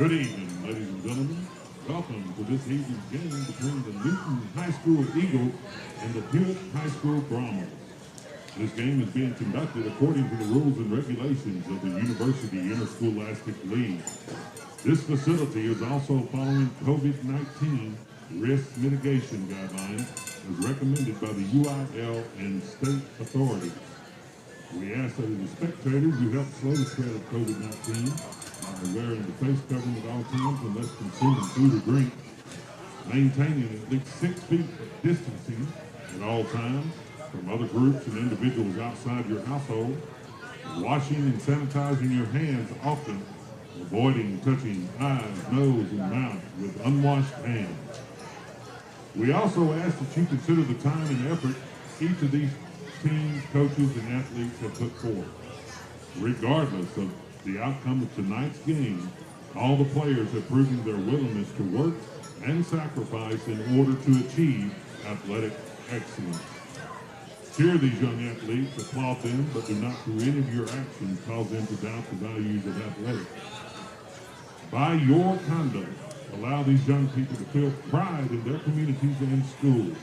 Good evening, ladies and gentlemen. Welcome to this evening's game between the Newton High School Eagles and the Pewitt High School Brahmas. This game is being conducted according to the rules and regulations of the University Interscholastic League. This facility is also following COVID-19 risk mitigation guidelines as recommended by the UIL and state authorities. We ask that the spectators who help slow the spread of COVID-19 by wearing the face covering at all times unless consuming food or drink, maintaining at least 6 feet of distancing at all times from other groups and individuals outside your household, washing and sanitizing your hands often, avoiding touching eyes, nose, and mouth with unwashed hands. We also ask that you consider the time and effort each of these teams, coaches, and athletes have put forth. Regardless of the outcome of tonight's game, all the players have proven their willingness to work and sacrifice in order to achieve athletic excellence. Cheer these young athletes, applaud them, but do not through any of your actions cause them to doubt the values of athletics. By your conduct, allow these young people to feel pride in their communities and schools.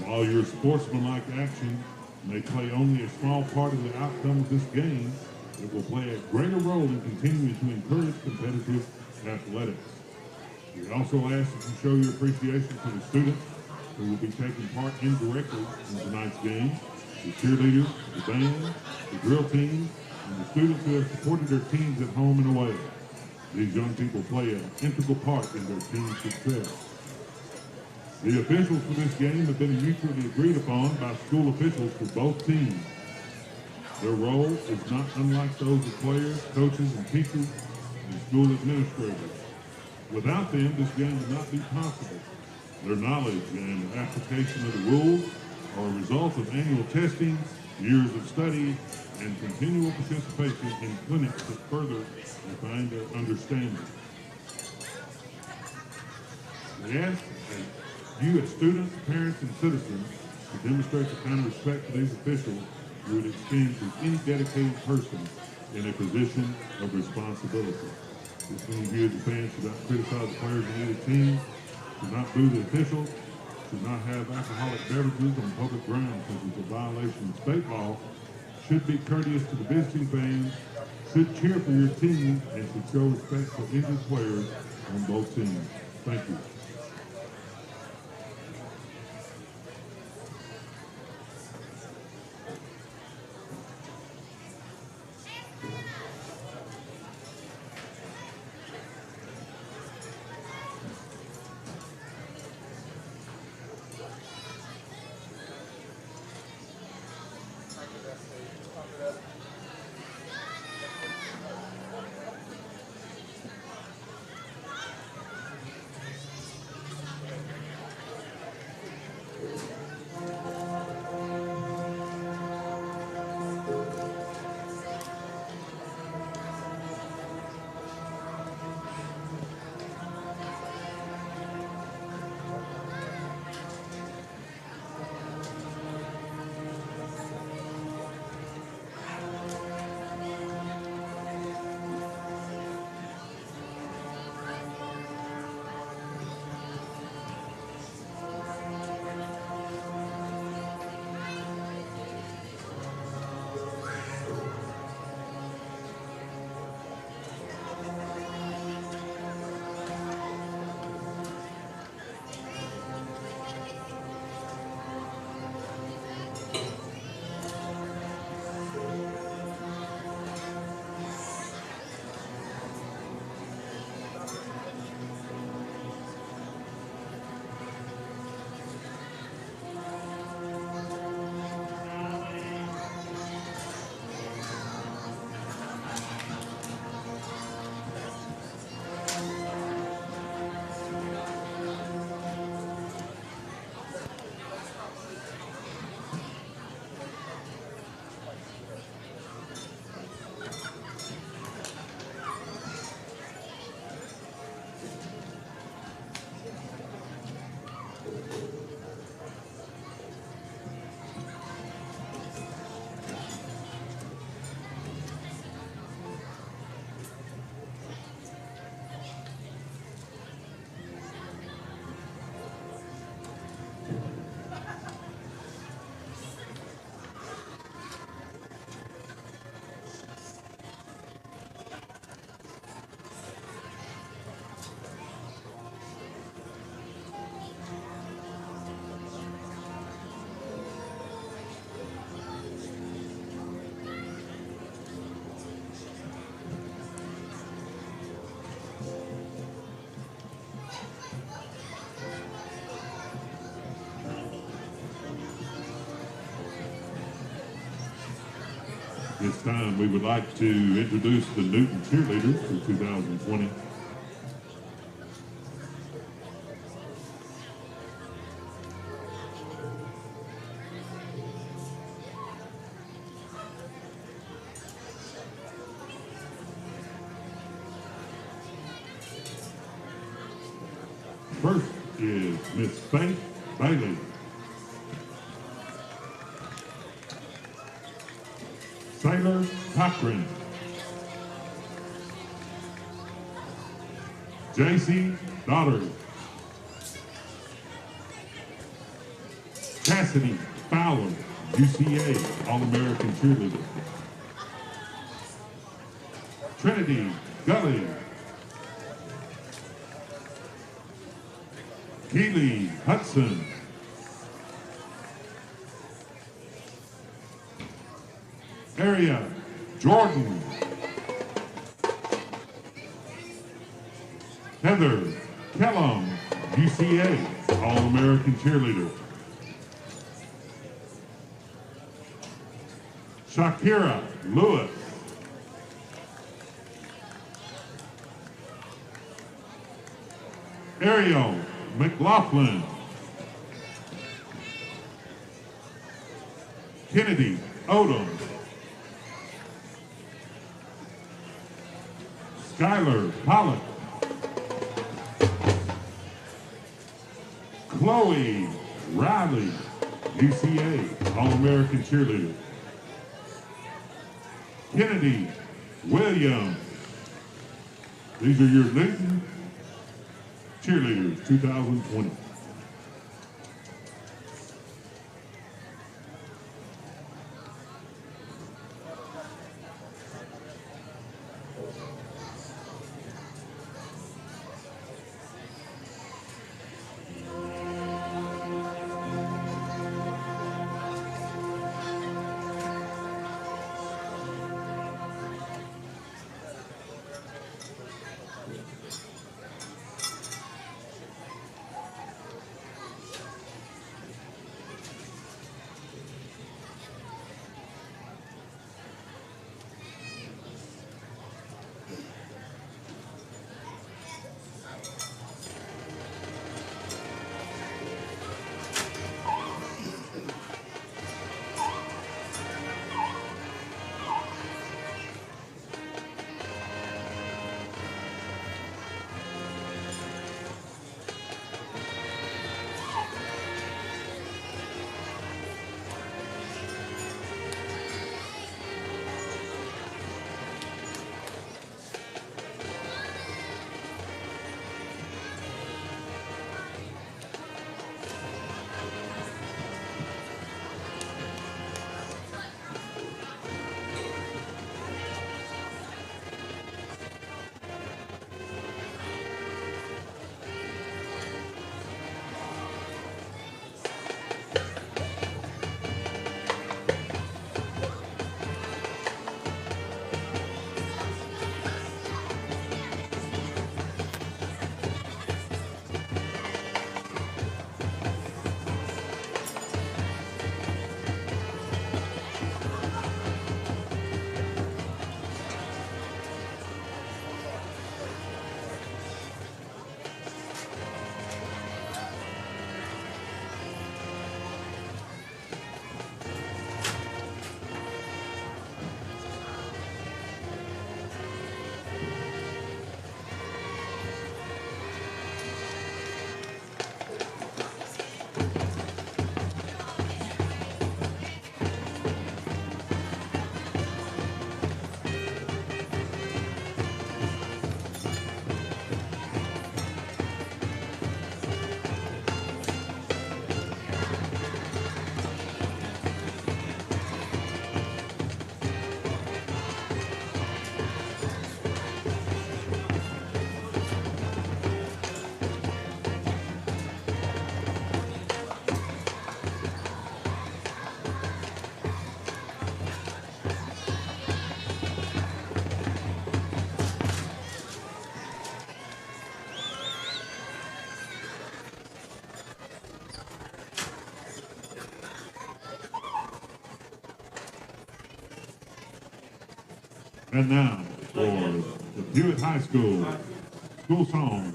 While your sportsmanlike action may play only a small part of the outcome of this game, it will play a greater role in continuing to encourage competitive athletics. We also ask that you show your appreciation for the students who will be taking part indirectly in tonight's game, the cheerleaders, the band, the drill team, and the students who have supported their teams at home and away. These young people play an integral part in their team's success. The officials for this game have been mutually agreed upon by school officials for both teams. Their role is not unlike those of players, coaches, and teachers, and school administrators. Without them, this game would not be possible. Their knowledge and application of the rules are a result of annual testing, years of study, and continual participation in clinics that further refine their understanding. We ask that you as students, parents, and citizens to demonstrate the kind of respect for these officials you would extend to any dedicated person in a position of responsibility. This means you as a fan should not criticize the players in either team, should not boo the officials, should not have alcoholic beverages on public grounds such as a violation of state law, should be courteous to the visiting fans, should cheer for your team, and should show respect for injured players on both teams. Thank you. This time we would like to introduce the Newton cheerleaders for 2020. First is Miss Faith Bailey. Sailor Cochran. J.C. Doddard. Cassidy Fowler, UCA All-American Cheerleader. Trinity Gully. Keely Hudson. Area Jordan. Heather Kellum, UCA, All-American cheerleader. Shakira Lewis. Ariel McLaughlin. Kennedy Odom. Skylar Pollock. Chloe Riley, UCA, All-American cheerleader. Kennedy Williams. These are your Lincoln cheerleaders 2020. And now for the Pewitt High School school song.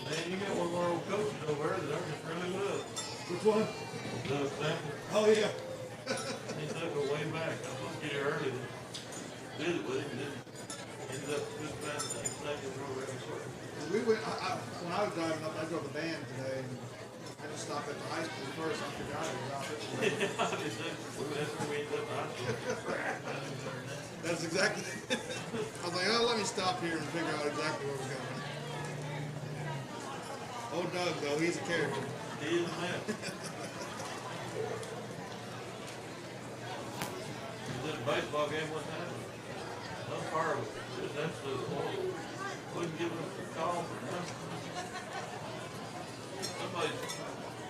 Man, you got one of our old coaches over there that I just really love. Which one? Doug Sample. Oh, yeah. He took it way back. I was supposed to get here early to visit with him. Didn't ended up just past the second row every sort. We went, when I was driving up, I drove a van today, and I just stopped at the high school first. I forgot it was out there. That's where we ended up in high school. That's exactly. I was like, oh, let me stop here and figure out exactly where we're going. Old Doug, though, he's a character. He is a man. He was at a baseball game one time. Umpire was just absolutely horrible. Wouldn't give us a call for nothing. Somebody,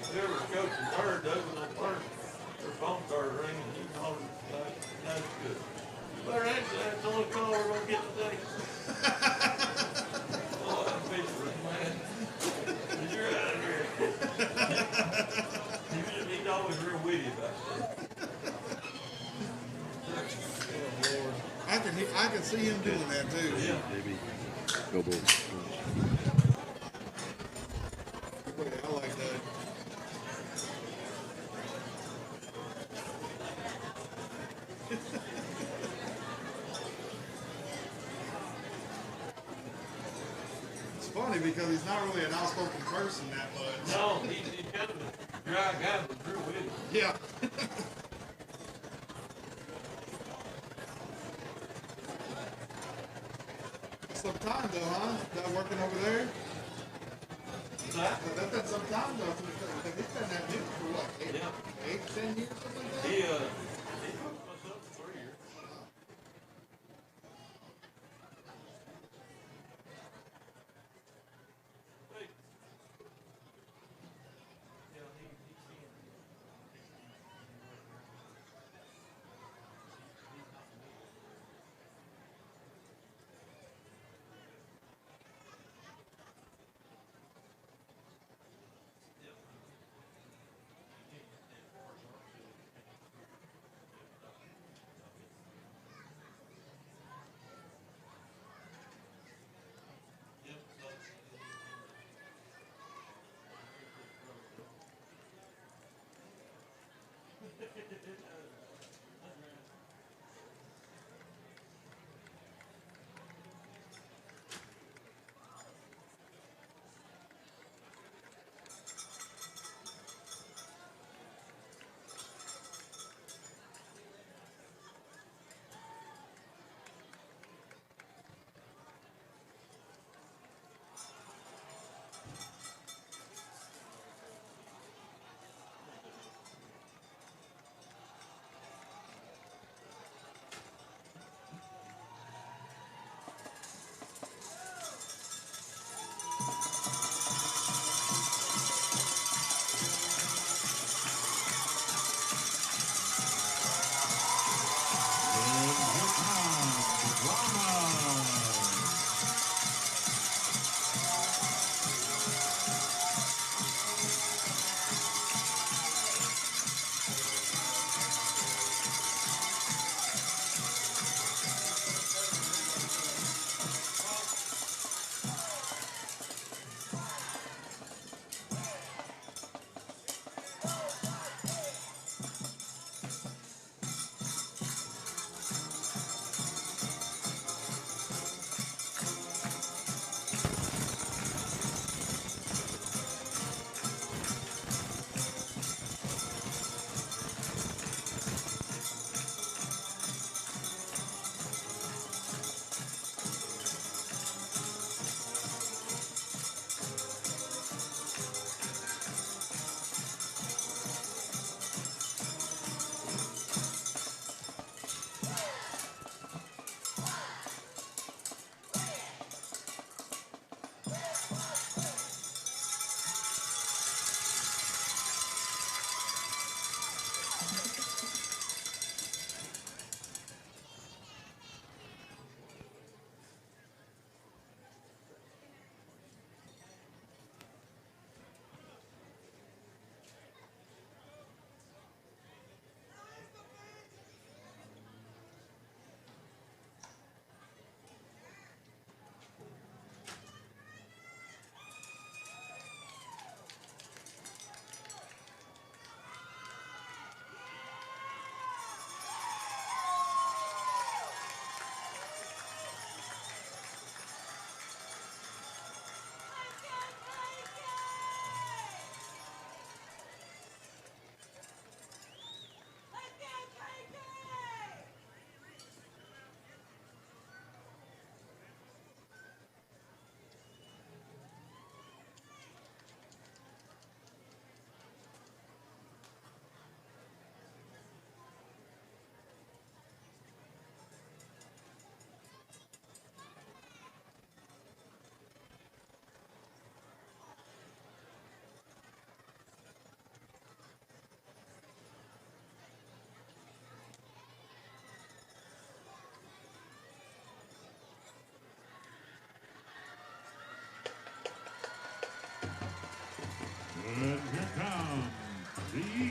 whoever was coaching third, Doug was on first. Their phone started ringing, and he called him like, that's good. You better answer that. It's the only call we're going to get today. Oh, that pitcher was mad. You're out of here. He's always real witty about stuff. Oh, Lord. I can see him doing that too. Yeah. Maybe. Go Bulls. I like that. It's funny because he's not really an outspoken person that much. No, he's kind of a dry guy, but real witty. Yeah. Some time though, huh? That working over there? That's been some time though. He's been that dude for what? Eight, 10 years, something like that? He coached myself for 3 years. Hey. Yeah, he's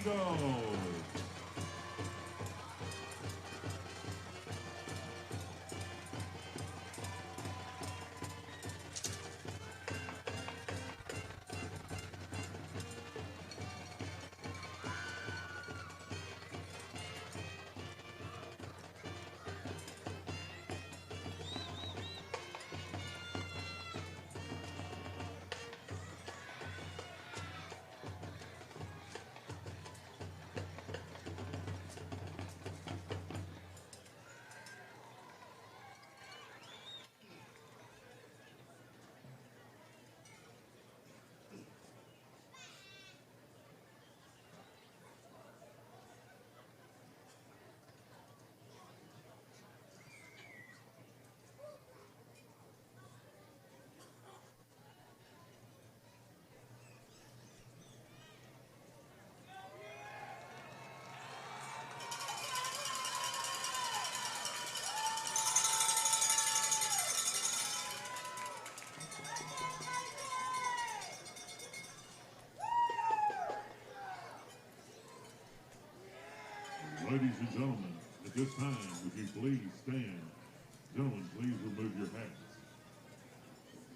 Eagles. Ladies and gentlemen, at this time, would you please stand? Gentlemen, please remove your hats.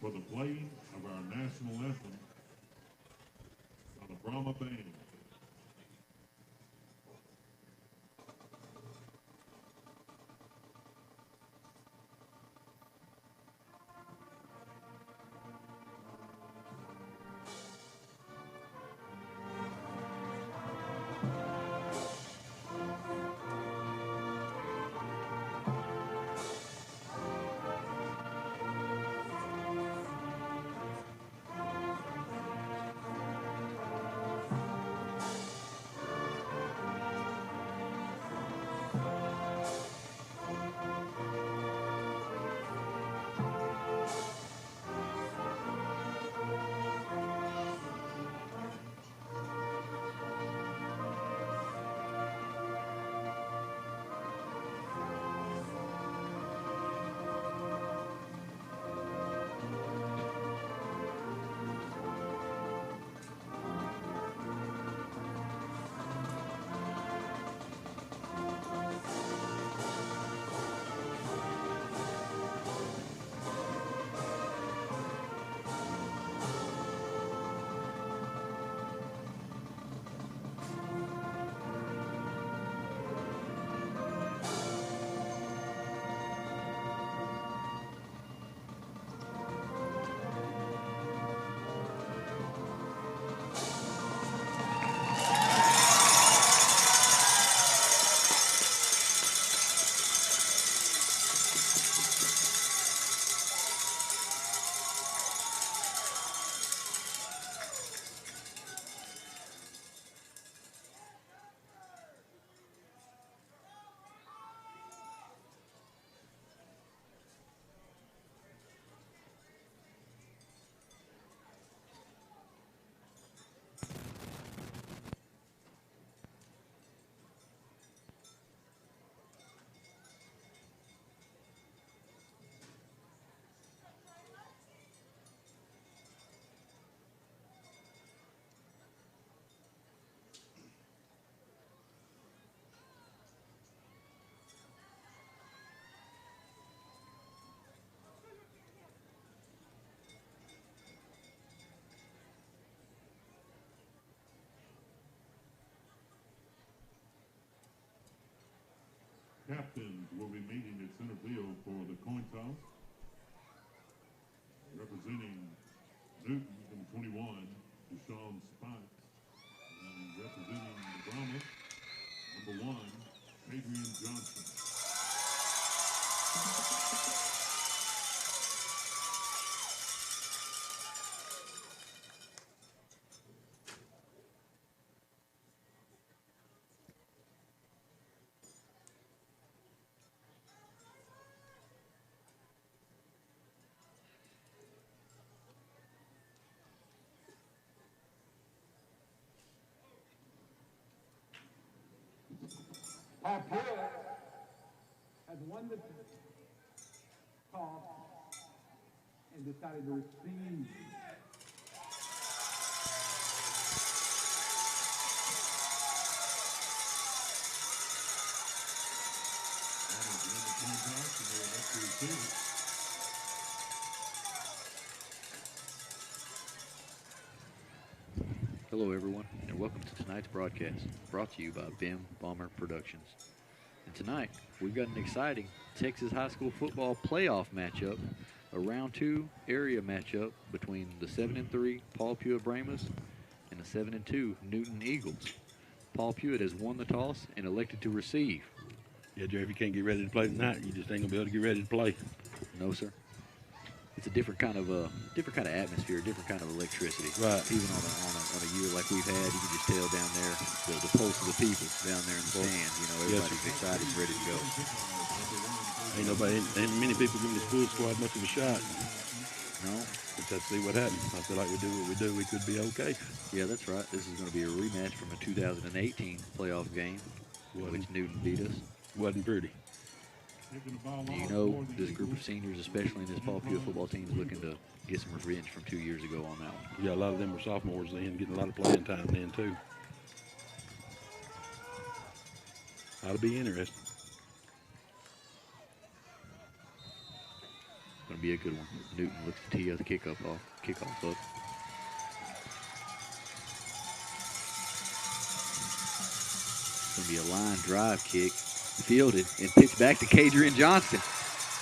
For the playing of our national anthem by the Brahma Band. Captains will be meeting at center field for the coin toss. Representing Newton, number 21, Deshaun Spikes. And representing the Brahmas, number 1, Adrian Johnson. Pewitt has won the toss and decided to receive Hello, everyone, and welcome to tonight's broadcast, brought to you by BIM Bomber Productions. And tonight, we've got an exciting Texas high school football playoff matchup, a round 2 area matchup between the 7-3 Paul Pewitt Brahmas and the 7-2 Newton Eagles. Paul Pewitt has won the toss and elected to receive. Yeah, Jerry, if you can't get ready to play tonight, you just ain't gonna be able to get ready to play. No, sir. It's a different kind of atmosphere, different kind of electricity. Right. Even on a year like we've had, you can just tell down there the pulse of the people down there in the stands. You know, everybody's excited, and ready to go. Ain't many people giving the school squad much of a shot. No. But let's see what happens. I feel like we do what we do, we could be okay. Yeah, that's right. This is going to be a rematch from a 2018 playoff game, in which Newton beat us. Wasn't pretty. You know, this group of seniors, especially in this Paul Pewitt football team, is looking to get some revenge from 2 years ago on that one. Yeah, a lot of them were sophomores then, getting a lot of playing time then, too. Ought to be interesting. Going to be a good one. Newton looks to tee the kickoff up. It's going to be a line drive kick, fielded and pitched back to Kadrian Johnson.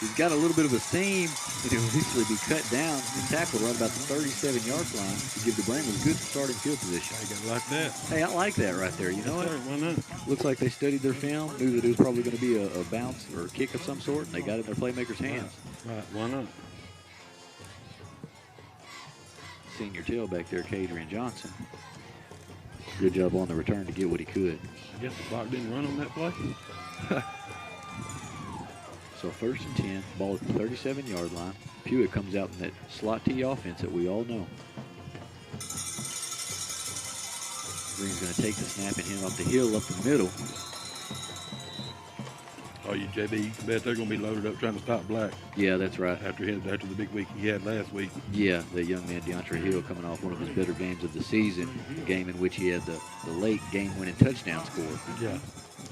He's got a little bit of a seam, and he'll eventually be cut down and tackled right about the 37-yard line to give the Brahmas good starting field position. I got to like that. Hey, I like that right there. You know what? Why not? Looks like they studied their film, knew that it was probably going to be a bounce or a kick of some sort, and they got it in their playmaker's hands. Right, why not? Senior tailback there, Kadrian Johnson. Good job on the return to get what he could. I guess the clock didn't run on that play. So 1st and 10, ball at the 37-yard line. Pewitt comes out in that slot T offense that we all know. Green's going to take the snap and hand off the hill up the middle. Oh, you JB, you bet they're going to be loaded up trying to stop Black. Yeah, that's right. After the big week he had last week. Yeah, the young man DeAndre Hill coming off one of his better games of the season, a game in which he had the late game-winning touchdown score. Yeah.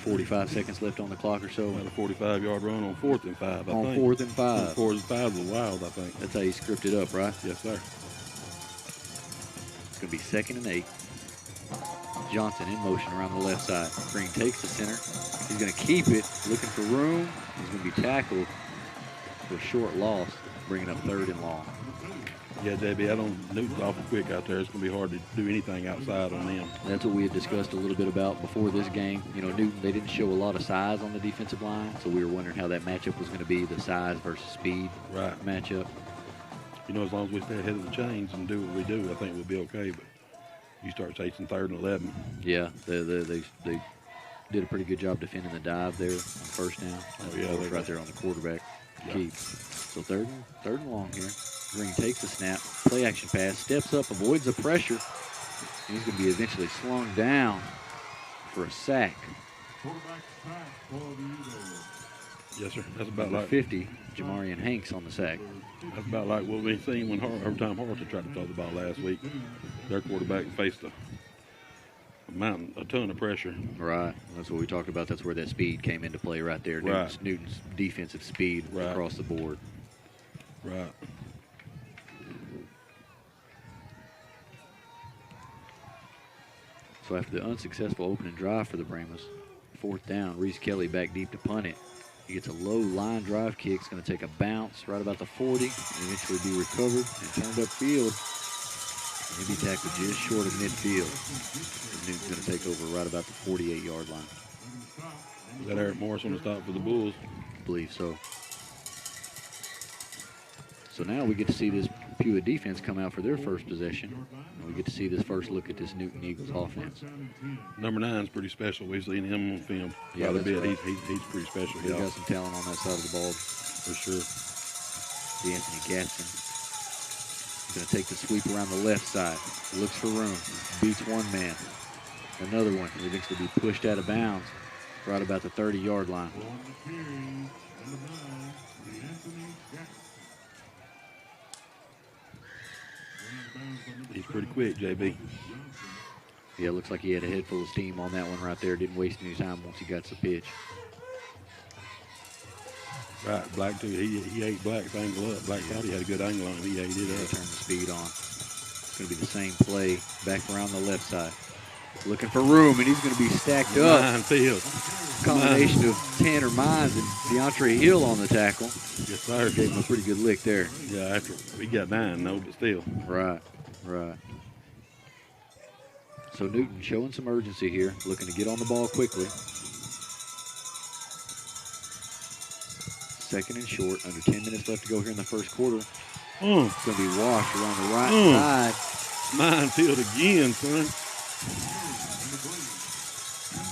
45 seconds left on the clock or so. Had a 45-yard run on 4th and 5, I think. On 4th and 5. 4th and 5 was wild, I think. That's how you script it up, right? Yes, sir. It's going to be 2nd and 8. Johnson in motion around the left side. Green takes the center. He's going to keep it, looking for room. He's going to be tackled for a short loss, bringing up 3rd and long. Yeah, JB, Newton's awful quick out there. It's going to be hard to do anything outside on them. That's what we had discussed a little bit about before this game. You know, Newton, they didn't show a lot of size on the defensive line, so we were wondering how that matchup was going to be, the size versus speed matchup. You know, as long as we stay ahead of the chains and do what we do, I think we'll be okay. But you start chasing 3rd and 11. Yeah, they did a pretty good job defending the dive there on 1st down. Oh, yeah, they're right there on the quarterback keep. So 3rd and long here. Green takes the snap, play action pass, steps up, avoids the pressure. He's going to be eventually slung down for a sack. Yes, sir. That's about like 50. Jamarian Hanks on the sack. That's about like what we seen when every time Harrison tried to throw the ball last week. Their quarterback faced a ton of pressure. Right. That's what we talked about. That's where that speed came into play right there. Newton's defensive speed across the board. Right. So after the unsuccessful opening drive for the Brahmas, 4th down, Reese Kelly back deep to punt it. He gets a low line drive kick. It's going to take a bounce right about the 40 and eventually be recovered and turned upfield. And he'll be tackled just short of midfield. And Newton's going to take over right about the 48-yard line. Is that Eric Morris on the stop for the Bulls? I believe so. So now we get to see this Pewitt defense come out for their first possession. And we get to see this first look at this Newton Eagles offense. Number 9's pretty special. We've seen him on film. Yeah, that's right. He's pretty special. He's got some talent on that side of the ball. For sure. D'Anthony Gatson. He's going to take the sweep around the left side. Looks for room. Beats one man. Another one. He eventually be pushed out of bounds right about the 30-yard line. He's pretty quick, JB. Yeah, looks like he had a head full of steam on that one right there. Didn't waste any time once he got to the pitch. Right, Black too. He ate Black's angle up. Black thought he had a good angle on him. He ate it He'll up. turn the speed on. It's going to be the same play back around the left side. Looking for room, and he's going to be stacked up. Minefield. Combination of Tanner Mines and DeAndre Hill on the tackle. Yes, sir. Gave him a pretty good lick there. Yeah, after he got 9, no, but still. Right. So Newton showing some urgency here, looking to get on the ball quickly. Second and short, under 10 minutes left to go here in the first quarter. It's going to be washed around the right side. Minefield again, son.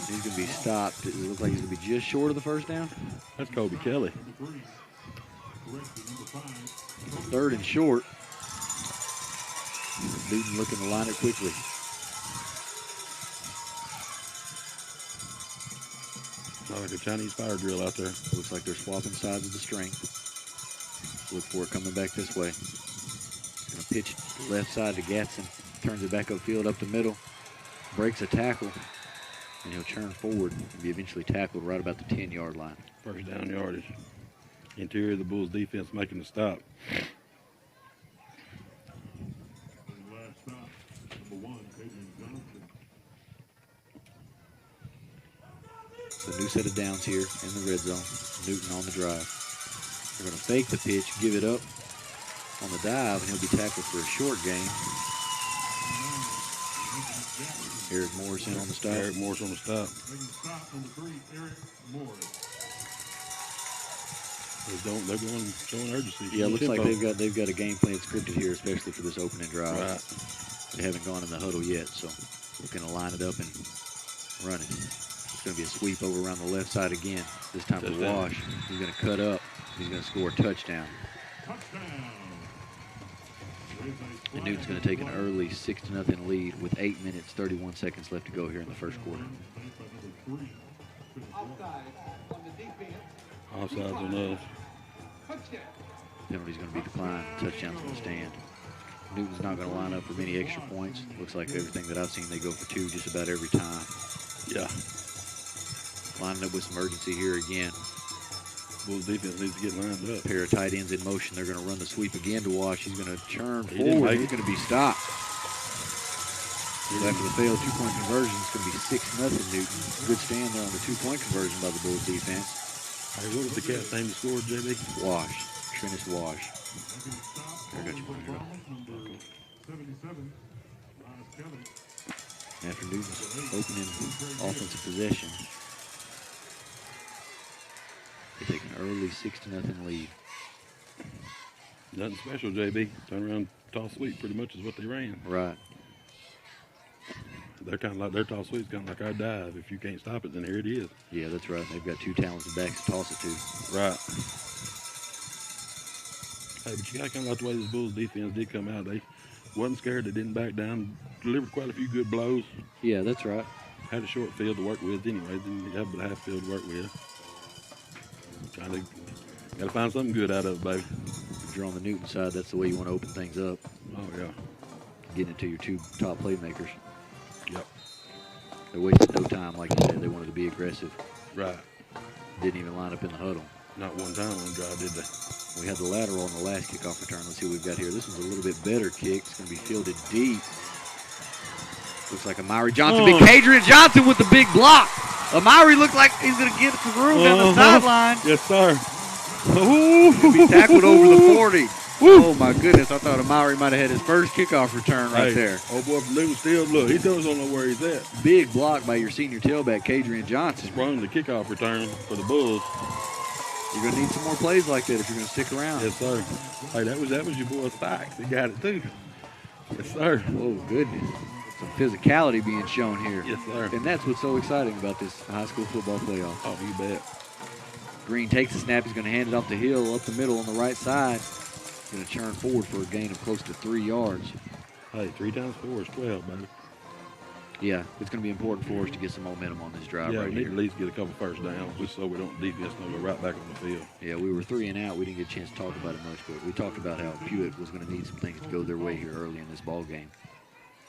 He's going to be stopped. It looks like he's going to be just short of the first down. That's Kobe Kelly. Third and short. Newton looking to line it quickly. Like a Chinese fire drill out there. Looks like they're swapping sides of the string. Look for it coming back this way. Going to pitch left side to Gatson. Turns it back upfield up the middle. Breaks a tackle. And he'll turn forward and be eventually tackled right about the 10-yard line. First down yardage. Interior of the Bulls defense making the stop. Last stop, number 1, Adrian Johnson. So new set of downs here in the red zone. Newton on the drive. They're going to fake the pitch, give it up on the dive, and he'll be tackled for a short gain. Eric Morrison on the stop. Eric Morris on the stop. Making the stop, number 3, Eric Morris. They're going showing urgency. Yeah, it looks like Tempo. they've got a game plan scripted here, especially for this opening drive. Right. They haven't gone in the huddle yet, so we're going to line it up and run it. It's going to be a sweep over around the left side again. This time for Wash. He's going to cut up. He's going to score a touchdown. And Newton's going to take an early 6-0 lead with 8 minutes, 31 seconds left to go here in the first quarter. Offsides on us. Penalty's going to be declined. Touchdown's going to stand. Newton's not going to line up for many extra points. Looks like everything that I've seen, they go for 2 just about every time. Yeah. Lining up with some urgency here again. Bulls defense needs to get lined up. Pair of tight ends in motion. They're going to run the sweep again to Wash. He's going to churn He didn't forward. make He's it. going to be stopped. So after the failed 2-point conversion, it's going to be 6-0 Newton. Good stand there on the 2-point conversion by the Bulls defense. Hey, what was the cat's name that scored, JB? Wash. Trennis Wash. There, I got you pointed out. 77, Kelly. After Newton's opening offensive possession, they take an early 6-0 lead. Nothing special, JB. Turn around, toss sweep pretty much is what they ran. Right. They're kind of like their toss sweep's kind of like our dive. If you can't stop it, then here it is. Yeah, that's right. They've got 2 talented backs to toss it to. Right. Hey, but you got to kind of like the way this Bulls defense did come out. They wasn't scared. They didn't back down. Delivered quite a few good blows. Yeah, that's right. Had a short field to work with anyway. Didn't have but a half field to work with. Got to find something good out of it, baby. If you're on the Newton side, that's the way you want to open things up. Oh, yeah. Getting it to your 2 top playmakers. Yep. They wasted no time, like you said. They wanted to be aggressive. Right. Didn't even line up in the huddle. Not one time on the drive, did they? We had the lateral on the last kickoff return. Let's see what we've got here. This one's a little bit better kick. It's going to be fielded deep. Looks like Amari Johnson. Big Adrian Johnson with the big block. Amari looks like he's going to get some room down the sideline. Yes, sir. He'll be tackled over the 40. Oh, my goodness. I thought Amari might have had his first kickoff return right there. Old boy from Newton still, look, he doesn't know where he's at. Big block by your senior tailback, Adrian Johnson. Sprung the kickoff return for the Bulls. You're going to need some more plays like that if you're going to stick around. Yes, sir. Hey, that was your boy Spikes. He got it, too. Yes, sir. Oh, goodness. Some physicality being shown here. Yes, sir. And that's what's so exciting about this high school football playoff. Oh, you bet. Green takes the snap. He's going to hand it off the hill, up the middle on the right side. Going to churn forward for a gain of close to 3 yards. Hey, 3 times 4 is 12, baby. Yeah, it's going to be important for us to get some momentum on this drive Yeah, right we need here. to at least get a couple first downs just so we don't defense don't go right back on the field. Yeah, we were 3 and out. We didn't get a chance to talk about it much, but we talked about how Pewitt was going to need some things to go their way here early in this ball game.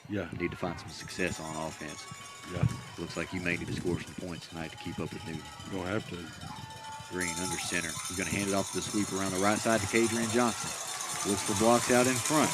Yeah. Need to find some success on offense. Yeah. Looks like you may need to score some points tonight to keep up with Newton. You're going to have to. Green under center. He's going to hand it off to the sweep around the right side to Kadrian Johnson. Looks for blocks out in front.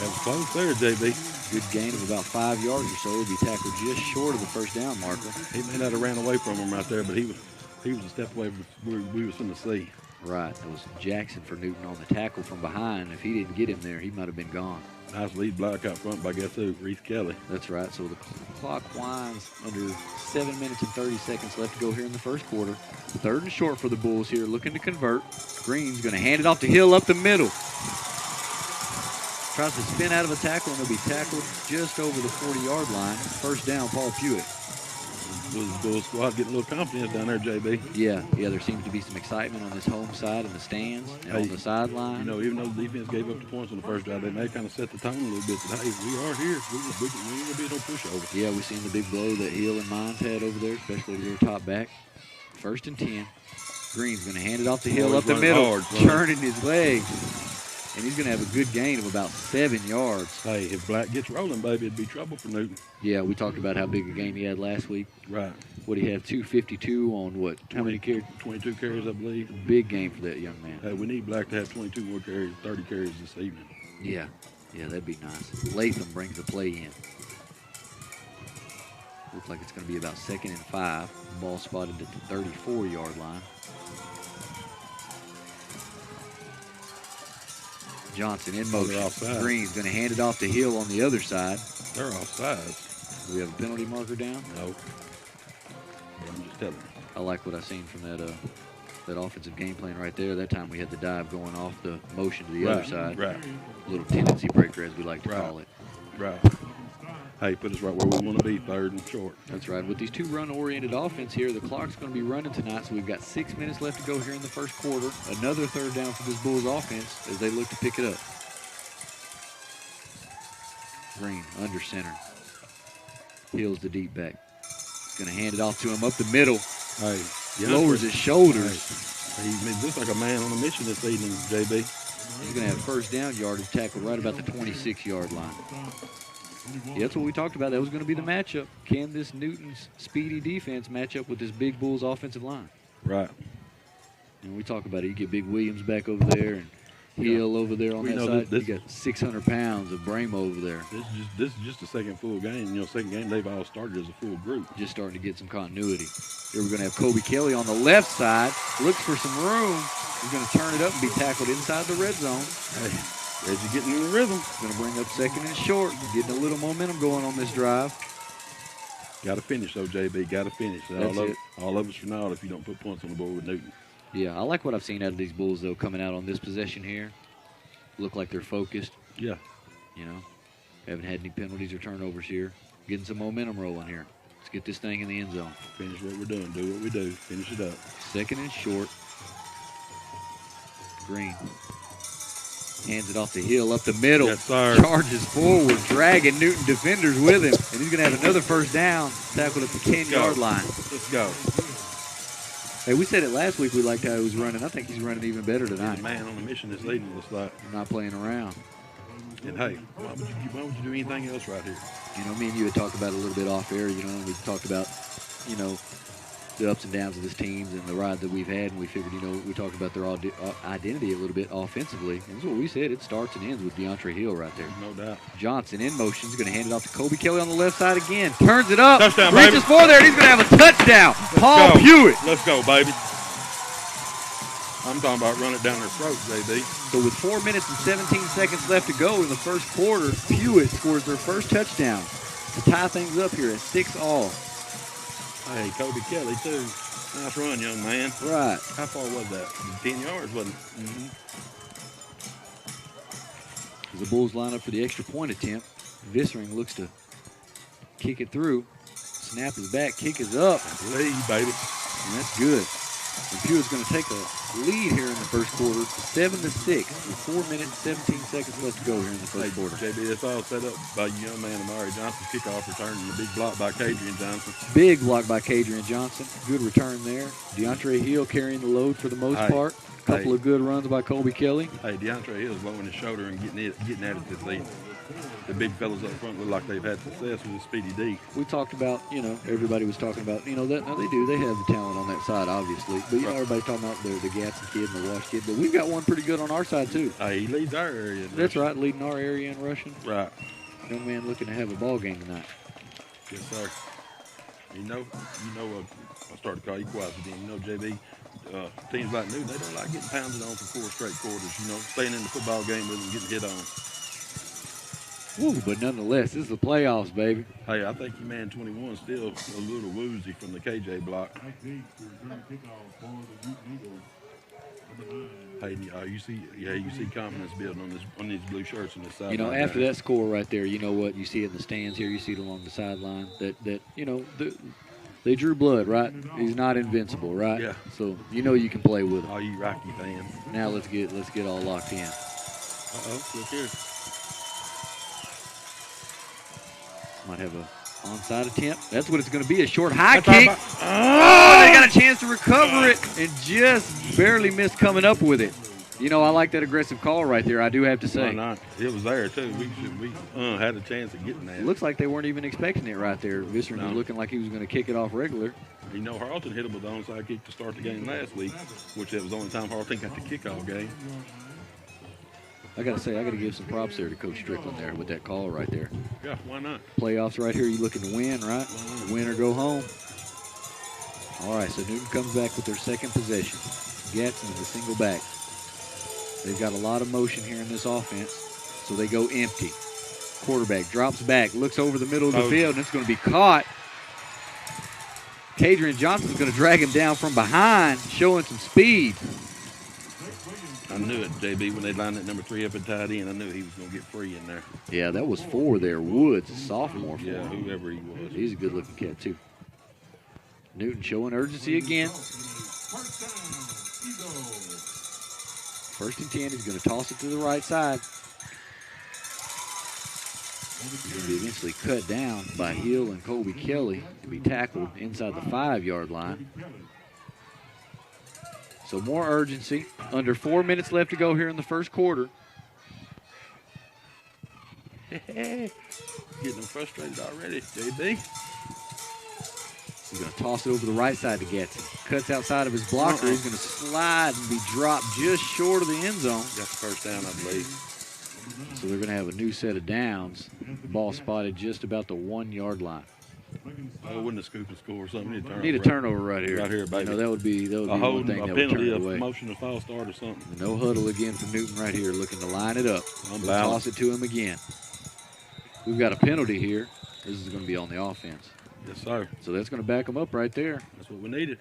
That was close there, JB. Good gain of about 5 yards or so. He'll be tackled just short of the first down marker. He may not have ran away from him right there, but he was a step away from where we was going to see. Right. That was Jackson for Newton on the tackle from behind. If he didn't get him there, he might have been gone. Nice lead block out front by guess who? Reese Kelly. That's right. So the clock winds under 7 minutes and 30 seconds left to go here in the first quarter. 3rd and short for the Bulls here, looking to convert. Green's going to hand it off to Hill up the middle. Tries to spin out of a tackle, and he'll be tackled just over the 40-yard line. First down, Paul Pewitt. The Bulls squad getting a little confidence down there, JB. Yeah, there seems to be some excitement on this home side in the stands and on the sideline. You know, even though the defense gave up the points on the first drive, they may kind of set the tone a little bit that, hey, we are here. We ain't going to be no pushover. Yeah, we've seen the big blow that Hill and Mines had over there, especially their top back. 1st and 10. Green's going to hand it off to Hill up the middle, turning his legs. And he's going to have a good gain of about 7 yards. Hey, if Black gets rolling, baby, it'd be trouble for Newton. Yeah, we talked about how big a game he had last week. Right. What he had, 252 on what? How many carries? 22 carries, I believe. Big game for that young man. Hey, we need Black to have 22 more carries, 30 carries this evening. Yeah, that'd be nice. Latham brings the play in. Looks like it's going to be about 2nd and 5. Ball spotted at the 34-yard line. Johnson in motion. Green's going to hand it off to Hill on the other side. They're offsides. Do we have a penalty marker down? No. I'm just telling you. I like what I've seen from that offensive game plan right there. That time we had the dive going off the motion to the other side. Right. A little tendency breaker, as we like to call it. Right. Hey, put us right where we want to be, 3rd and short. That's right. With these two run-oriented offense here, the clock's going to be running tonight, so we've got 6 minutes left to go here in the first quarter. Another 3rd down for this Bulls offense as they look to pick it up. Green under center. Hill's the deep back. Going to hand it off to him up the middle. Hey, lowers his shoulders. Hey, he looks like a man on a mission this evening, JB. He's going to have first down yardage tackled right about the 26-yard line. Yeah, that's what we talked about. That was going to be the matchup. Can this Newton's speedy defense match up with this big Bulls offensive line? Right. And we talk about it. You get Big Williams back over there and Hill over there on that side. You got 600 pounds of Bramo over there. This is just a second full game. You know, second game they've all started as a full group. Just starting to get some continuity. Here we're going to have Kobe Kelly on the left side. Looks for some room. He's going to turn it up and be tackled inside the red zone. Hey. Reggie getting in the rhythm. Going to bring up 2nd and short. Getting a little momentum going on this drive. Got to finish, though, JB. Got to finish. All of us for now if you don't put points on the board with Newton. Yeah, I like what I've seen out of these Bulls, though, coming out on this possession here. Look like they're focused. Yeah. You know, haven't had any penalties or turnovers here. Getting some momentum rolling here. Let's get this thing in the end zone. Finish what we're doing. Do what we do. Finish it up. 2nd and short. Green. Hands it off to Hill up the middle. Yes, sir. Charges forward, dragging Newton defenders with him. And he's going to have another first down, tackled at the 10-yard line. Let's go. Hey, we said it last week we liked how he was running. I think he's running even better tonight. He's a man on a mission this evening, looks like. Not playing around. And, hey, why would you do anything else right here? You know, me and you had talked about it a little bit off air, you know, and we talked about, you know, the ups and downs of this team and the ride that we've had, and we figured, you know, we talked about their identity a little bit offensively. And that's what we said. It starts and ends with DeAndre Hill right there. No doubt. Johnson in motion is going to hand it off to Kobe Kelly on the left side again. Turns it up. Touchdown, reaches baby. for there, and he's going to have a touchdown. Paul Pewitt. Let's go, baby. I'm talking about run it down their throats, JB. So with 4 minutes and 17 seconds left to go in the first quarter, Pewitt scores their first touchdown to tie things up here at 6-all. Hey, Kobe Kelly, too. Nice run, young man. Right. How far was that? 10 yards, wasn't it? Mm-hmm. As the Bulls line up for the extra point attempt, Vissering looks to kick it through. Snap is back, kick is up. Lead, baby. And that's good. And Pewitt's going to take a lead here in the first quarter, 7-6, with 4 minutes, 17 seconds left to go here in the first quarter. JB, it's all set up by young man Amari Johnson's kickoff return and a big block by Kadrian Johnson. Big block by Kadrian Johnson. Good return there. DeAndre Hill carrying the load for the most part. Couple of good runs by Colby Kelly. Hey, DeAndre Hill's blowing his shoulder and getting at it this season. The big fellas up front look like they've had success with the Speedy D. We talked about, everybody was talking about, that now they do. They have the talent on that side, obviously. But, everybody's talking about the Gatson kid and the Wash kid. But we've got one pretty good on our side, too. Hey, he leads our area. That's right, leading our area in rushing. Right. Young man looking to have a ball game tonight. Yes, sir. I'll start to call you quiet again. JB, teams like Newton, they don't like getting pounded on for 4 straight quarters. Staying in the football game with them, getting hit on. Woo, but nonetheless, this is the playoffs, baby. Hey, I think your man 21 is still a little woozy from the KJ block. Hey, you see confidence building on these blue shirts on this side. After that score right there, you know what? You see it in the stands here. You see it along the sideline. They drew blood, right? He's not invincible, right? Yeah. So you can play with him. All you Rocky fans. Now let's get all locked in. Look here. Might have a onside attempt. That's what it's going to be, a short high kick. They got a chance to recover it and just barely missed coming up with it. I like that aggressive call right there, I do have to say. Why not? It was there, too. We had a chance of getting that. It looks like they weren't even expecting it right there. Visser was looking like he was going to kick it off regular. Harleton hit him with the onside kick to start the game last week, which it was the only time Harleton got the kickoff game. I got to say, I got to give some props there to Coach Strickland there with that call right there. Yeah, why not? Playoffs right here, you looking to win, right? Win or go home. All right, so Newton comes back with their second possession. Gatson is a single back. They've got a lot of motion here in this offense, so they go empty. Quarterback drops back, looks over the middle of the field, and it's going to be caught. Kadrian Johnson's going to drag him down from behind, showing some speed. I knew it, JB, when they lined that number 3 up and tied in. I knew he was going to get free in there. Yeah, that was 4 there. Woods, a sophomore. Yeah, whoever he was. He's a good-looking cat, too. Newton showing urgency again. First and 10, he's going to toss it to the right side. He's going to be eventually cut down by Hill and Colby Kelly to be tackled inside the 5-yard line. So more urgency. Under 4 minutes left to go here in the first quarter. Getting them frustrated already, JB. He's going to toss it over the right side to Gatson. Cuts outside of his blocker. He's going to slide and be dropped just short of the end zone. Got the first down, I believe. So they're going to have a new set of downs. Ball spotted just about the 1-yard line. Oh, wouldn't a scoop and score or something? Need a turnover right here. Right here, baby. That would be a one thing a that would penalty, turn it a away. motion, a false start or something. No huddle again for Newton right here, looking to line it up. I'm Toss it to him again. We've got a penalty here. This is going to be on the offense. Yes, sir. So that's going to back them up right there. That's what we needed.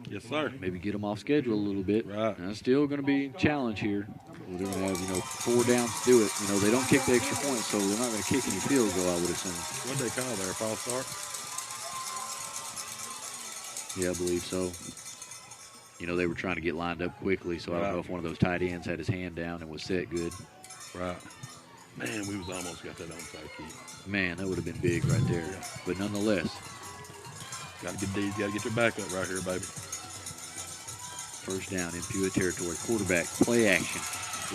Yes, sir. Maybe get them off schedule a little bit. Right. Now, it's still going to be a challenge here. They're going to have, 4 downs to do it. They don't kick the extra point, so they're not going to kick any field goal, I would assume. What did they call there, a false start? Yeah, I believe so. They were trying to get lined up quickly, so I don't know if one of those tight ends had his hand down and was set good. Right. Man, we was almost got that onside kick. Man, that would have been big right there. Yeah. But nonetheless. Got to get your back up right here, baby. First down in Pewitt territory. Quarterback, play action.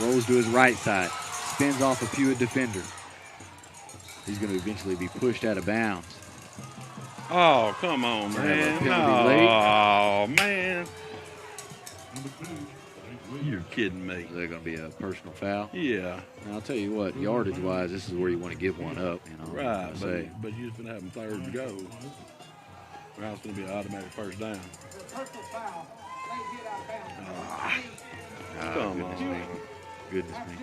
Rolls to his right side. Spins off a Pewitt defender. He's going to eventually be pushed out of bounds. Oh, come on, man. Oh, man. You're kidding me. Is that going to be a personal foul? Yeah. Now, I'll tell you what, yardage-wise, this is where you want to give one up. Right, but you're just going to have them third to go. Now it's going to be an automatic first down. Personal foul. They get out of bounds. Come on. Goodness me.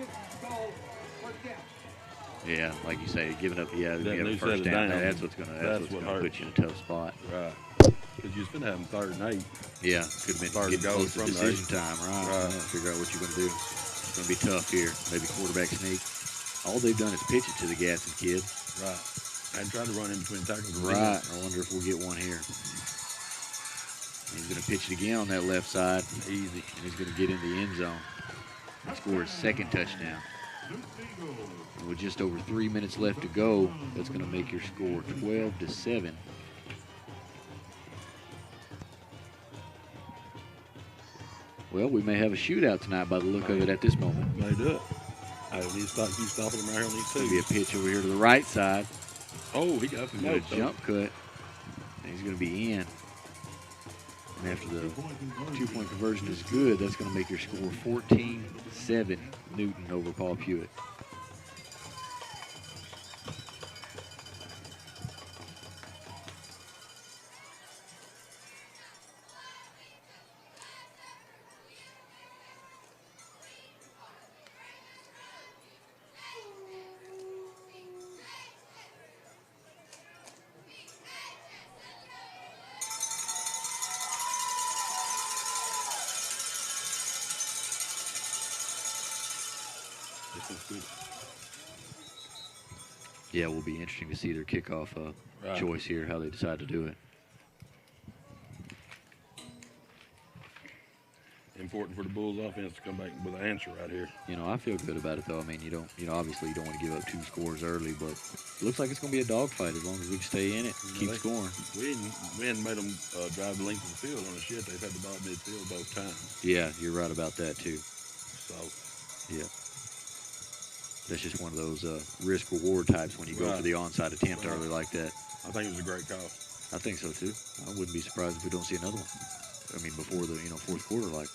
Yeah, like you say, giving up, you have a first down. That's what's going to put you in a tough spot. Right. Because you're going to have them 3rd and 8. Yeah, could have been getting close to decision time, right? Figure out what you're going to do. It's going to be tough here. Maybe quarterback sneak. All they've done is pitch it to the Gatson kid. Right. And try to run in between tackles. Right. I wonder if we'll get one here. He's going to pitch it again on that left side. Easy. And he's going to get in the end zone and score his second touchdown. And with just over 3 minutes left to go, that's going to make your score 12-7. Well, we may have a shootout tonight by the look of it at this moment. May do it. I need to stop, keep stopping him right here on these two. Maybe a pitch over here to the right side. Oh, he got the A jump cut. And he's going to be in. And after the two-point conversion is good, that's going to make your score 14-7 Newton over Paul Pewitt. Yeah, it will be interesting to see their kickoff choice here, how they decide to do it. Important for the Bulls offense to come back with an answer right here. You know, I feel good about it, though. I mean, obviously you don't want to give up 2 scores early, but it looks like it's going to be a dogfight as long as we can stay in it and keep scoring. We hadn't made them drive the length of the field on us yet. They've had the ball midfield both times. Yeah, you're right about that, too. So, yeah. That's just one of those risk-reward types when you go for the onside attempt early like that. I think it was a great call. I think so, too. I wouldn't be surprised if we don't see another one. I mean, before the, fourth quarter, like.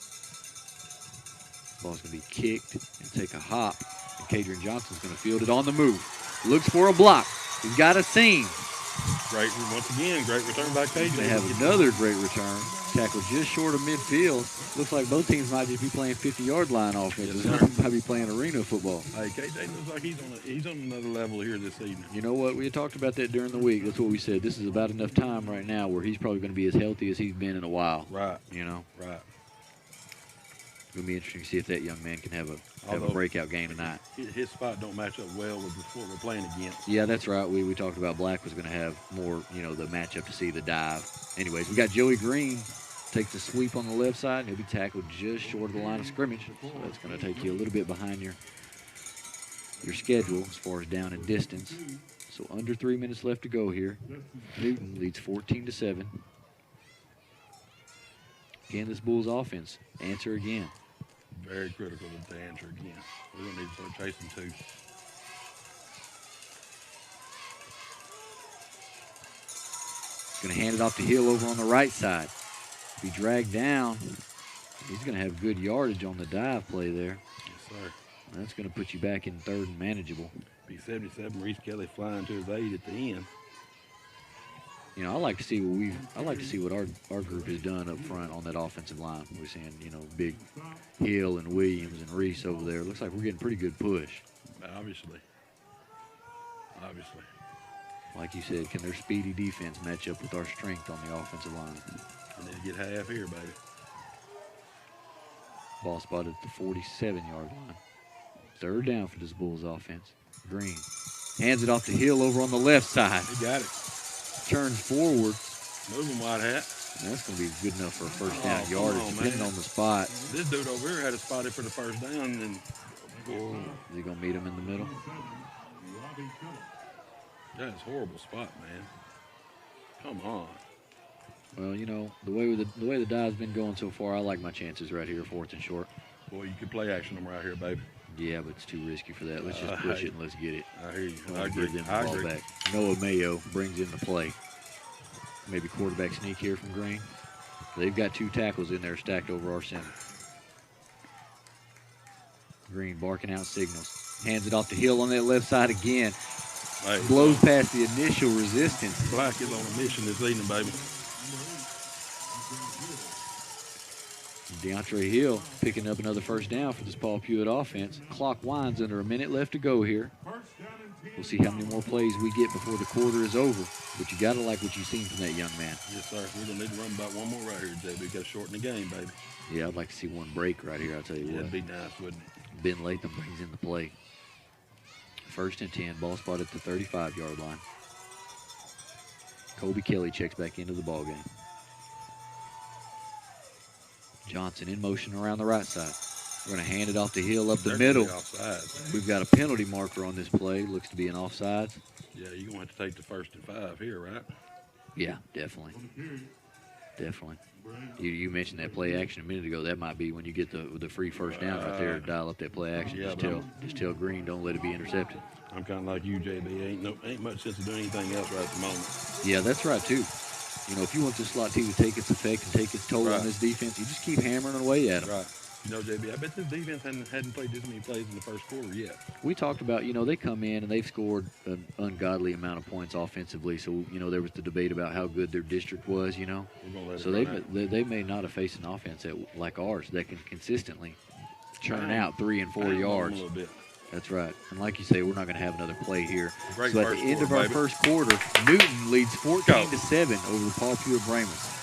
Ball's going to be kicked and take a hop. And Kadrian Johnson's going to field it on the move. Looks for a block. He's got a seam. Great, once again, great return by Kadrian. They have another great return. Tackle just short of midfield. Looks like both teams might just be playing 50-yard line offense. Yes, might be playing arena football. Hey, KJ looks like he's on another level here this evening. You know what? We had talked about that during the week. That's what we said. This is about enough time right now where he's probably going to be as healthy as he's been in a while. Right. Right. It's going to be interesting to see if that young man can have a breakout game tonight. His spot don't match up well with what we're playing against. Yeah, that's right. We talked about Black was going to have more, the matchup to see the dive. Anyways, we got Joey Green. Takes a sweep on the left side, and he'll be tackled just short of the line of scrimmage. So that's going to take you a little bit behind your schedule as far as down and distance. So under 3 minutes left to go here. Newton leads 14-7. Again, this Bulls offense. Answer again. Very critical to answer again. We're going to need to start chasing too. Going to hand it off to Hill over on the right side. Be dragged down. He's going to have good yardage on the dive play there. Yes, sir. That's going to put you back in third and manageable. Be 77. Reese Kelly flying to his aid at the end. I like to see what our group has done up front on that offensive line. We're seeing, big Hill and Williams and Reese over there. Looks like we're getting pretty good push. Obviously. Like you said, can their speedy defense match up with our strength on the offensive line? And then get half here, baby. Ball spotted at the 47-yard line. Third down for this Bulls offense. Green hands it off to Hill over on the left side. He got it. Turns forward. Moving, white hat. And that's going to be good enough for a first down yardage, depending on the spot. This dude over here had a spotted for the first down. And is he going to meet him in the middle? That is a horrible spot, man. Come on. Well, the way the dive's been going so far, I like my chances right here, 4th and short. Boy, you could play action them right here, baby. Yeah, but it's too risky for that. Let's just push it and let's get it. I hear you. I agree. Give them the ball back. Noah Mayo brings in the play. Maybe quarterback sneak here from Green. They've got 2 tackles in there stacked over our center. Green barking out signals. Hands it off to Hill on that left side again. Hey, blows past the initial resistance. Black is on a mission this evening, baby. DeAndre Hill picking up another first down for this Paul Pewitt offense. Clock winds under a minute left to go here. We'll see how many more plays we get before the quarter is over. But you got to like what you've seen from that young man. Yes, sir. We're going to need to run about one more right here, JB. Got to shorten the game, baby. Yeah, I'd like to see one break right here, I'll tell you what. That'd be nice, wouldn't it? Ben Latham brings in the play. 1st and 10, ball spot at the 35-yard line. Kobe Kelly checks back into the ballgame. Johnson in motion around the right side. We're going to hand it off to Hill up the They're middle. gonna be offside. We've got a penalty marker on this play. Looks to be an offside. Yeah, you're going to have to take the 1st and 5 here, right? Yeah, definitely. Definitely. You mentioned that play action a minute ago. That might be when you get the free first down right there. Dial up that play action. Yeah, just tell Green, don't let it be intercepted. I'm kind of like you, JB. Ain't much sense of doing anything else right at the moment. Yeah, that's right, too. You know, if you want this slot team to take its effect and take its toll on this defense, you just keep hammering away at them. Right. You know, JB, I bet this defense hadn't played this many plays in the first quarter yet. We talked about, you know, they come in and they've scored an ungodly amount of points offensively. So, you know, there was the debate about how good their district was, you know. So they may not have faced an offense like ours that can consistently churn out 3 and 4 yards. A little bit. That's right. And like you say, we're not going to have another play here. Great So at the end of our first quarter, Newton leads 14-7 over the Paul Pewitt Bramers.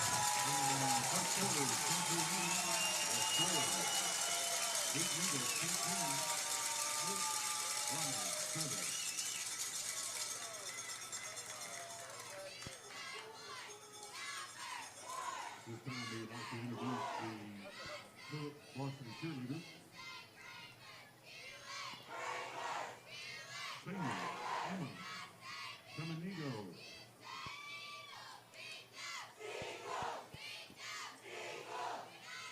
This time we'd like to introduce the varsity cheerleaders. Senior Emma Samanigo.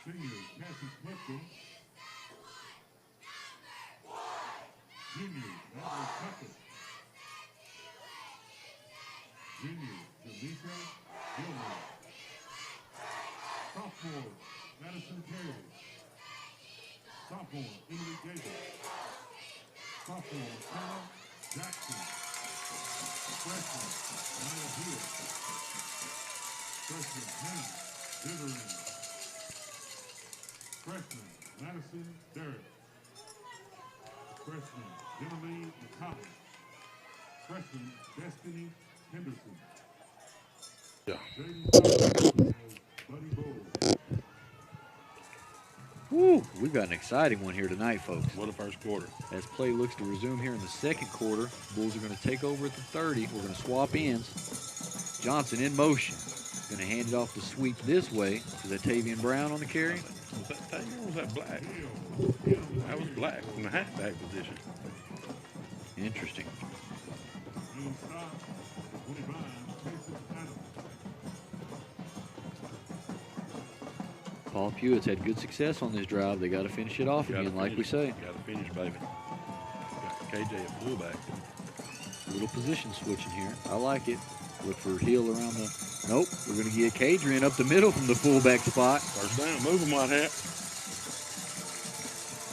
Senior Cassie Clifton. Junior Natalie Tucker. Junior Jaleesa Gilmore. Sophomore, Madison Perry. Sophomore, Emily Gable. Sophomore, Sarah Jackson. Freshman, Maya Hill. Freshman, Hannah Viverin. Freshman, Madison Derrick. Freshman, Genevieve McCollum. Freshman, Destiny Henderson. Yeah. Jaden Buddy Bull. Woo, we've got an exciting one here tonight, folks. What a first quarter. As play looks to resume here in the second quarter, Bulls are going to take over at the 30. We're going to swap ends. Johnson in motion. Going to hand it off to sweep this way to Tavian Brown on the carry. Was that Taylor or was that Black? That was Black from the halfback position. Interesting. Inside, 25, Jason Adams. Paul Pewitt's had good success on this drive. They got to finish it off again, like we say. Got to finish, baby. Got KJ at fullback. A little position switching here. I like it. Look for Hill around the... Nope, we're going to get Kadrian up the middle from the fullback spot. First down, move him, White Hat.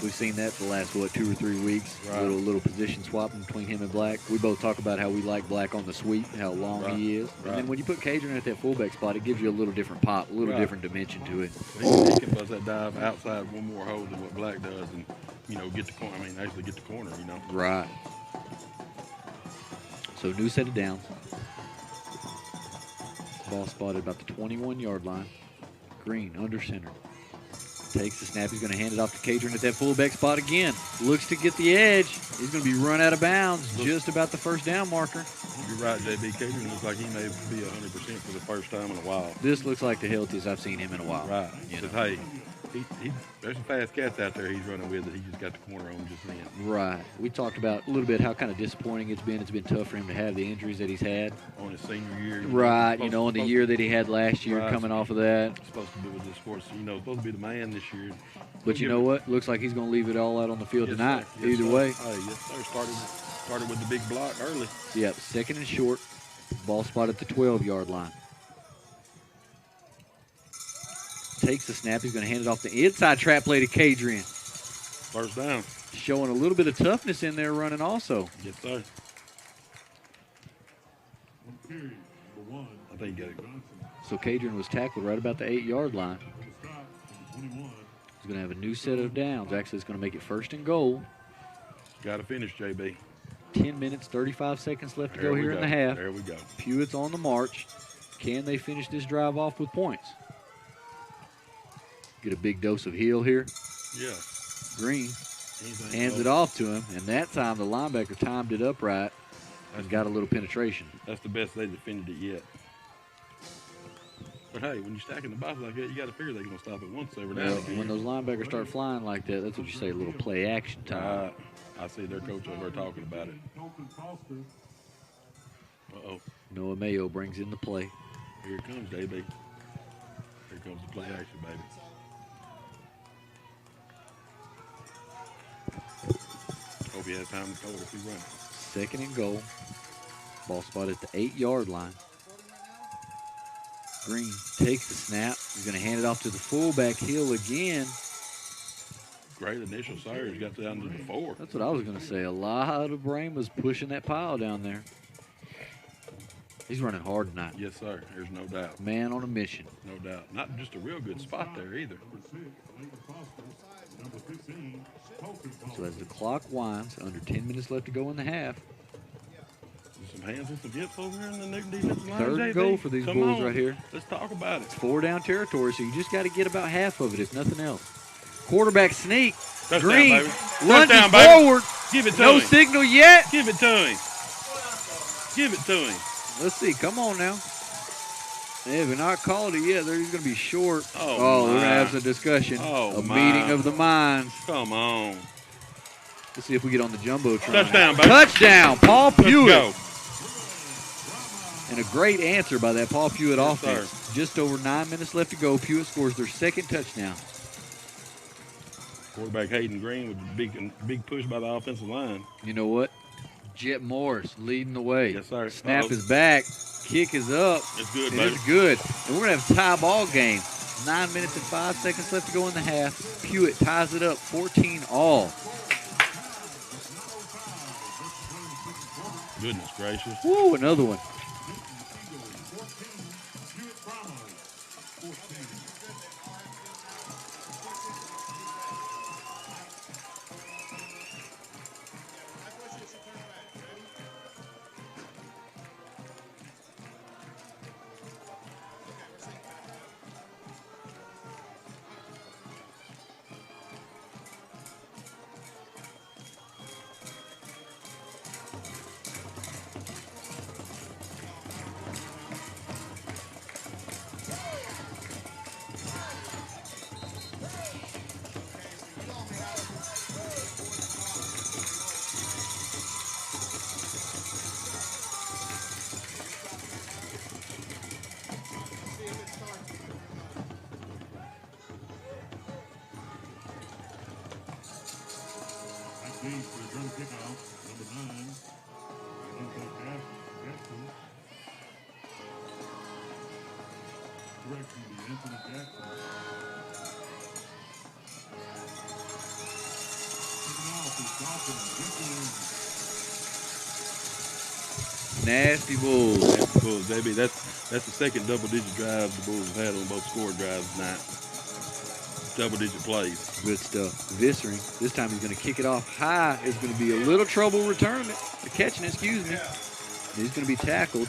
We've seen that for the last, 2 or 3 weeks. Right. Little position swapping between him and Black. We both talk about how we like Black on the sweep, how long he is. And then when you put Kadrian at that fullback spot, it gives you a little different pop, a little different dimension to it. He can buzz that dive outside one more hole than what Black does and, get the corner. Actually get the corner, Right. So new set of downs. Ball spotted about the 21-yard line. Green under center. Takes the snap. He's going to hand it off to Kadrian at that fullback spot again. Looks to get the edge. He's going to be run out of bounds just about the first down marker. You're right, JB. Kadrian looks like he may be 100% for the first time in a while. This looks like the healthiest I've seen him in a while. Right. But hey, there's some fast cats out there he's running with that he just got the corner on just then. Right. We talked about a little bit how kind of disappointing it's been. It's been tough for him to have the injuries that he's had. On his senior year. Right. On the year that he had last year, coming off of that. Supposed to be with this sports, supposed to be the man this year. But you know what? Looks like he's going to leave it all out on the field tonight. Either way. Hey, yes, sir. Started with the big block early. Yep. Second and short. Ball spot at the 12-yard line. Takes the snap. He's going to hand it off the inside trap play to Kadrian. First down. Showing a little bit of toughness in there running also. Yes, sir. I think he got it. So Kadrian was tackled right about the 8-yard line. He's going to have a new set of downs. Actually, it's going to make it first and goal. Got to finish, JB. 10 minutes, 35 seconds left to go here in the half. There we go. Pewitt's on the march. Can they finish this drive off with points? Get a big dose of heel here. Yeah. Green hands it off to him, and that time the linebacker timed it up right and got a little penetration. That's the best they defended it yet. But hey, when you're stacking the box like that, you got to figure they're going to stop it once every now Well, and again. when those linebackers start flying like that, that's what you say, a little play action time. I see their coach over there talking about it. Uh-oh. Noah Mayo brings in the play. Here it comes, JB. Here comes the play action, baby. Hope he has time to throw it if he runs. 2nd and goal. Ball spot at the 8-yard line. Green takes the snap. He's going to hand it off to the fullback. Hill again. Great initial surge. Got down to the 4. That's what I was going to say. A lot of brain was pushing that pile down there. He's running hard tonight. Yes, sir. There's no doubt. Man on a mission. No doubt. Not just a real good spot there either. So as the clock winds, under 10 minutes left to go in the half. Some hands and some hips over here in the new defensive line. 3rd and goal for these Bulls right here. Let's talk about it. It's 4-down territory, so you just got to get about half of it, if nothing else. Quarterback sneak. Touchdown, Green baby. lunges Touchdown, baby. forward. Give it to No him. signal yet. Give it to him. Give it to him. Let's see. Come on now. They have not called it yet. They're going to be short. Oh, we're going to my. have some discussion. Oh, a my. meeting of the minds. Come on. Let's see if we get on the Jumbotron. Touchdown, baby. Touchdown, Paul Pewitt. Let's go. And a great answer by that Paul Pewitt Yes, offense. sir. Just over 9 minutes left to go. Pewitt scores their 2nd touchdown. Quarterback Hayden Green with a big push by the offensive line. You know what? Jet Morris leading the way. Yes, sir. Snap Uh-oh. is back. Kick is up. It's good, It baby. is good. And we're going to have a tie ball game. 9 minutes and 5 seconds left to go in the half. Pewitt ties it up 14-all. Goodness gracious. Woo, another one. Jackson for the drum kickoff, number 9. Jackson. Correction to Anthony Jackson. Kicking off is Dawson. Nasty Bulls. That's Bulls, JB. That's the second double-digit drive the Bulls have had on both score drives tonight. Double-digit plays. Good stuff. Vissering. This time he's going to kick it off high. It's going to be a little trouble returning it. Catching it, excuse me. He's going to be tackled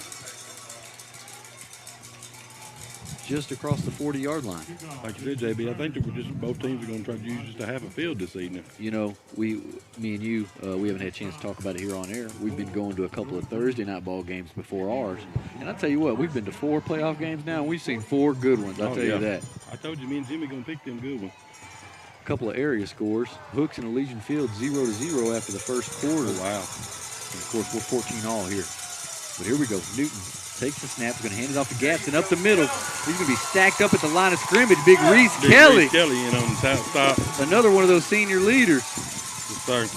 just across the 40-yard line. Like you said, JB, I think that both teams are going to try to use just a half a field this evening. You know, me and you, we haven't had a chance to talk about it here on air. We've been going to a couple of Thursday night ball games before ours. And I tell you what, we've been to 4 playoff games now, and we've seen 4 good ones. I'll tell you that. I told you, me and Jimmy going to pick them good ones. A couple of area scores. Hooks and Elysian Field 0-0 after the first quarter. Oh, wow. And of course, we're 14-all here. But here we go. Newton takes the snap. He's going to hand it off to Gatson up the middle. He's going to be stacked up at the line of scrimmage. Big Reese Kelly. Reese Kelly in on the top stop. Another one of those senior leaders. Yes, sir.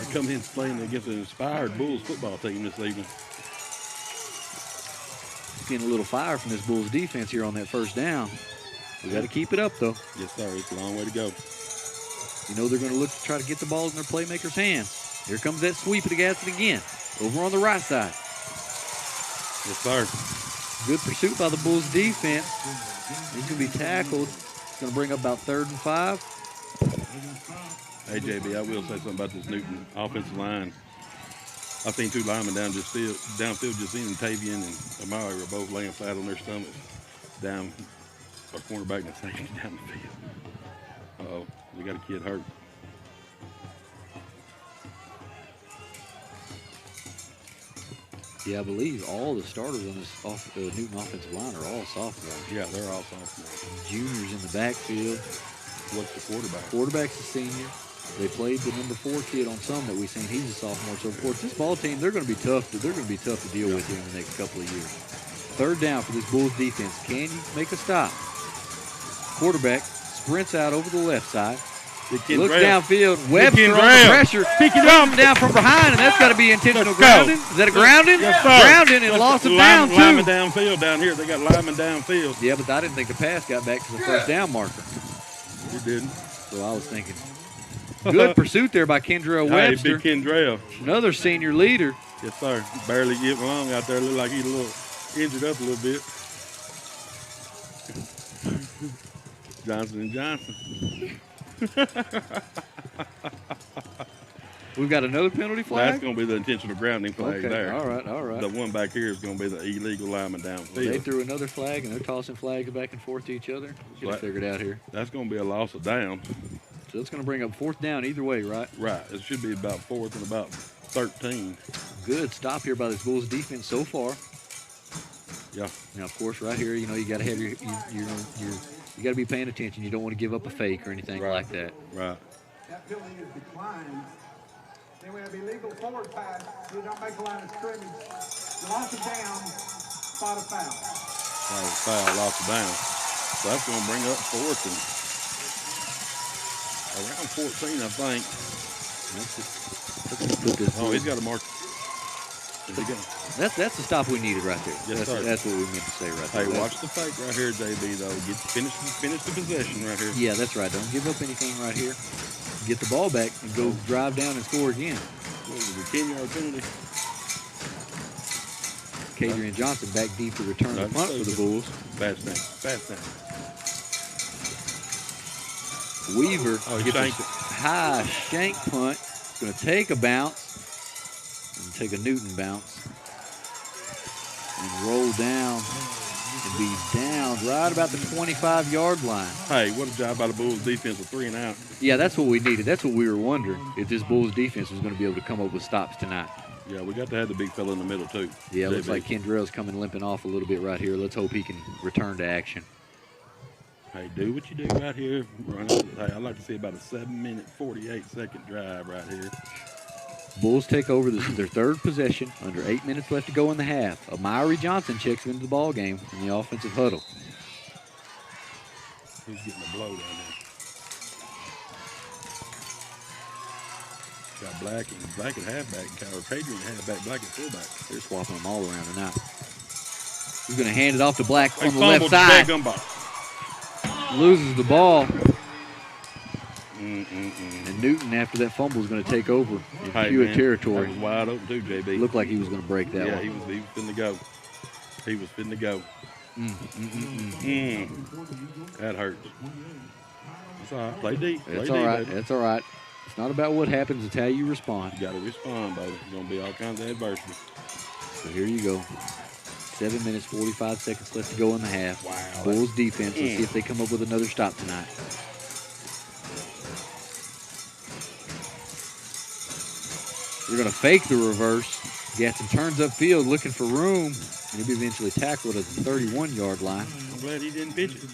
They come in playing against an inspired Bulls football team this evening. Getting a little fire from this Bulls defense here on that first down. We got to keep it up, though. Yes, sir. It's a long way to go. You know they're going to look to try to get the balls in their playmakers' hands. Here comes that sweep of the Gatson again. Over on the right side. Yes, sir. Good pursuit by the Bulls defense. He's going to be tackled. It's going to bring up about 3rd and 5. Hey, JB, I will say something about this Newton offensive line. I've seen 2 linemen downfield just in, Tavian and Amari were both laying flat on their stomachs down a cornerback and a safety down the field. Uh-oh, we got a kid hurt. Yeah, I believe all the starters on this Newton offensive line are all sophomores. Yeah, they're all sophomores. Juniors in the backfield. What's the quarterback? Quarterback's a senior. They played the number 4 kid on some that we seen. He's a sophomore. So of course, this ball team, they're going to be tough. They're going to be tough to deal with here in the next couple of years. Third down for this Bulls defense. Can you make a stop? Quarterback sprints out over the left side. Looks downfield. Webster under pressure. Comes down from behind, and that's got to be intentional grounding. Is that a grounding? Yes, sir. Grounding and loss of down, too. Lineman downfield down here. They got lineman downfield. Yeah, but I didn't think the pass got back to the first down marker. It didn't. So I was thinking, good pursuit there by Kendrell Webster. Hey, big Kendrell. Another senior leader. Yes, sir. Barely getting along out there. Looked like he's a little injured up a little bit. Johnson & Johnson. We've got another penalty flag? That's going to be the intentional grounding flag there. All right, all right. The one back here is going to be the illegal lineman downfield. Well, they threw another flag, and they're tossing flags back and forth to each other. Get it figured out here. That's going to be a loss of down. So it's going to bring up fourth down either way, right? Right. It should be about fourth and about 13. Good stop here by this Bulls defense so far. Yeah. Now, of course, right here, you know, you got to have you got to be paying attention. You don't want to give up a fake or anything like that. Right. That penalty is declined. Then we have illegal forward pass. We don't make a line of scrimmage. Loss of down, spot of foul. Loss of down. So that's going to bring up fourth and around 14, I think. He's got a mark. That's the stop we needed right there. Yes, sir. That's what we meant to say right there. Hey, watch the fake right here, JB, though. Finish the possession right here. Yeah, that's right. Don't give up anything right here. Get the ball back and go drive down and score again. What was it, a 10-yard penalty? Kadrian Johnson back deep to return the punt for the Bulls. Fast down. Weaver gets a shanked it. high shank punt. It's going to take a bounce and take a Newton bounce and roll down and be down right about the 25-yard line. Hey, what a job by the Bulls defense with 3 and out. Yeah, that's what we needed. That's what we were wondering, if this Bulls defense was going to be able to come up with stops tonight. Yeah, we got to have the big fella in the middle, too. Yeah, it looks like Kendrell's coming limping off a little bit right here. Let's hope he can return to action. Hey, do what you do right here. Hey, I'd like to see about a 7-minute, 48-second drive right here. Bulls take over. This is their third possession. Under 8 minutes left to go in the half. Amari Johnson checks into the ball game in the offensive huddle. He's getting a blow down there. Got Black at halfback, or Kadrian at halfback, Black at fullback. They're swapping them all around tonight. He's going to hand it off to Black on the left side. Loses the ball. And Newton, after that fumble, is going to take over in Pewitt territory. That was wide open too, JB. Looked like he was going to break that one. Yeah, he was finna to go. He was finna to go. That hurts. It's all right. Play deep. It's all right. It's all right. It's not about what happens. It's how you respond. You got to respond, baby. There's going to be all kinds of adversity. So here you go. 7 minutes, 45 seconds left to go in the half. Wow. Bulls defense. Let's see if they come up with another stop tonight. They're going to fake the reverse. Gatson turns upfield looking for room, and he'll be eventually tackled at the 31-yard line. I'm glad he didn't pitch it.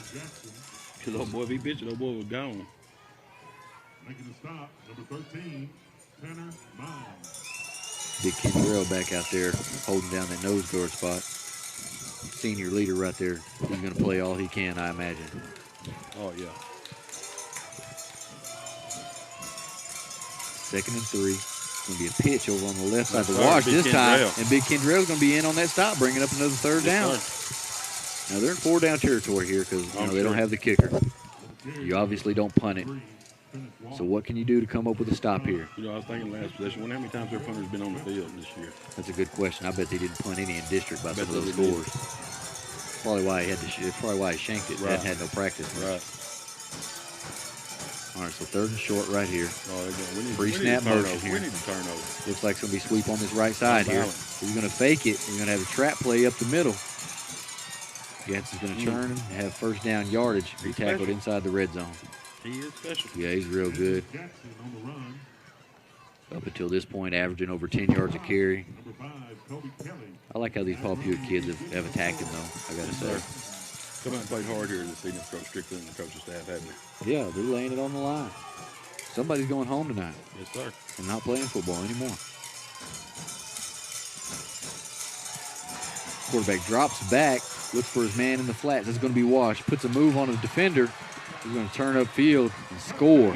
Because old boy, if he pitched it, old boy was gone. Making a stop, number 13, Tanner Miles. Big Kendrell back out there holding down that nose guard spot. Senior leader right there. He's going to play all he can, I imagine. Oh, yeah. 2nd and 3. It's going to be a pitch over on the left side of the wash this time. And Big Kendrell's going to be in on that stop, bringing up another third down. Now, they're in 4-down territory here because they don't have the kicker. You obviously don't punt it. So what can you do to come up with a stop here? You know, I was thinking last possession, how many times their punter's been on the field this year? That's a good question. I bet they didn't punt any in district by some of those scores. Probably why he had to. It's probably why he shanked it. Right. Hadn't had no practice. Right. All right, so 3rd and short right here. Pre-snap motion here. We need to turn over. Looks like it's going to be sweep on this right side here. He's going to fake it. He's going to have a trap play up the middle. Gatson's going to turn and have first down yardage. Be tackled inside the red zone. He is special. Yeah, he's real good. Up until this point, averaging over 10 yards a carry. Number 5, Kobe Kelly. I like how these Paul Pewitt kids have attacked him, though, I got to say. Come out and played hard here this season, Coach Strickland and the coaching staff, haven't they? Yeah, they're laying it on the line. Somebody's going home tonight Yes, sir. and not playing football anymore. Quarterback drops back, looks for his man in the flats. That's going to be Wash. Puts a move on his defender. He's going to turn upfield and score.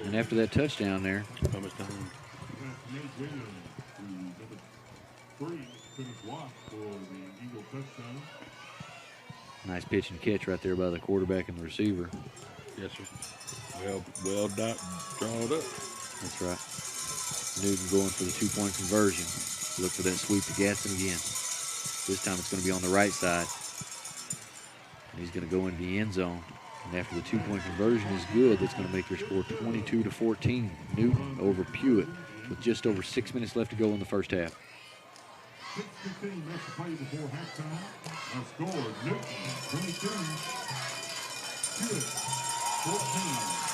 And after that touchdown there, How much time? Nate Williams, who number 3, finished watch for the Eagle touchdown. nice pitch and catch right there by the quarterback and the receiver. Yes, sir. Well drawn up. That's right. Newton going for the 2-point conversion. Look for that sweep to Gaston again. This time it's going to be on the right side. And he's going to go into the end zone. And after the 2-point conversion is good, that's going to make their score 22-14. Newton over Pewitt with just over 6 minutes left to go in the first half. 6:15 left to play before halftime. Our score, Newton 22, Pewitt 14.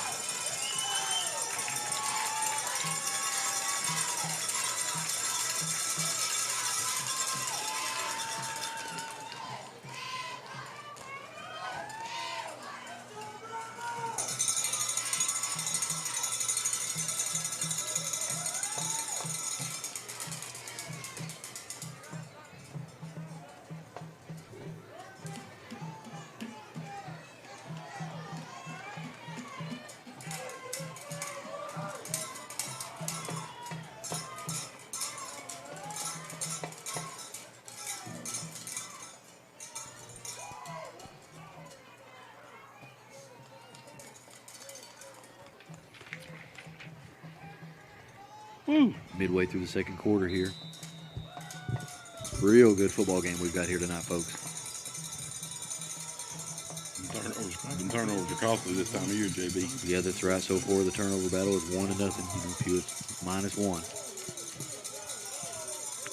Midway through the second quarter here. Real good football game we've got here tonight, folks. Turnovers are costly this time of year, JB. Yeah, that's right. So far, the turnover battle is 1-0. Pewitt's -1.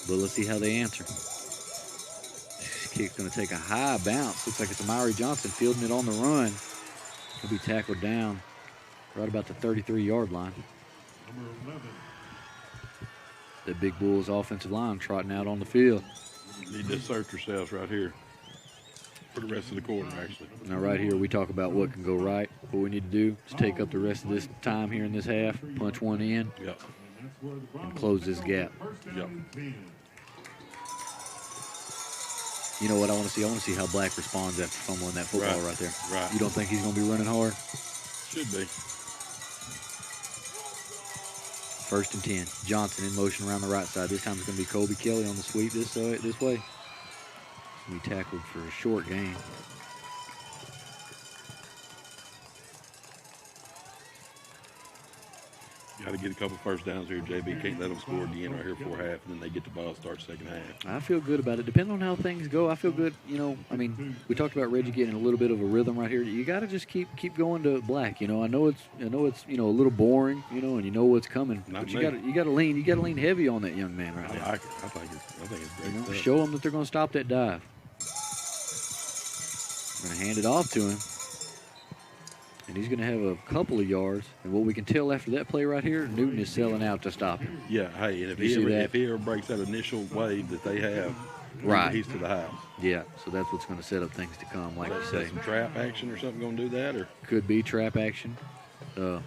But let's see how they answer. This kick's going to take a high bounce. Looks like it's Amari Johnson fielding it on the run. He'll be tackled down right about the 33-yard line. Number 11. The Big Bulls offensive line trotting out on the field. Need to search yourselves right here for the rest of the quarter, actually. Now, right here, we talk about what can go right. What we need to do is take up the rest of this time here in this half, punch one in, Yep. and close this gap. Yep. You know what I want to see? I want to see how Black responds after fumbling that football right there. Right. You don't think he's going to be running hard? Should be. 1st and 10. Johnson in motion around the right side. This time it's going to be Kobe Kelly on the sweep this way. He's going to be tackled for a short gain. Got to get a couple first downs here, JB. Can't let them score again right here before half, and then they get the ball, start second half. I feel good about it. Depending on how things go, I feel good. You know, I mean, we talked about Reggie getting a little bit of a rhythm right here. You got to just keep going to Black. You know, I know it's you know a little boring. You know, and you know what's coming. Not But me. you got to lean heavy on that young man right I now. like it. I think it's great You know, stuff. show them that they're going to stop that dive. Going to hand it off to him. And he's going to have a couple of yards. And what we can tell after that play right here, Newton is selling out to stop him. Yeah, hey, and if You see that? if he ever breaks that initial wave that they have, Right. he's to the house. Yeah, so that's what's going to set up things to come, like you Is say. that some trap action or something going to do that? Or Could be trap action.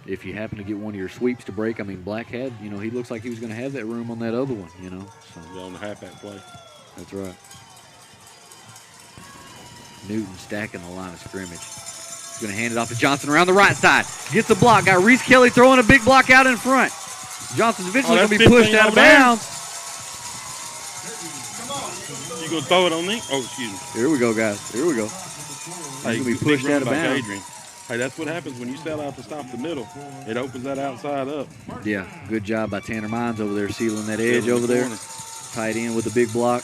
If you happen to get one of your sweeps to break, I mean, Black had, you know, he looks like he was going to have that room on that other one, you know. So is it on the halfback play? that's right. Newton stacking the line of scrimmage. He's going to hand it off to Johnson around the right side. Gets the block. Got Reese Kelly throwing a big block out in front. Johnson's eventually going that's to be pushed 15 out of over there. bounds. You going to throw it on me? Oh, excuse me. Here we go, guys. Here we go. Hey, gonna be big pushed run out of by bounds. Adrian. Hey, that's what happens when you sell out to stop the middle. It opens that outside up. Yeah, good job by Tanner Mines over there sealing that edge Sealing over the there. corner. Tight end with a big block.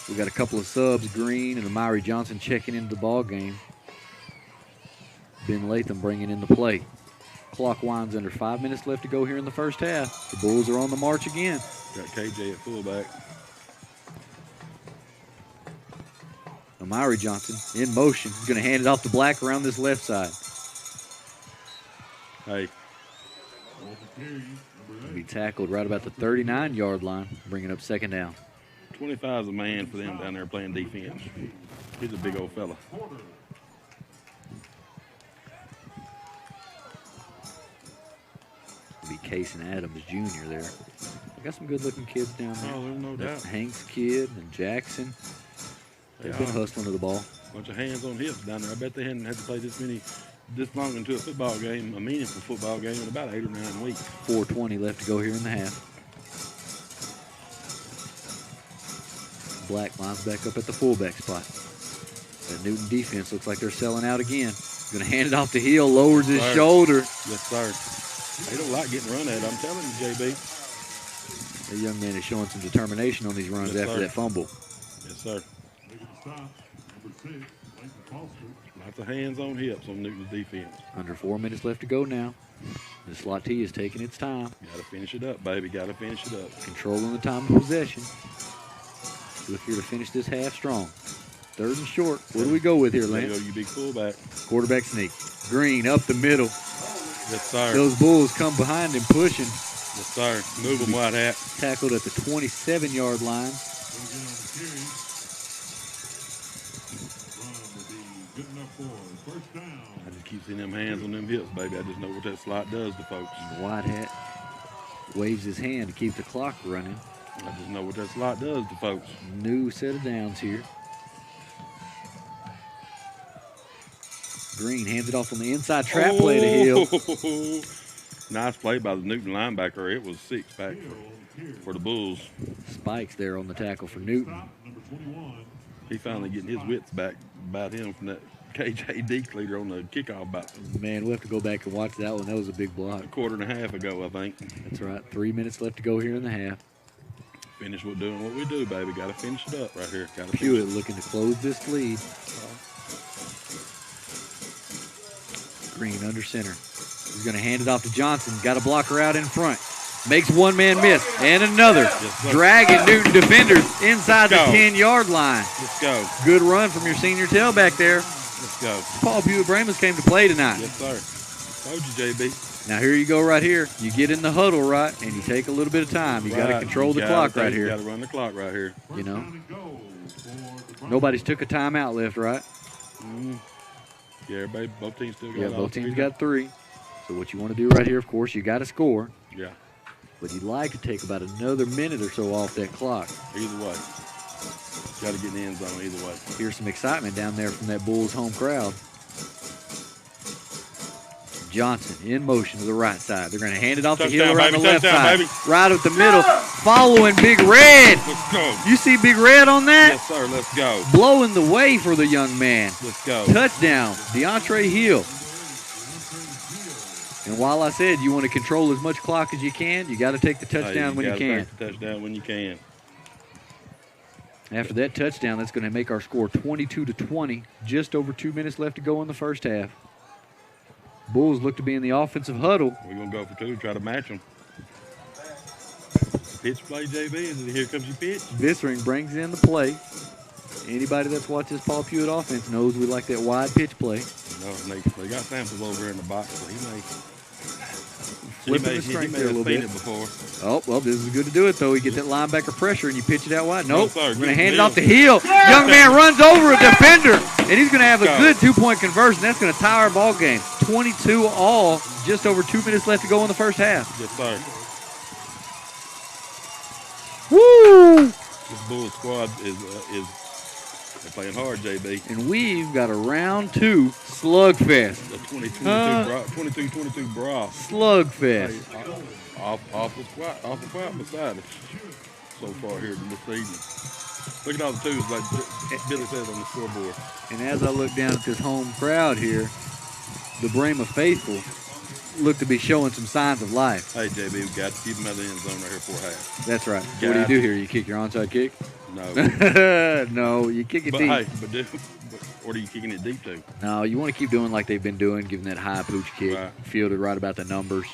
We got a couple of subs, Green and Amari Johnson checking into the ball game. Ben Latham bringing in the play. Clock winds under 5 minutes left to go here in the first half. The Bulls are on the march again. Got KJ at fullback. Amari Johnson in motion. He's going to hand it off to Black around this left side. Hey. He'll be tackled right about the 39-yard line, bringing up second down. 25 is a man for them down there playing defense. He's a big old fella. It'll be Case and Adams Jr. there. We got some good-looking kids down there. Oh, there's no That's doubt. Hank's kid and Jackson. They've been hustling to the ball. Bunch of hands on hips down there. I bet they hadn't had to play this long into a football game, a meaningful football game, in about 8 or 9 weeks. 4:20 left to go here in the half. Black lines back up at the fullback spot. That Newton defense looks like they're selling out again. Going to hand it off to Hill, lowers his shoulder. Yes, sir. They don't like getting run at. I'm telling you, JB. That young man is showing some determination on these runs after that fumble. Yes, sir. Lots of hands on hips on Newton's defense. Under 4 minutes left to go now. The slot T is taking its time. Got to finish it up, baby. Got to finish it up. Controlling the time of possession. Look here to finish this half strong. 3rd and short. What do we go with here, There you Lance? go, you big fullback. Quarterback sneak. Green up the middle. Yes, sir. Those Bulls come behind him pushing. Yes, sir. Move them, White Hat. Tackled at the 27-yard line. I just keep seeing them hands on them hips, baby. I just know what that slot does to folks. White Hat waves his hand to keep the clock running. I just know what that slot does to folks. New set of downs here. Green hands it off on the inside trap play to Hill. Nice play by the Newton linebacker. It was 6 back for the Bulls. Spikes there on the tackle for Newton. He finally getting his wits back about him from that KJD cleater on the kickoff about Man, we'll have to go back and watch that one. That was a big block. a quarter and a half ago, I think. That's right. 3 minutes left to go here in the half. Finish with doing what we do, baby. Got to finish it up right here. Got to Pewitt looking to close this lead. Green under center. He's going to hand it off to Johnson. Got a blocker out in front. Makes one man miss. And another. Dragging Newton defenders inside the 10-yard line. Let's go. Good run from your senior tailback there. Let's go. Paul Pewitt-Bramos came to play tonight. Yes, sir. Told you, JB. Now here you go right here. You get in the huddle, right, and you take a little bit of time. You got to control the clock right here. You got to run the clock right here. You know, nobody's took a timeout left, right? Yeah, everybody, both teams still got Yeah, all both three. teams got 3. So what you want to do right here, of course, you got to score. Yeah, But you'd like to take about another minute or so off that clock. either way. Got to get in the end zone either way. Here's some excitement down there from that Bulls home crowd. Johnson in motion to the right side. They're going to hand it off to Hill Touchdown, around the baby. left Touchdown, side. baby. Right up the middle. Following Big Red. Let's go. You see Big Red on that? Yes, sir. Let's go. Blowing the way for the young man. Let's go. Touchdown, DeAndre Hill. And while I said you want to control as much clock as you can, you got to take the touchdown when you can. Take the touchdown when you can. After that touchdown, that's going to make our score 22-20. Just over 2 minutes left to go in the first half. Bulls look to be in the offensive huddle. We're going to go for 2, try to match them. Pitch play, JB. Is it here comes your pitch? Bissering brings in the play. Anybody that's watched this Paul Pewitt offense knows we like that wide pitch play. No, they got samples over in the box, so he may Flipping the strength there a little bit. It before. Oh, well, this is good to do it, though. You get that linebacker pressure and you pitch it out wide. Nope. No, sir. We're going to hand it off to Hill. Young man runs over a defender, and he's going to have a good 2-point conversion. That's going to tie our ball game. 22-all, just over 2 minutes left to go in the first half. Yes, sir. Woo! This Bulls squad is they're playing hard, JB. And we've got a round 2 slugfest. The 22-22 brawl. Slugfest. Awful quiet beside us so far here this evening. Look at all the twos, like Billy says on the scoreboard. And as I look down at this home crowd here, the Brahma faithful look to be showing some signs of life. Hey, JB, we got to keep them out of the end zone right here for half. That's right. What do you do here? You kick your onside kick? No. No, you kick it But deep. hey, or are you kicking it deep too? No, you want to keep doing like they've been doing, giving that high pooch kick, Right. fielded right about the numbers.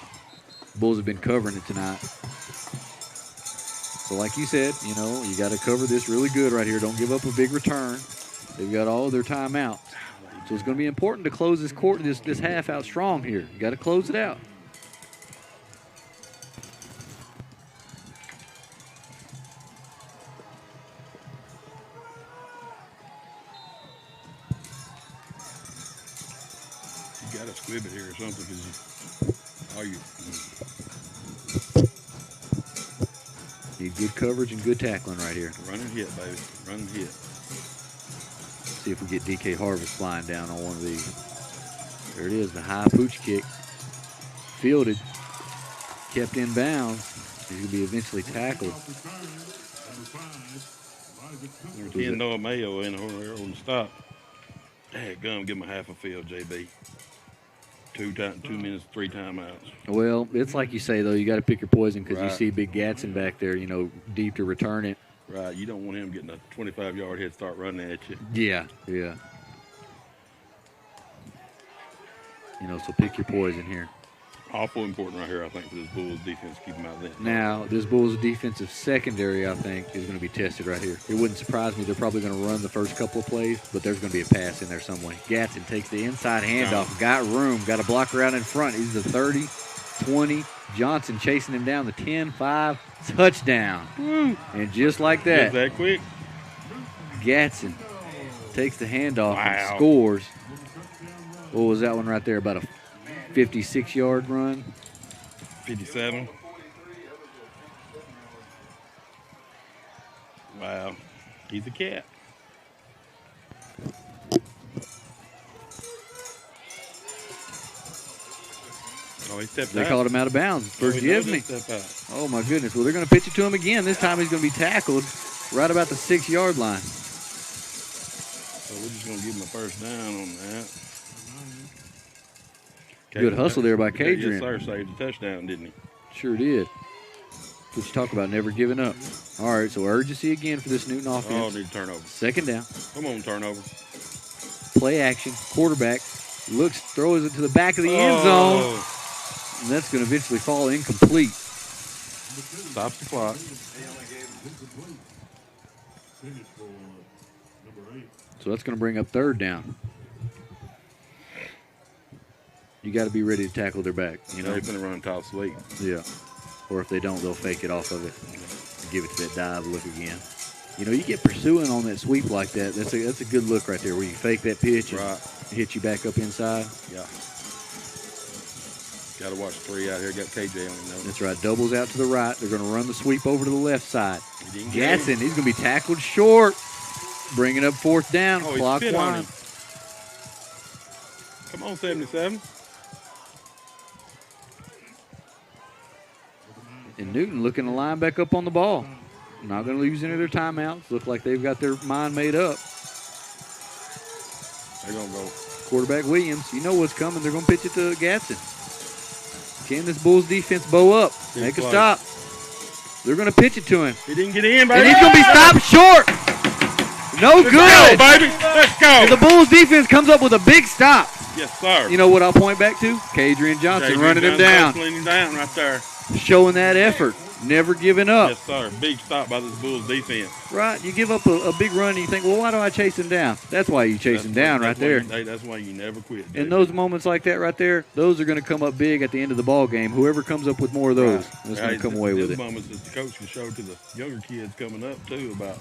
Bulls have been covering it tonight. So like you said, you know, you got to cover this really good right here. Don't give up a big return. They've got all their timeouts. So it's going to be important to close this half out strong here. You got to close it out. You got to squib it here or something Need good coverage and good tackling right here. Run and hit, baby. Run and hit. See if we get DK Harvest flying down on one of these. There it is, the high pooch kick. Fielded. Kept in bounds. He's going to be eventually tackled. There's 10 Noah Mayo in on the stop. Dadgum, give him a half a field, JB. 2 minutes, 3 timeouts. Well, it's like you say, though, you got to pick your poison because you Right. see Big Gatson back there, deep to return it. Right, you don't want him getting a 25-yard head start running at you. Yeah. So pick your poison here. Awful important right here, I think, for this Bulls defense. Keep him out of that. Now, this Bulls defensive secondary, I think, is going to be tested right here. It wouldn't surprise me. They're probably going to run the first couple of plays, but there's going to be a pass in there some way. Gatson takes the inside handoff. Got room. Got a blocker out in front. He's the 30, 20. Johnson chasing him down the 10, 5. Touchdown. And just like that, Is that quick? Gatson takes the handoff Wow. and scores. What was that one right there? About a 56-yard run. 57. Wow. He's a cat. Oh, he stepped They out. called him out of bounds. Oh, he Forgive knows me. he stepped out. Oh, my goodness. Well, they're going to pitch it to him again. This time he's going to be tackled right about the 6-yard line. So we're just going to give him a first down on that. Good hustle there by Yes, Cadrian. sir. Saved the touchdown, didn't he? Sure did. What you talk about, never giving up. All right, so urgency again for this Newton Oh, offense. need turnover. Second down. Come on, turnover. Play action. Quarterback looks, throws it to the back of the end zone. Oh, And that's going to eventually fall incomplete. stops the clock. So that's going to bring up third down. You got to be ready to tackle their back. They're going to run top sweep. Yeah. Or if they don't, they'll fake it off of it and give it to that dive look again. You get pursuing on that sweep like that. That's a good look right there where you fake that pitch and Right. hit you back up inside. Yeah. Got to watch 3 out here. Got KJ on him. That's right. Doubles out to the right. They're going to run the sweep over to the left side. He didn't get Gatson, he's going to be tackled short. Bringing up fourth down. Oh, he Clock spit on one. him. Come on, 77. And Newton looking to line back up on the ball. Not going to use any of their timeouts. Look like they've got their mind made up. They're going to go. Quarterback Williams, you know what's coming. They're going to pitch it to Gatson. Can this Bulls defense bow up? Big Make a play. stop. They're going to pitch it to him. He didn't get in, baby. And he's going to be stopped short. No Let's good. go, baby. Let's go. And the Bulls defense comes up with a big stop. Yes, sir. You know what I'll point back to? Kadrian Johnson JJ running him Johnson down. hustling him down right there. Showing that effort. Never giving up. Yes, sir. Big stop by this Bulls defense. Right? You give up a big run and you think, well, why do I chase him down? That's why you chase him down right there. That's why you never quit. And those moments like that right there, those are going to come up big at the end of the ball game. Whoever comes up with more of those is going to come away with it. Moments that the coach can show to the younger kids coming up, too, about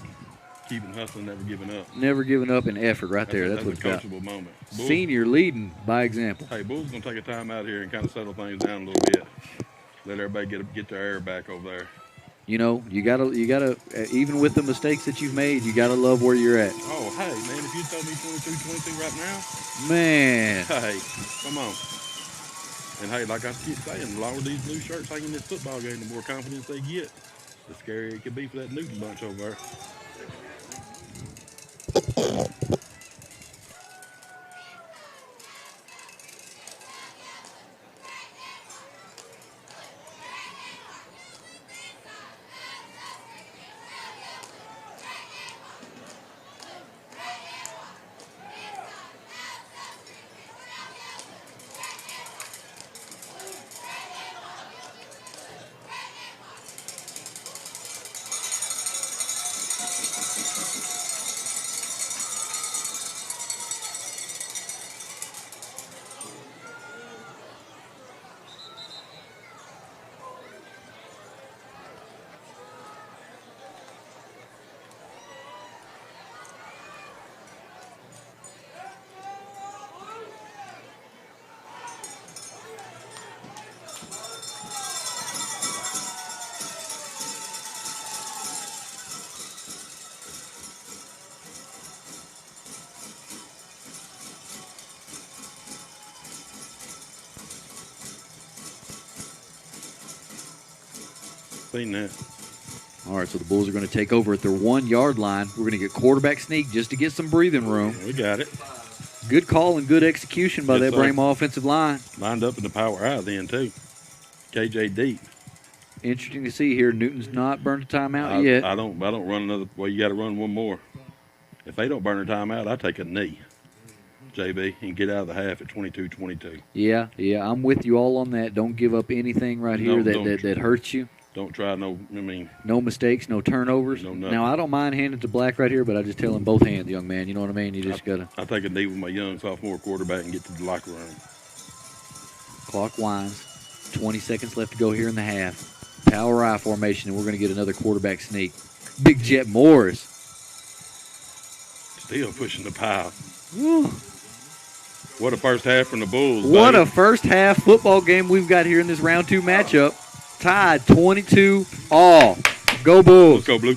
keeping hustling, never giving up. Never giving up in effort right there. That's what a it's got. coachable moment. Bulls, Senior leading by example. Hey, Bulls going to take a time out here and kind of settle things down a little bit. Let everybody get their air back over there. You gotta, even with the mistakes that you've made, you gotta love where you're at. Oh, hey, man, if you told me 22-22 right now, Man, hey, come on. And, hey, like I keep saying, the longer these blue shirts hang in this football game, the more confidence they get, the scarier it could be for that Newton bunch over there. Seen that. All right, so the Bulls are going to take over at their 1 yard line. We're going to get quarterback sneak just to get some breathing room. We got it. Good call and good execution by Yes, that sir. Brahma offensive line. Lined up in the power eye then, too. KJ deep. Interesting to see here. Newton's not burned a timeout yet. I don't run another. Well, you got to run one more. If they don't burn a timeout, I take a knee, JB, and get out of the half at 22-22. Yeah, I'm with you all on that. Don't give up anything right here that hurts you. Don't try no mistakes, no turnovers. No nothing. Now, I don't mind handing to Black right here, but I just tell him both hands, young man. You know what I mean? You just got to. I take a knee with my young sophomore quarterback and get to the locker room. Clock winds. 20 seconds left to go here in the half. Power I formation, and we're going to get another quarterback sneak. Big Jet Morris. Still pushing the pile. Whew. What a first half from the Bulls. What baby. a first half football game we've got here in this round 2 matchup. Tied 22 all. Go Bulls. Let's go, Blue.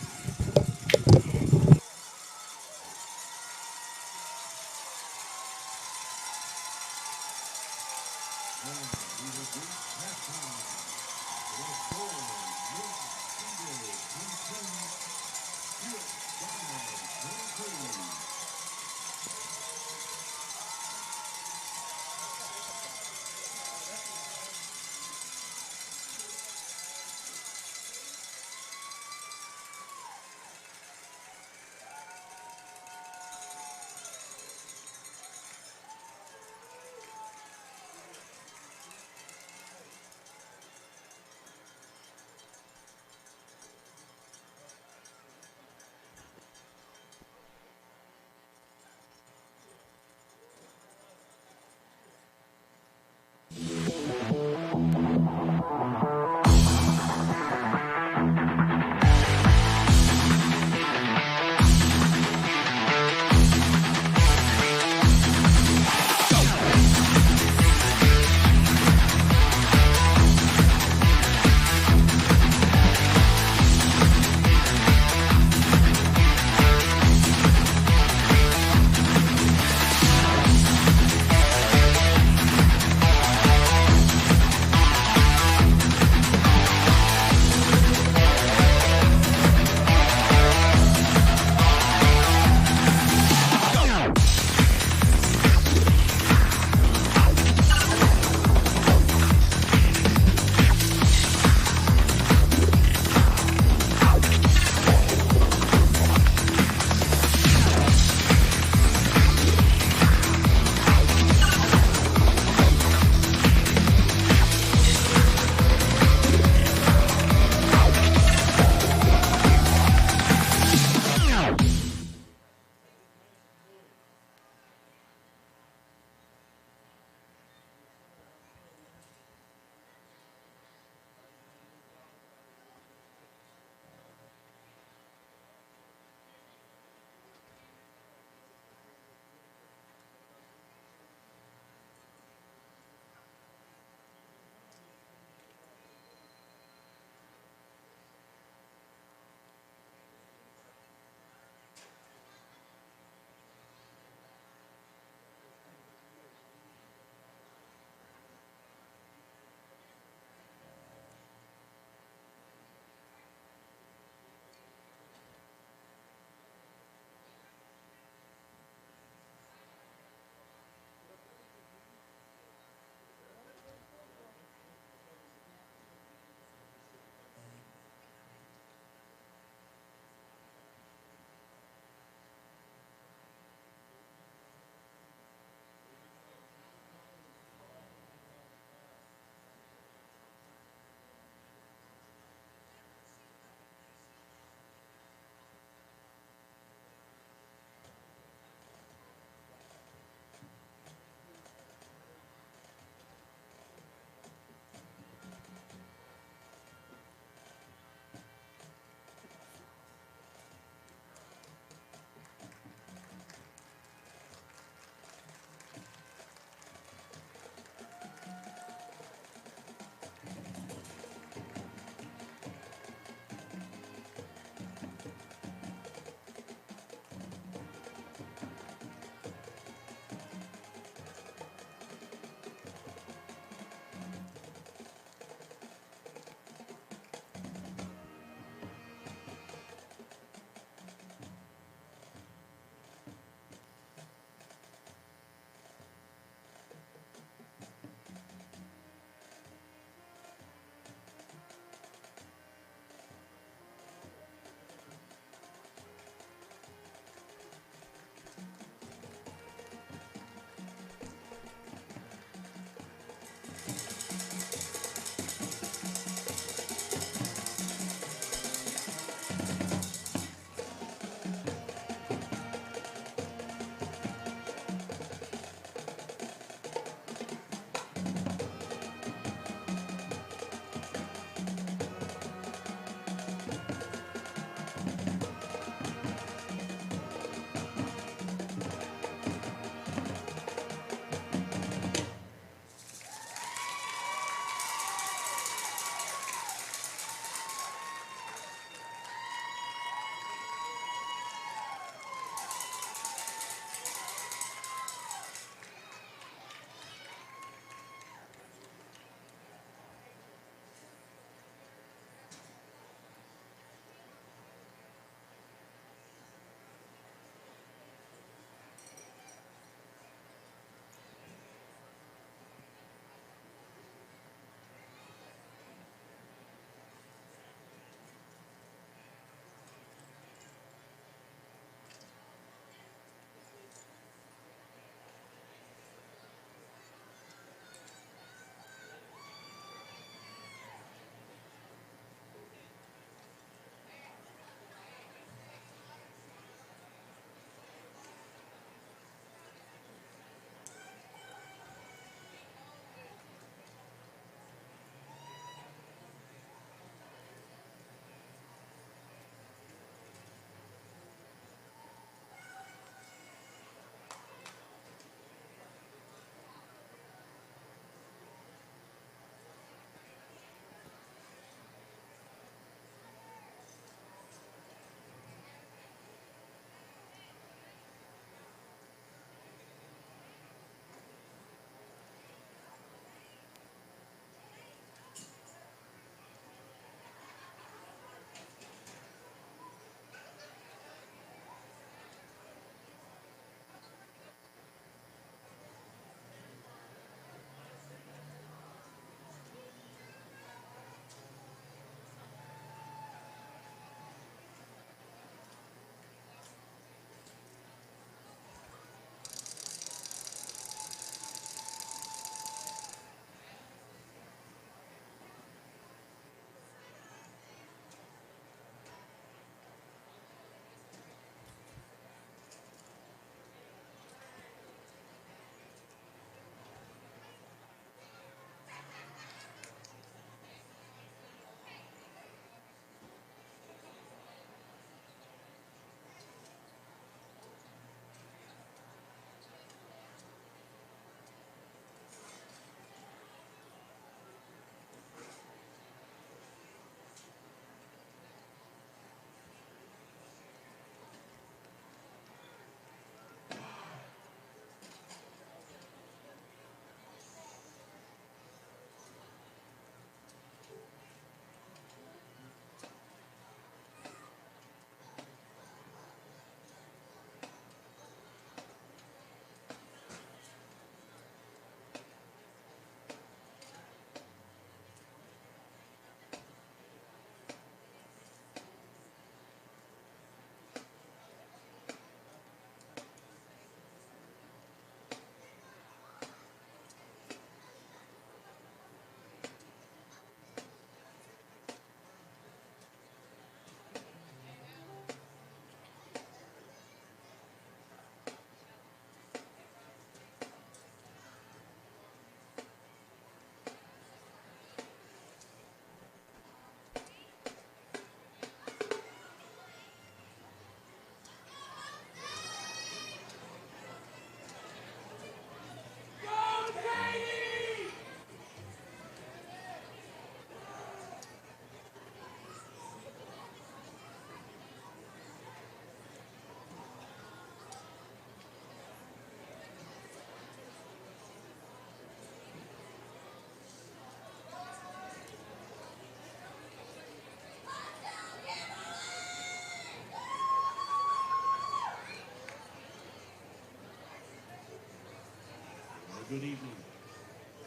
good evening.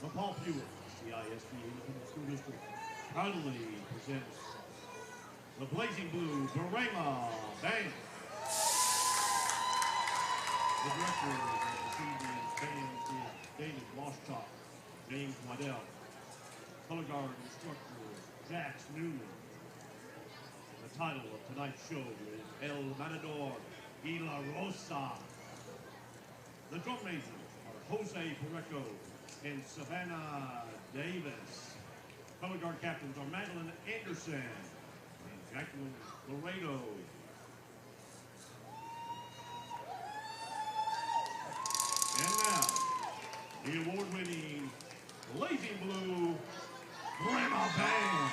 I'm Paul Pewitt, CISD Independent School District, proudly presents the Blazing Blue Durama Band. The director of this evening's band is David Washchop, James Waddell, color guard instructor Jax Newman. The title of tonight's show is El Matador y la Rosa. The drum majors are Jose Pareco and Savannah Davis. Color guard captains are Madeline Anderson and Jacqueline Laredo. And now, the award-winning Blazing Blue Grandma Band.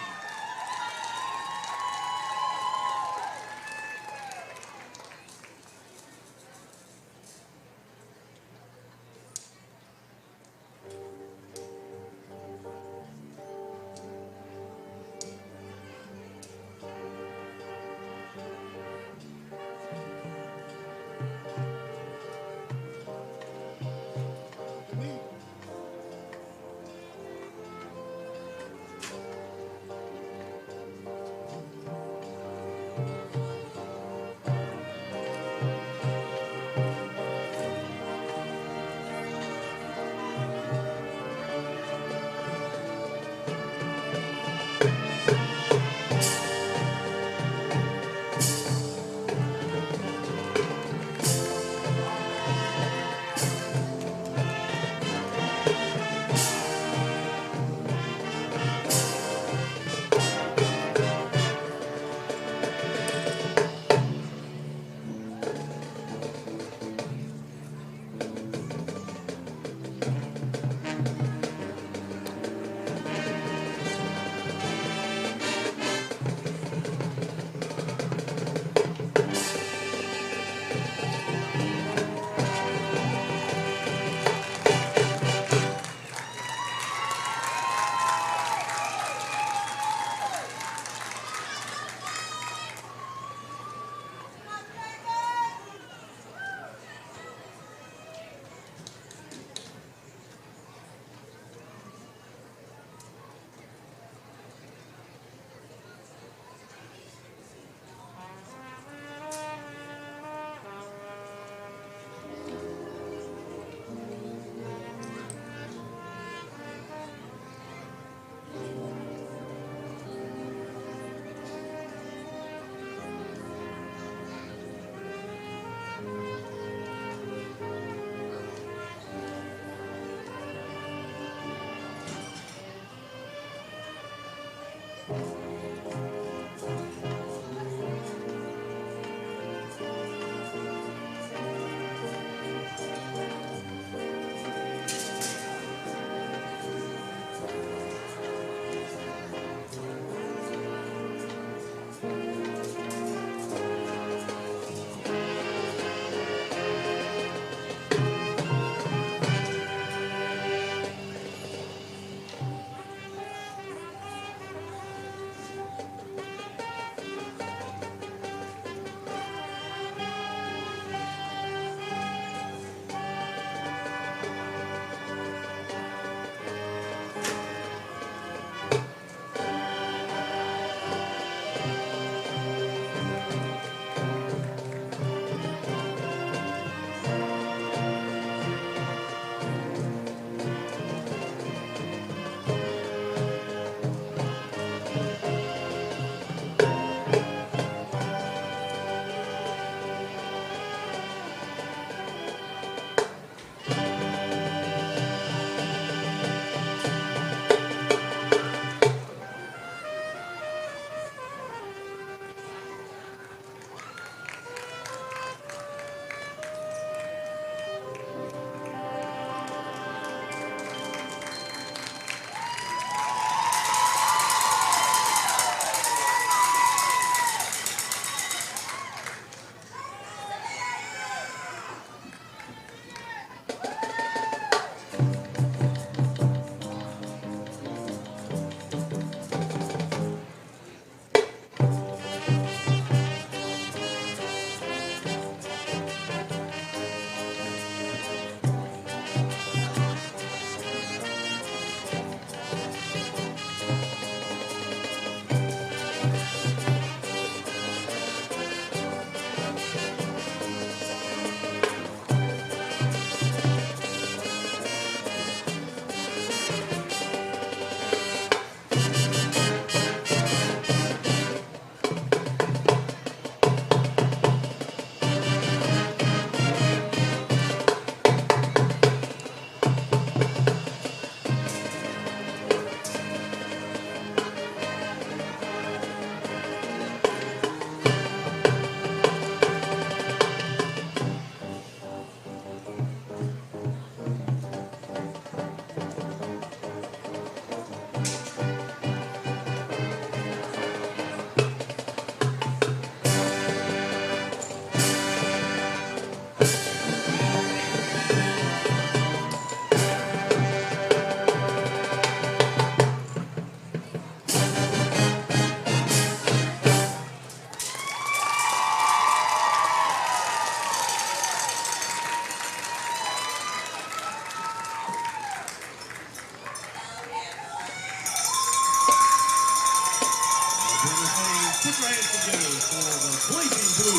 dance together for the Bleeding Blue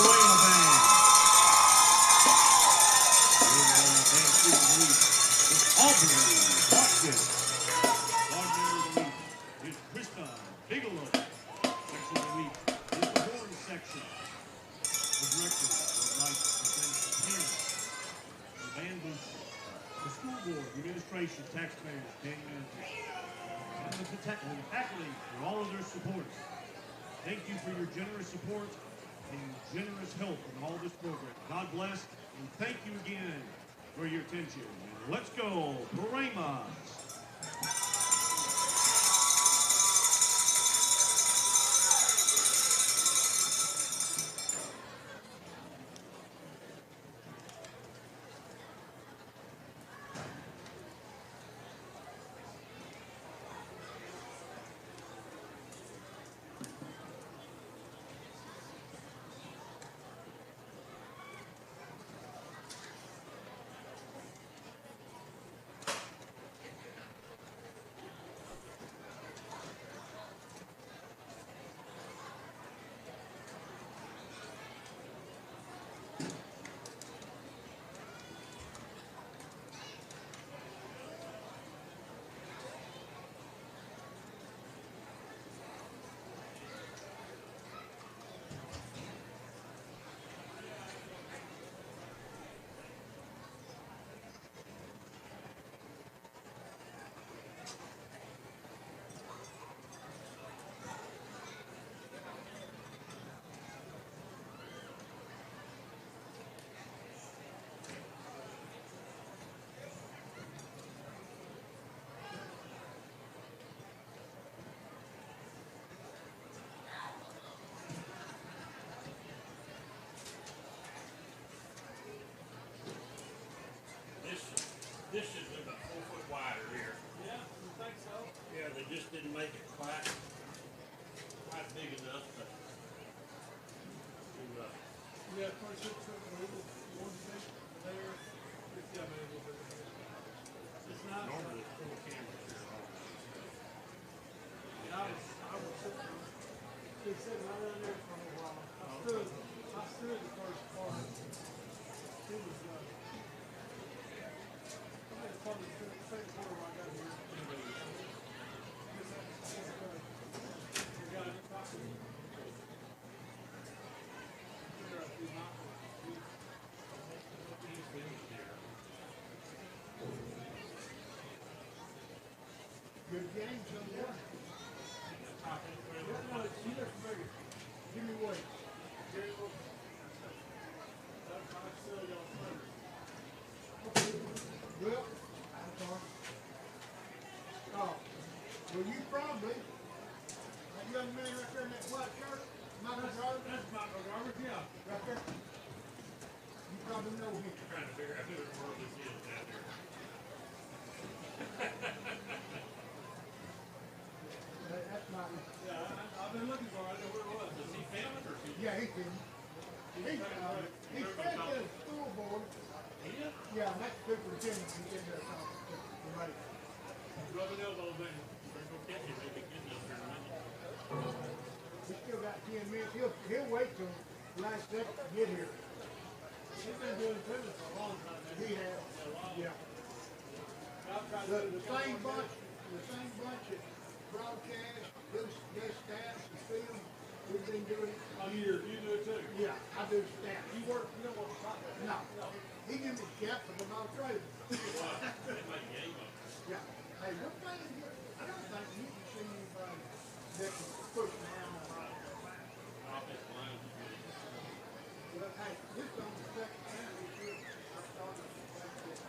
Royal Band. Dance to the week is Aubrey Watkins. Dog member of the week is Krista Bigelow. Section of the week is the horn section. The director would like to thank the parents, the band boosters, the school board, the administration, taxpayers, band managers, and the faculty for all of their supporters. Thank you for your generous support and generous help in all this program. God bless, and thank you again for your attention. And let's go, Paramas. This is about 4 foot wider here. Yeah, you think so? Yeah, they just didn't make it quite big enough to Yeah, 26 foot rule, 1 feet there. Yeah, maybe a little bit. It's not. normally it's 4 cameras here. I was sitting right around there for a while. I stood the first part. It was, probably the second quarter when I got here. Good game, so yeah. Give me weight. Well, well, you probably, that young man right there in that white shirt, Michael Garvin. That's Michael Garvin, yeah. Right there. You probably know him. Trying to figure out who in the world this is down here. That's not. Yeah, I've been looking for it. I know where it was. Does he film it or is he? Yeah, he can. He's fed to the school board. Yeah. Yeah, that's superintendent. He did that right. Rubbing elbows in. They're gonna catch him. They can get this here in a minute. He still got 10 minutes. He'll wait till the last second to get here. He's been doing tennis for a long time. He has. Yeah. The same bunch that broadcast, does stats and film. We've been doing it. Oh, you do it too? Yeah, I do stats. You don't want to talk about No. He gives me gaps of my trailer. They make game of it. Yeah. Hey, we're playing here. I don't think you can see anybody that can push around on right. Offensive line is good. But hey, this is on the second time this year. I started to play this.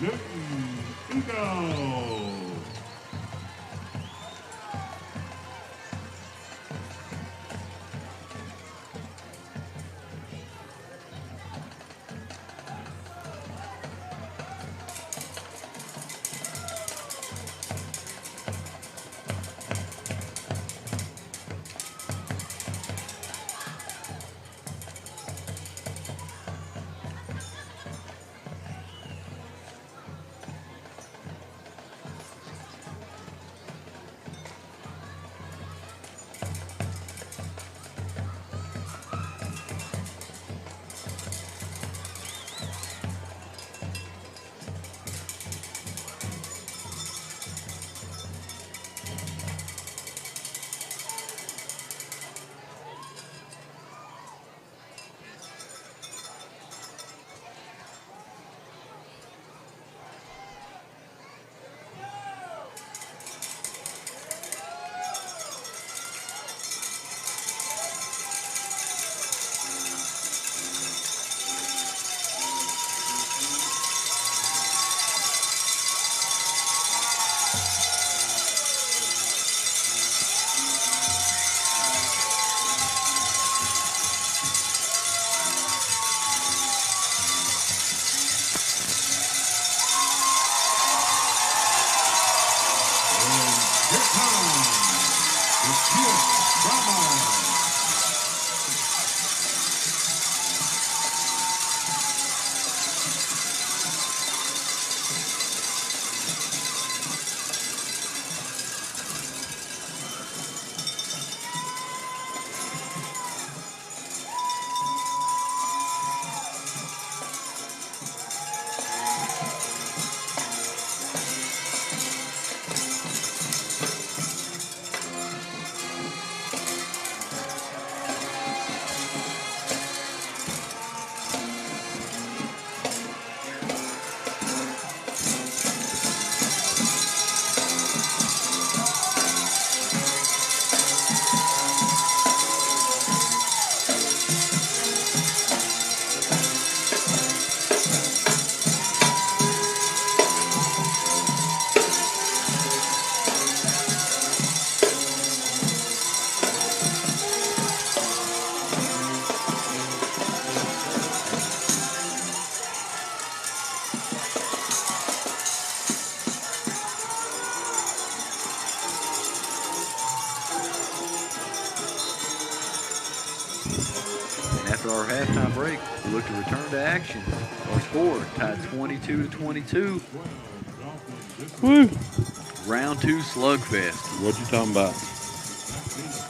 Newton Eagle. After our halftime break, we look to return to action. Our score tied 22-22. Woo! Round 2 slugfest. What you talking about?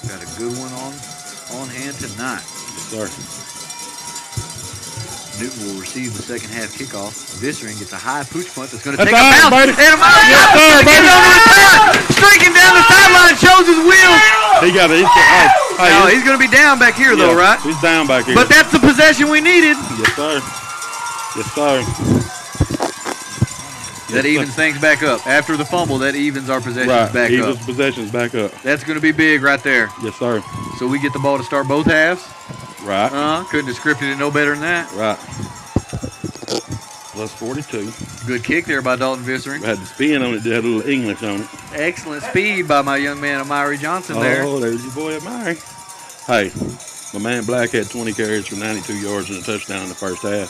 Got a good one on hand tonight. Yes, sir. Newton will receive the second half kickoff. Vissering gets a high pooch punt that's going to That's take a right, bounce. buddy. And a bounce. Yes, sir, Get buddy. it on the side. Streaking down the sideline, shows his wheels. He got it. No, he's going to be down back here, though, right? He's down back here. But that's the possession we needed. Yes, sir. Yes, sir. That evens things back up. After the fumble, that evens our possessions Right. back Evens up. possessions back up. That's going to be big right there. Yes, sir. So we get the ball to start both halves. Right. Couldn't have scripted it no better than that. Right. Plus 42. Good kick there by Dalton Vissering. Had the spin on it. Had a little English on it. Excellent speed by my young man, Amari Johnson there. Oh, there's your boy Amari. Hey, my man Black had 20 carries for 92 yards and a touchdown in the first half.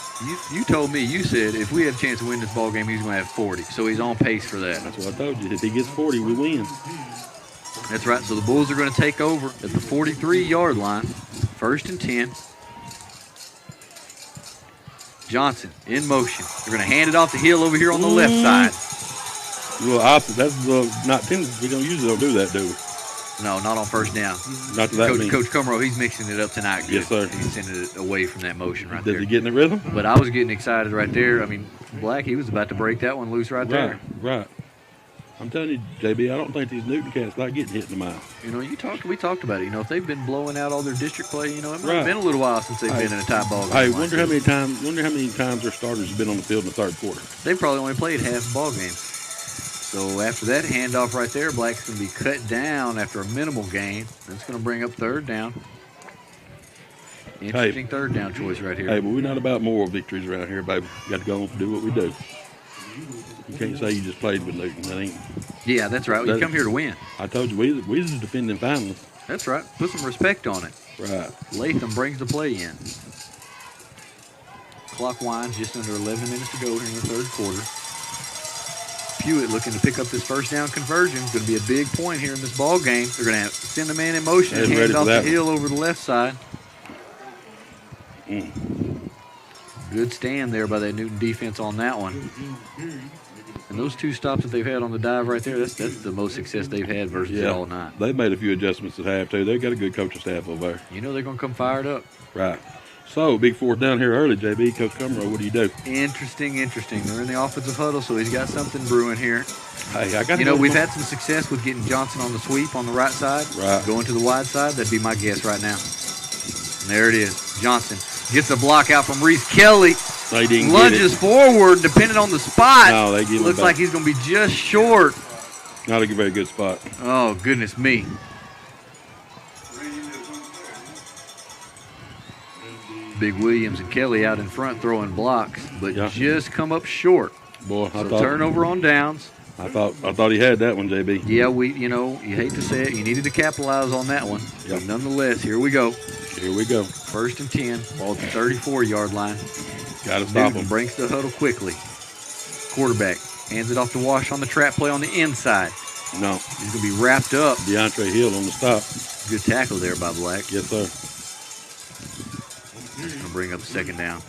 You told me, you said if we had a chance to win this ball game, he's going to have 40. So he's on pace for that. That's what I told you. If he gets 40, we win. That's right. So the Bulls are going to take over at the 43-yard line. 1st and 10. Johnson in motion. They're going to hand it off the hill over here on the left side. A little opposite. That's not tendency. We don't usually don't do that, do we? No, not on first down. Not to that mean. Coach Cumro, he's mixing it up tonight. Good. Yes, sir. He's sending it away from that motion right Does there. he get in the rhythm? But I was getting excited right there. I mean, Black, he was about to break that one loose right there. Right. I'm telling you, JB, I don't think these Newton cats like getting hit in the mouth. You know, we talked about it. You know, if they've been blowing out all their district play, you know, it might have Right. been a little while since they've been in a top ball game. Hey, like wonder how many times their starters have been on the field in the third quarter. They probably only played half the ball game. So after that handoff right there, Black's going to be cut down after a minimal gain. That's going to bring up 3rd down. Interesting 3rd down choice right here. Hey, but we're not about moral victories around here, baby. Got to go and do what we do. You can't say you just played with Newton. That ain't. Yeah, that's right. You come here to win. I told you, we was the defending finalists. That's right. Put some respect on it. Right. Latham brings the play in. Clock winds, just under 11 minutes to go here in the third quarter. Pewitt looking to pick up this first down conversion. Going to be a big point here in this ball game. They're going to send the man in motion and hand it off the hill over the left side. Good stand there by that Newton defense on that one. And those two stops that they've had on the dive right there, that's the most success they've had versus it all night. They've made a few adjustments at half, too. They've got a good coaching staff over there. You know they're going to come fired up. Right. So, big fourth down here early, JB. Coach Cumro, what do you do? Interesting. They're in the offensive huddle, so he's got something brewing here. Hey, I got we've had some success with getting Johnson on the sweep on the right side. Right. Going to the wide side, that'd be my guess right now. And there it is. Johnson gets a block out from Reese Kelly. They didn't lunges forward, depending on the spot. No, they give Looks like he's going to be just short. Not a very good spot. Oh, goodness me. Big Williams and Kelly out in front throwing blocks, but just come up short. Boy, so turnover on downs. I thought he had that one, JB. Yeah, you hate to say it, you needed to capitalize on that one. But nonetheless, here we go. Here we go. 1st and 10, ball at the 34-yard line. Got to stop him. Breaks the huddle quickly. Quarterback hands it off to Wash on the trap play on the inside. No. He's going to be wrapped up. DeAndre Hill on the stop. Good tackle there by Black. Yes, sir. Going to bring up 2nd down.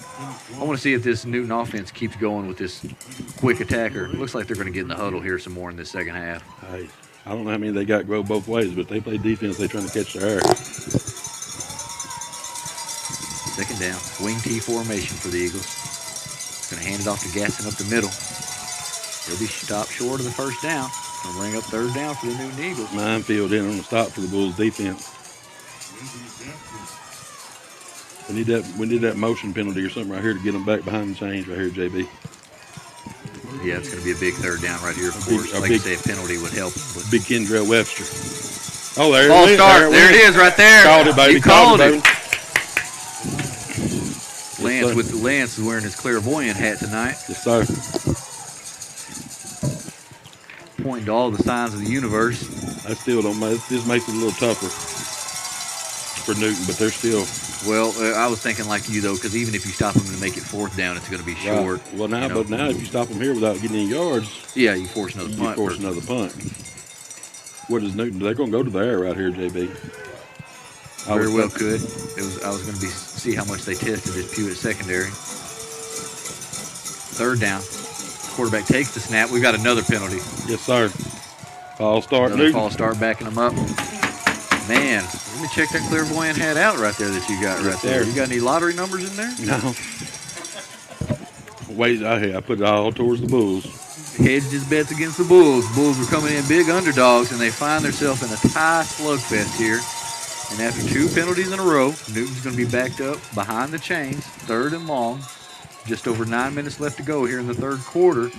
I want to see if this Newton offense keeps going with this quick attacker. Looks like they're going to get in the huddle here some more in this second half. Hey, I don't know how many they got go both ways, but they play defense. They're trying to catch their air. 2nd down. Wing T formation for the Eagles. Going to hand it off to Gasson up the middle. He'll be stopped short of the 1st down. Going to bring up 3rd down for the Newton Eagles. Minefield in on the stop for the Bulls defense. We need that motion penalty or something right here to get them back behind the chains right here, JB. Yeah, it's going to be a big 3rd down right here, of course. Like you say, a penalty would help. Big Kendrell Webster. Oh, there it is. There it is right there. Called it, baby. You called it. Yes, Lance is wearing his clairvoyant hat tonight. Yes, sir. Pointing to all the signs of the universe. I still don't. This makes it a little tougher for Newton, but they're still. Well, I was thinking like you, though, because even if you stop them to make it 4th down, it's going to be short. Right. Well, now, now if you stop them here without getting any yards, yeah, you force another punt. You force another punt. What is Newton? They're going to go to the air right here, JB. Very well could. I was going to see how much they tested this Pewitt secondary. 3rd down. Quarterback takes the snap. We've got another penalty. Yes, sir. False start, Newton. False start, backing them up. Man, let me check that clairvoyant hat out right there that you got right there. You got any lottery numbers in there? No. Wait, I put it all towards the Bulls. Hedged his bets against the Bulls. Bulls were coming in big underdogs, and they find themselves in a tie slugfest here. And after 2 penalties in a row, Newton's going to be backed up behind the chains, 3rd and long. Just over 9 minutes left to go here in the 3rd quarter.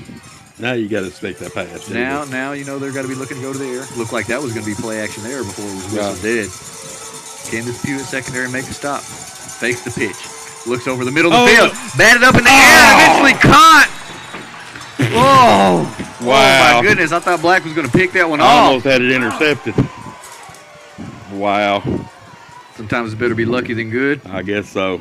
Now you got to expect that pass. Now, they're got to be looking to go to the air. Looked like that was going to be play action there before it was whistled dead. Can this Pewitt secondary make a stop? Fakes the pitch. Looks over the middle of the field. Batted up in the air. Eventually caught. Whoa. Wow. Oh, my goodness. I thought Black was going to pick that one off. Almost had it intercepted. Wow. Sometimes it's better be lucky than good. I guess so.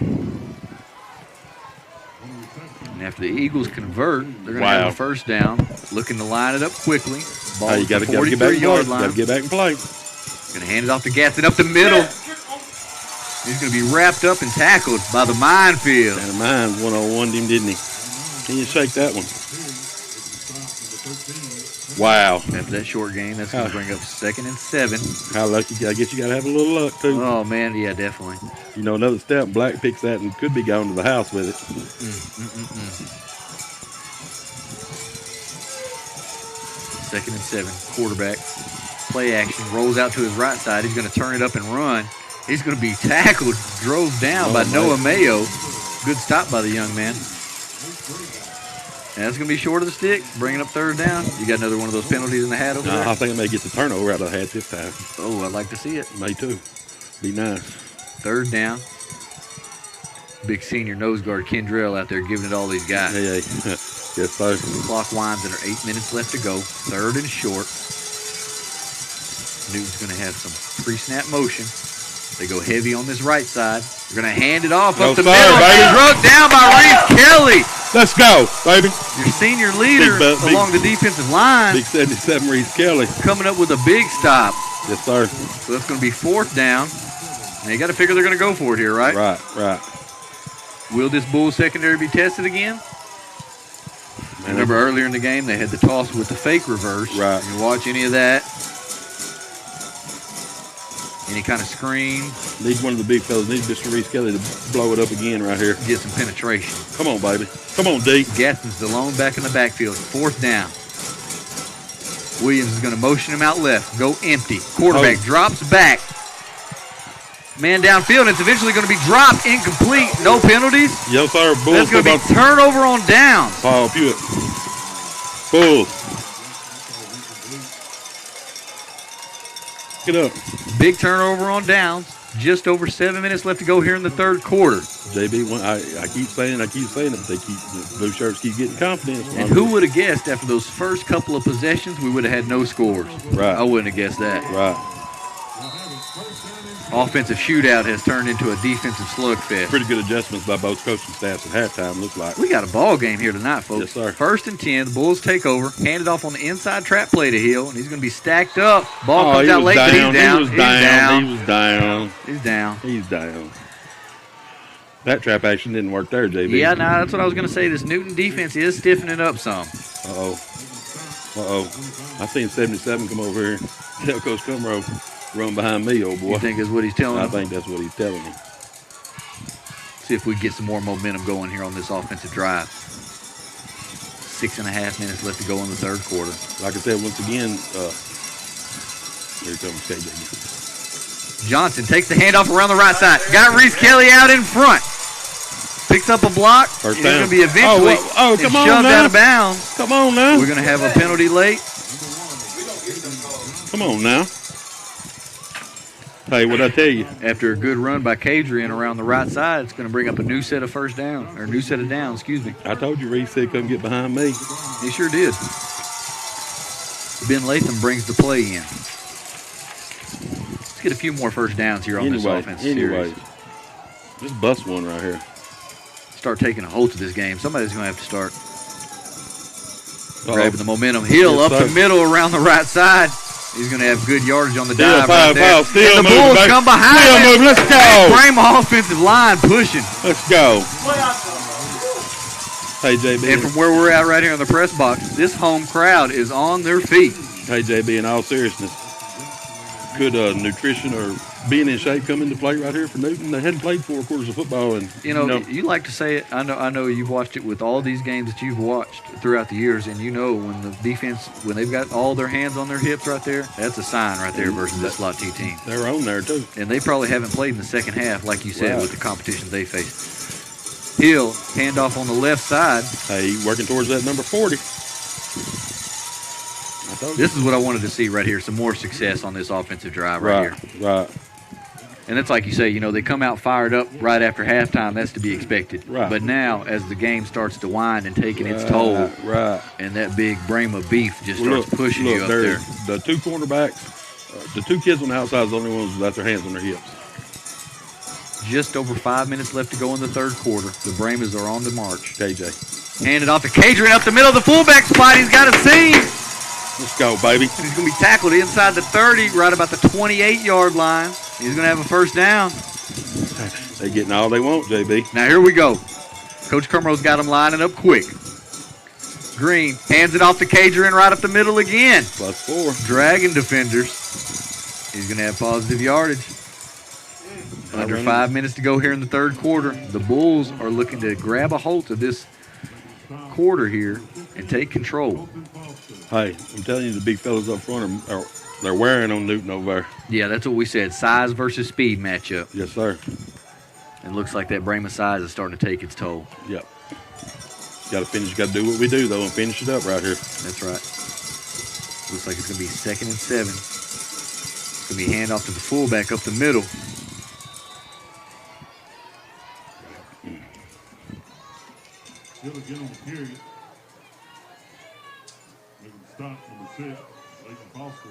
And after the Eagles convert, they're going to have a 1st down. Looking to line it up quickly. Ball you got to get back line. Got to get back and play. Going to hand it off to Gaston up the middle. He's going to be wrapped up and tackled by the minefield. And the mine one-on-one him, didn't he? Can you shake that one? Wow. After that short game, that's going to bring up 2nd and 7. How lucky. I guess you got to have a little luck, too. Oh, man. Yeah, definitely. You know, another step, Black picks that and could be going to the house with it. 2nd and 7. Quarterback. Play action. Rolls out to his right side. He's going to turn it up and run. He's going to be tackled. Drove down by Noah Mayo. Good stop by the young man. And that's going to be short of the stick. Bringing up 3rd down. You got another one of those penalties in the hat over there? I think I may get the turnover out of the hat this time. Oh, I'd like to see it. May too. Be nice. 3rd down. Big senior nose guard Kendrell out there giving it all these guys. Yeah. Yes, sir. The clock winds and there are 8 minutes left to go. 3rd and short. Newton's going to have some pre-snap motion. They go heavy on this right side. They're going to hand it off up the middle. Baby. Struck down by Reese Kelly. Let's go, baby. Your senior leader along the defensive line. Big 77 Reese Kelly. Coming up with a big stop. Yes, sir. So that's going to be 4th down. Now you got to figure they're going to go for it here, right? Right. Will this Bulls secondary be tested again? Man, Remember earlier in the game they had the toss with the fake reverse. Right. You watch any of that? Any kind of screen? Need one of the big fellas. Need Mr. Reese Kelly to blow it up again right here. Get some penetration. Come on, baby. Come on, D. Gadsden's the lone back in the backfield. 4th down. Williams is going to motion him out left. Go empty. Quarterback drops back. Man downfield. It's eventually going to be dropped. Incomplete. No penalties. Yes, sir. That's Bulls. going to be turnover on downs. Paul Pewitt. Bulls. Get up. Big turnover on downs. Just over 7 minutes left to go here in the 3rd quarter. JB, I keep saying it, but the blue shirts keep getting confidence. And who would have guessed after those first couple of possessions we would have had no scores? Right. I wouldn't have guessed that. Right. Offensive shootout has turned into a defensive slugfest. Pretty good adjustments by both coaching staffs at halftime, looks like. We got a ball game here tonight, folks. Yes, sir. 1st and 10. The Bulls take over. Hand it off on the inside trap play to Hill, and he's going to be stacked up. Ball comes out late, but he's down. He's down. That trap action didn't work there, JB. Yeah, that's what I was going to say. This Newton defense is stiffening up some. I seen 77 come over here. Tell Coach Cumro, run behind me, old boy. You think is what he's telling I him? think that's what he's telling me. See if we get some more momentum going here on this offensive drive. 6.5 minutes left to go in the 3rd quarter. Like I said, once again, here comes KJ. Johnson takes the handoff around the right side. Got Reese Kelly out in front. Picks up a block. First He's down. going to be eventually come on shoved now. out of bounds. Come on now. We're going to have a penalty late. Come on now. Hey, what'd I tell you? After a good run by Kadrian around the right side, it's going to bring up a new set of downs, excuse me. I told you Reese said come get behind me. He sure did. Ben Latham brings the play in. Let's get a few more first downs here on this offense series. Just bust one right here. Start taking a hold of this game. Somebody's going to have to start grabbing the momentum. Hill up the middle around the right side. He's going to have good yardage on the dive right there. Still and the Bulls come behind him. Let's go. Brahma offensive line pushing. Let's go. Hey, JB. And from where we're at right here in the press box, this home crowd is on their feet. Hey, JB, in all seriousness, could nutrition or being in shape come into play right here for Newton? They hadn't played 4 quarters of football. And you like to say it. I know you've watched it with all these games that you've watched throughout the years, and you know when the defense, when they've got all their hands on their hips right there, that's a sign right there versus this slot T team. They're on there, too. And they probably haven't played in the second half, like you said, with the competition they faced. Hill, handoff on the left side. Hey, working towards that number 40. This is what I wanted to see right here, some more success on this offensive drive right here. Right. And that's like you say, they come out fired up right after halftime. That's to be expected. Right. But now, as the game starts to wind and taking its toll, and that big Brahma beef just starts pushing you up there. The 2 cornerbacks, the 2 kids on the outside is the only ones without their hands on their hips. Just over 5 minutes left to go in the 3rd quarter. The Brahmas are on the march. KJ. Hand it off to Kadrian up the middle of the fullback spot. He's got a seam. Let's go, baby. He's going to be tackled inside the 30, right about the 28-yard line. He's going to have a first down. They're getting all they want, JB. Now here we go. Coach Cumro's got them lining up quick. Green hands it off to Kadrian right up the middle again. +4. Dragon defenders. He's going to have positive yardage. Under 5 minutes to go here in the 3rd quarter. The Bulls are looking to grab a hold of this quarter here and take control. Hey, I'm telling you, the big fellas up front they're wearing on Newton over there. Yeah, that's what we said. Size versus speed matchup. Yes, sir. And looks like that Brahma size is starting to take its toll. Yep. Got to finish. Got to do what we do, though, and finish it up right here. That's right. Looks like it's going to be 2nd and 7. It's going to be handoff to the fullback up the middle. Still again on the period. Making the stop, number 6, Leighton Foster.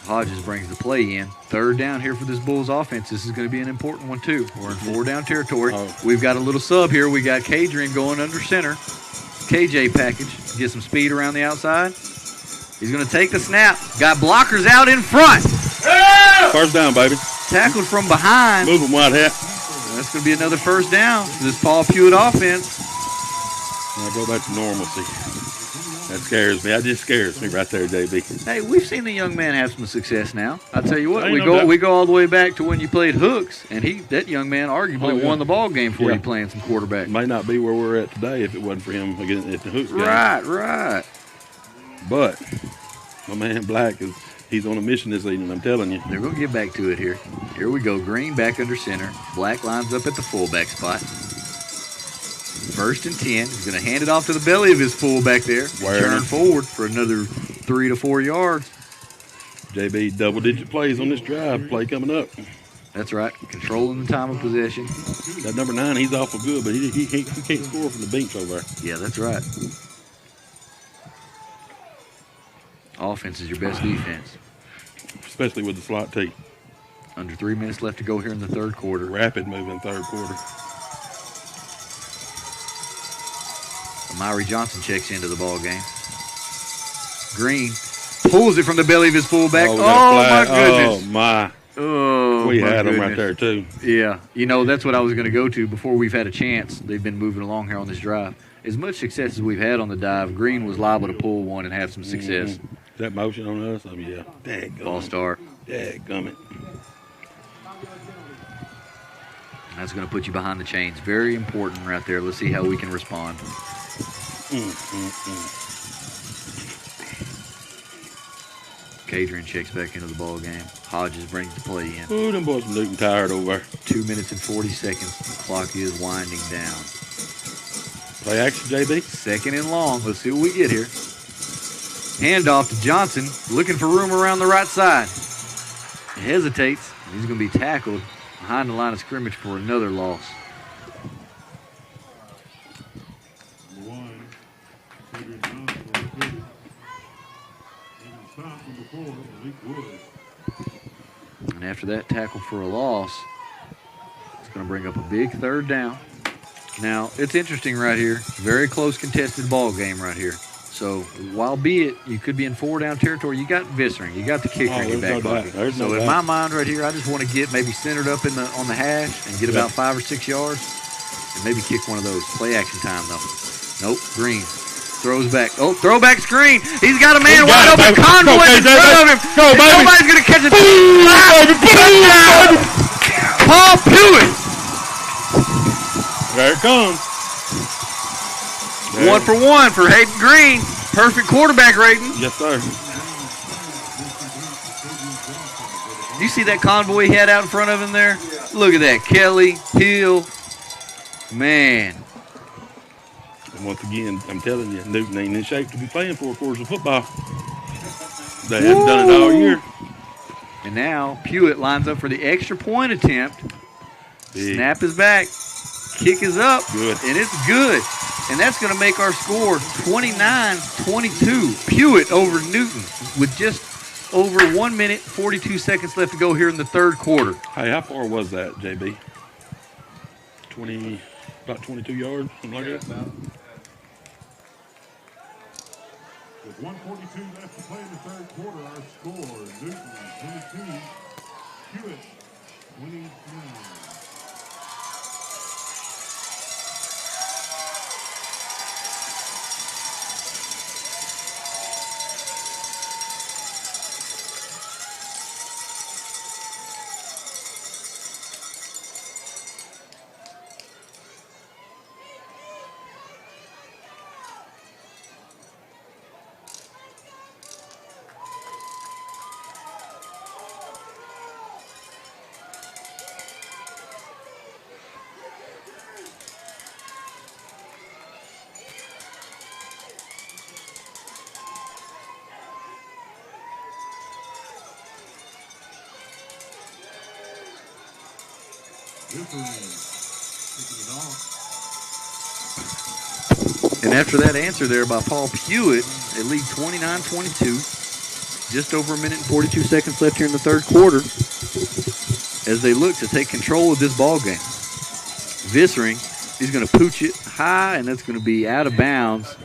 Hodges brings the play in. Third down here for this Bulls offense. This is going to be an important one, too. We're in 4-down territory. We've got a little sub here. We got Kadrian going under center. KJ package. Get some speed around the outside. He's going to take the snap. Got blockers out in front. First down, baby. Tackled from behind. Move him, White Hat. That's going to be another first down for this Paul Pewitt offense. Now go back to normalcy. That scares me. That just scares me right there, JB. Hey, we've seen the young man have some success now. I tell you what, Ain't we no go doubt. we go all the way back to when you played hooks, and that young man arguably yeah. won the ball game for Yeah. you playing some quarterback. Might not be where we're at today if it wasn't for him against at the Hooks game. Right. But my man Black he's on a mission this evening, I'm telling you. They're going to get back to it here. Here we go. Green back under center. Black lines up at the fullback spot. 1st and 10. He's going to hand it off to the belly of his fullback there. Turn forward for another 3 to 4 yards. JB, double-digit plays on this drive. Play coming up. That's right. Controlling the time of possession. That number 9, he's awful good, but he can't score from the bench over there. Yeah, that's right. Offense is your best defense. Especially with the slot T. Under 3 minutes left to go here in the third quarter. Rapid moving third quarter. Myrie Johnson checks into the ball game. Green pulls it from the belly of his fullback. We got a flag. My goodness. Oh, my. Oh, We my had him goodness. right there, too. Yeah. That's what I was going to go to before we've had a chance. They've been moving along here on this drive. As much success as we've had on the dive, Green was liable to pull one and have some success. That motion on us? Yeah. Dadgummit. Ball start. Dadgummit. That's going to put you behind the chains. Very important right there. Let's see how we can respond. Kadrian checks back into the ball game. Hodges brings the play in. Ooh, them boys from Newton tired over there. 2 minutes and 40 seconds. The clock is winding down. Play action, JB. 2nd and long. Let's see what we get here. Handoff to Johnson. Looking for room around the right side. He hesitates. He's going to be tackled behind the line of scrimmage for another loss. Number 1, Adrian Johnson on the field. Making the stop, number 4, Malik Wood. And after that tackle for a loss, it's going to bring up a big 3rd down. Now, it's interesting right here. Very close contested ball game right here. So, while be it, you could be in 4-down territory, you got Vissering, you got the kicker in your back pocket. So, in my mind right here, I just want to get maybe centered up on the hash and get about 5 or 6 yards and maybe kick one of those. Play action time, though. Nope, Green throws back. Oh, throwback screen. He's got a man wide open. Convoy in front of him. Go, baby. Nobody's going to catch it. Paul Pewitt. There it comes. 1 for 1 for Hayden Green. Perfect quarterback rating. Yes, sir. You see that convoy he had out in front of him there? Look at that. Kelly, Hill. Man. And once again, I'm telling you, Newton ain't in shape to be playing 4 quarters of football. They haven't done it all year. And now Pewitt lines up for the extra point attempt. Big. Snap is back. Kick is up. Good. And it's good. And that's going to make our score 29-22. Pewitt over Newton with just over 1 minute, 42 seconds left to go here in the third quarter. Hey, how far was that, JB? About 22 yards, something like that? With 1:42 left to play in the third quarter, our score, Newton 22, Pewitt 29. Differing And after that answer there by Paul Pewitt, they lead 29-22. Just over a minute and 42 seconds left here in the third quarter as they look to take control of this ball game. Vissering, he's going to pooch it high, and that's going to be out of bounds.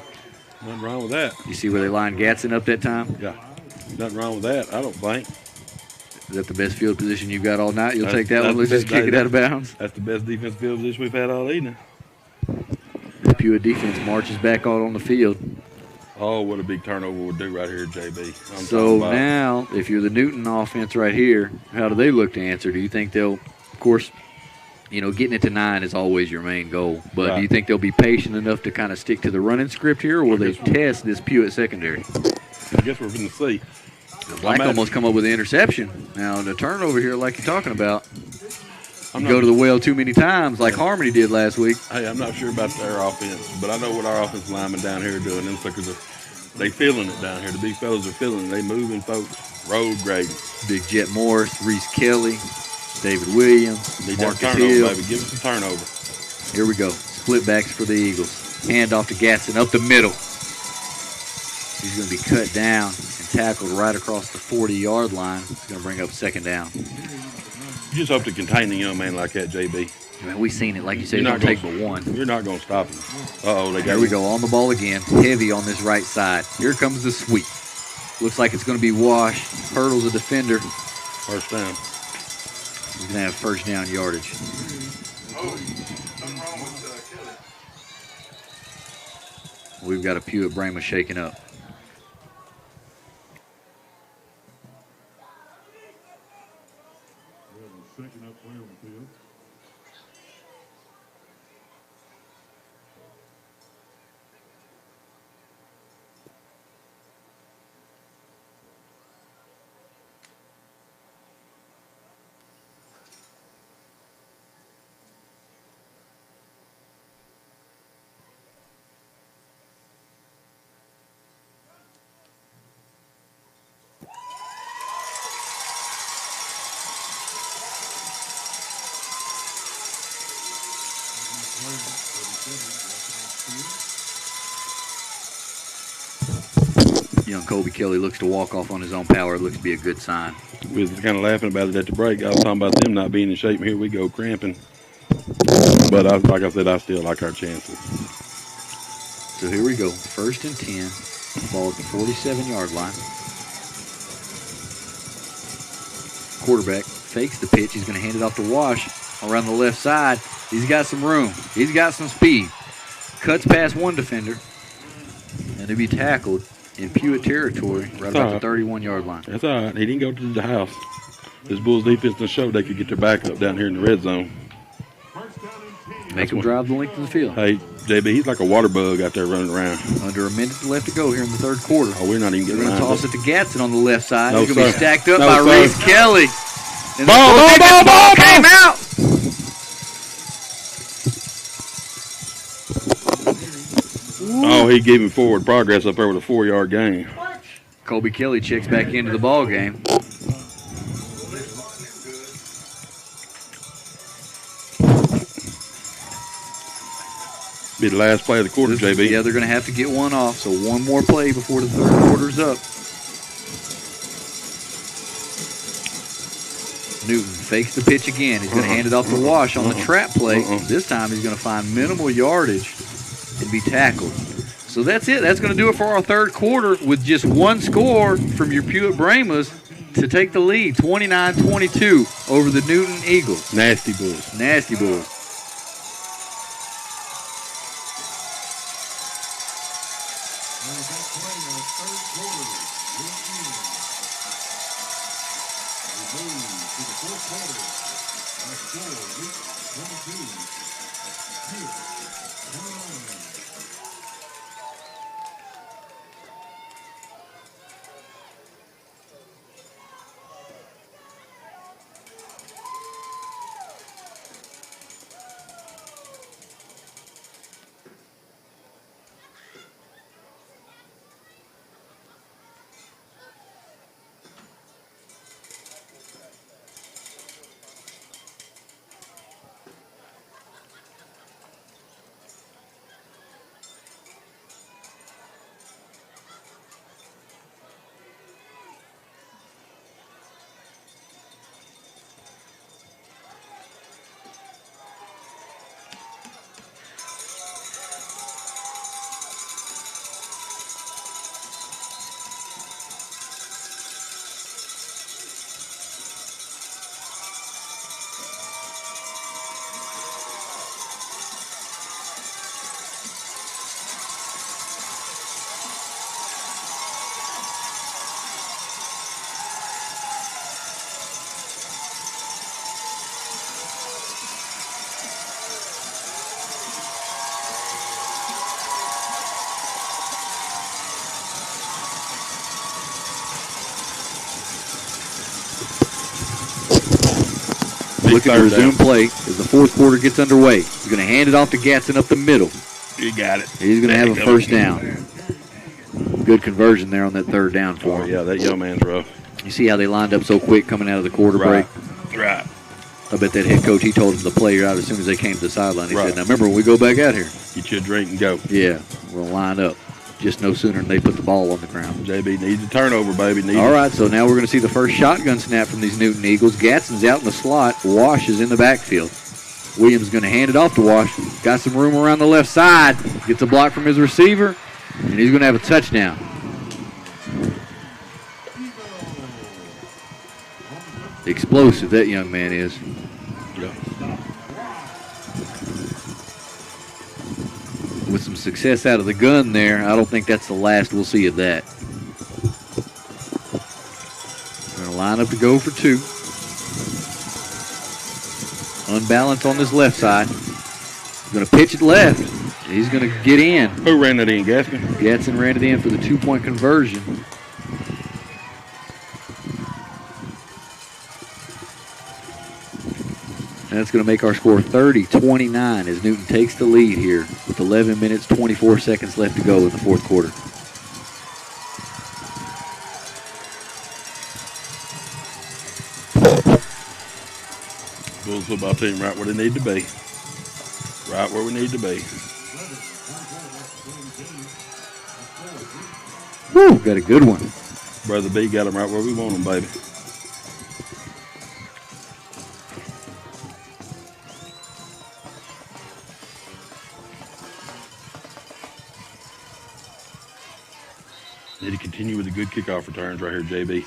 Nothing wrong with that. You see where they lined Gatson up that time? Yeah. Nothing wrong with that, I don't think. Is that the best field position you've got all night? You'll take that one. Let's just kick it out of bounds. That's the best defensive field position we've had all evening. The Pewitt defense marches back out on the field. Oh, what a big turnover would do right here, JB. So now, if you're the Newton offense right here, how do they look to answer? Do you think they'll, of course, you know, getting it to 9 is always your main goal. But do you think they'll be patient enough to kind of stick to the running script here, or will they test this Pewitt secondary? I guess we're going to see. Black almost come up with an interception. Now, the turnover here, like you're talking about, go to the well too many times like Harmony did last week. Hey, I'm not sure about their offense, but I know what our offensive linemen down here are doing. Them suckers they feeling it down here. The big fellas are feeling it. They moving folks, road grading. Big Jet Morris, Reese Kelly, David Williams, Marcus Hill. Baby. Give us a turnover. Here we go. Split backs for the Eagles. Hand off to Gatson up the middle. He's going to be cut down and tackled right across the 40-yard line. It's going to bring up second down. You just hope to contain a young man like that, JB. Man, we've seen it. Like you said, it's going to take but one. You're not going to stop him. Uh-oh, they got Here we go. On the ball again. Heavy on this right side. Here comes the sweep. Looks like it's going to be Wash. Hurdles a defender. First down. He's going to have first down yardage. We've got a Pewitt Brahma shaking up. Second up player on the field. Young Colby Kelly looks to walk off on his own power. It looks to be a good sign. We was kind of laughing about it at the break. I was talking about them not being in shape. Here we go, cramping. But like I said, I still like our chances. So here we go. First and 10. Ball at the 47-yard line. Quarterback fakes the pitch. He's going to hand it off to Wash around the left side. He's got some room. He's got some speed. Cuts past one defender. And to be tackled in Pewitt territory right about the 31-yard line. That's all right. He didn't go to the house. This Bulls defense done showed they could get their back up down here in the red zone. Make him drive the length of the field. Hey, JB, he's like a water bug out there running around. Under a minute left to go here in the third quarter. Oh, we're not even getting They're going to toss it to Gatson on the left side. No, He's going to be stacked up No, by sir. Reese Kelly. And Ball came out. Oh, he gave him forward progress up there with a 4-yard gain. Colby Kelly checks back into the ball game. Be the last play of the quarter, JB. Yeah, they're going to have to get one off, so one more play before the third quarter's up. Newton fakes the pitch again. He's going to hand it off to Wash on the trap play. This time he's going to find minimal yardage and be tackled. So that's it. That's going to do it for our third quarter with just one score from your Pewitt Brahmas to take the lead, 29-22 over the Newton Eagles. Nasty Bulls. Nasty Bulls. looking to resume play as the fourth quarter gets underway. He's going to hand it off to Gatson up the middle. You got it. He's going to have a first down. Good conversion there on that third down for him. Yeah, that young man's rough. You see how they lined up so quick coming out of the quarter break? Right. I bet that head coach, he told him to play out as soon as they came to the sideline. He Right. said, now remember when we go back out here? Get you a drink and go. Yeah, we'll line up. Just no sooner than they put the ball on the ground. JB needs a turnover, baby. All right, so now we're going to see the first shotgun snap from these Newton Eagles. Gadsden's out in the slot. Wash is in the backfield. Williams is going to hand it off to Wash. Got some room around the left side. Gets a block from his receiver, and he's going to have a touchdown. Explosive, that young man is. Yeah. With some success out of the gun there, I don't think that's the last we'll see of that. We're going to line up to go for two. Unbalanced on this left side. He's going to pitch it left. He's going to get in. Who ran that in, Gaskin? Gatson ran it in for the two-point conversion. And that's going to make our score 30-29 as Newton takes the lead here with 11 minutes, 24 seconds left to go in the fourth quarter. Bulls football team right where they need to be. Right where we need to be. Woo, got a good one. Brother B got them right where we want them, baby. Need to continue with the good kickoff returns right here, JB.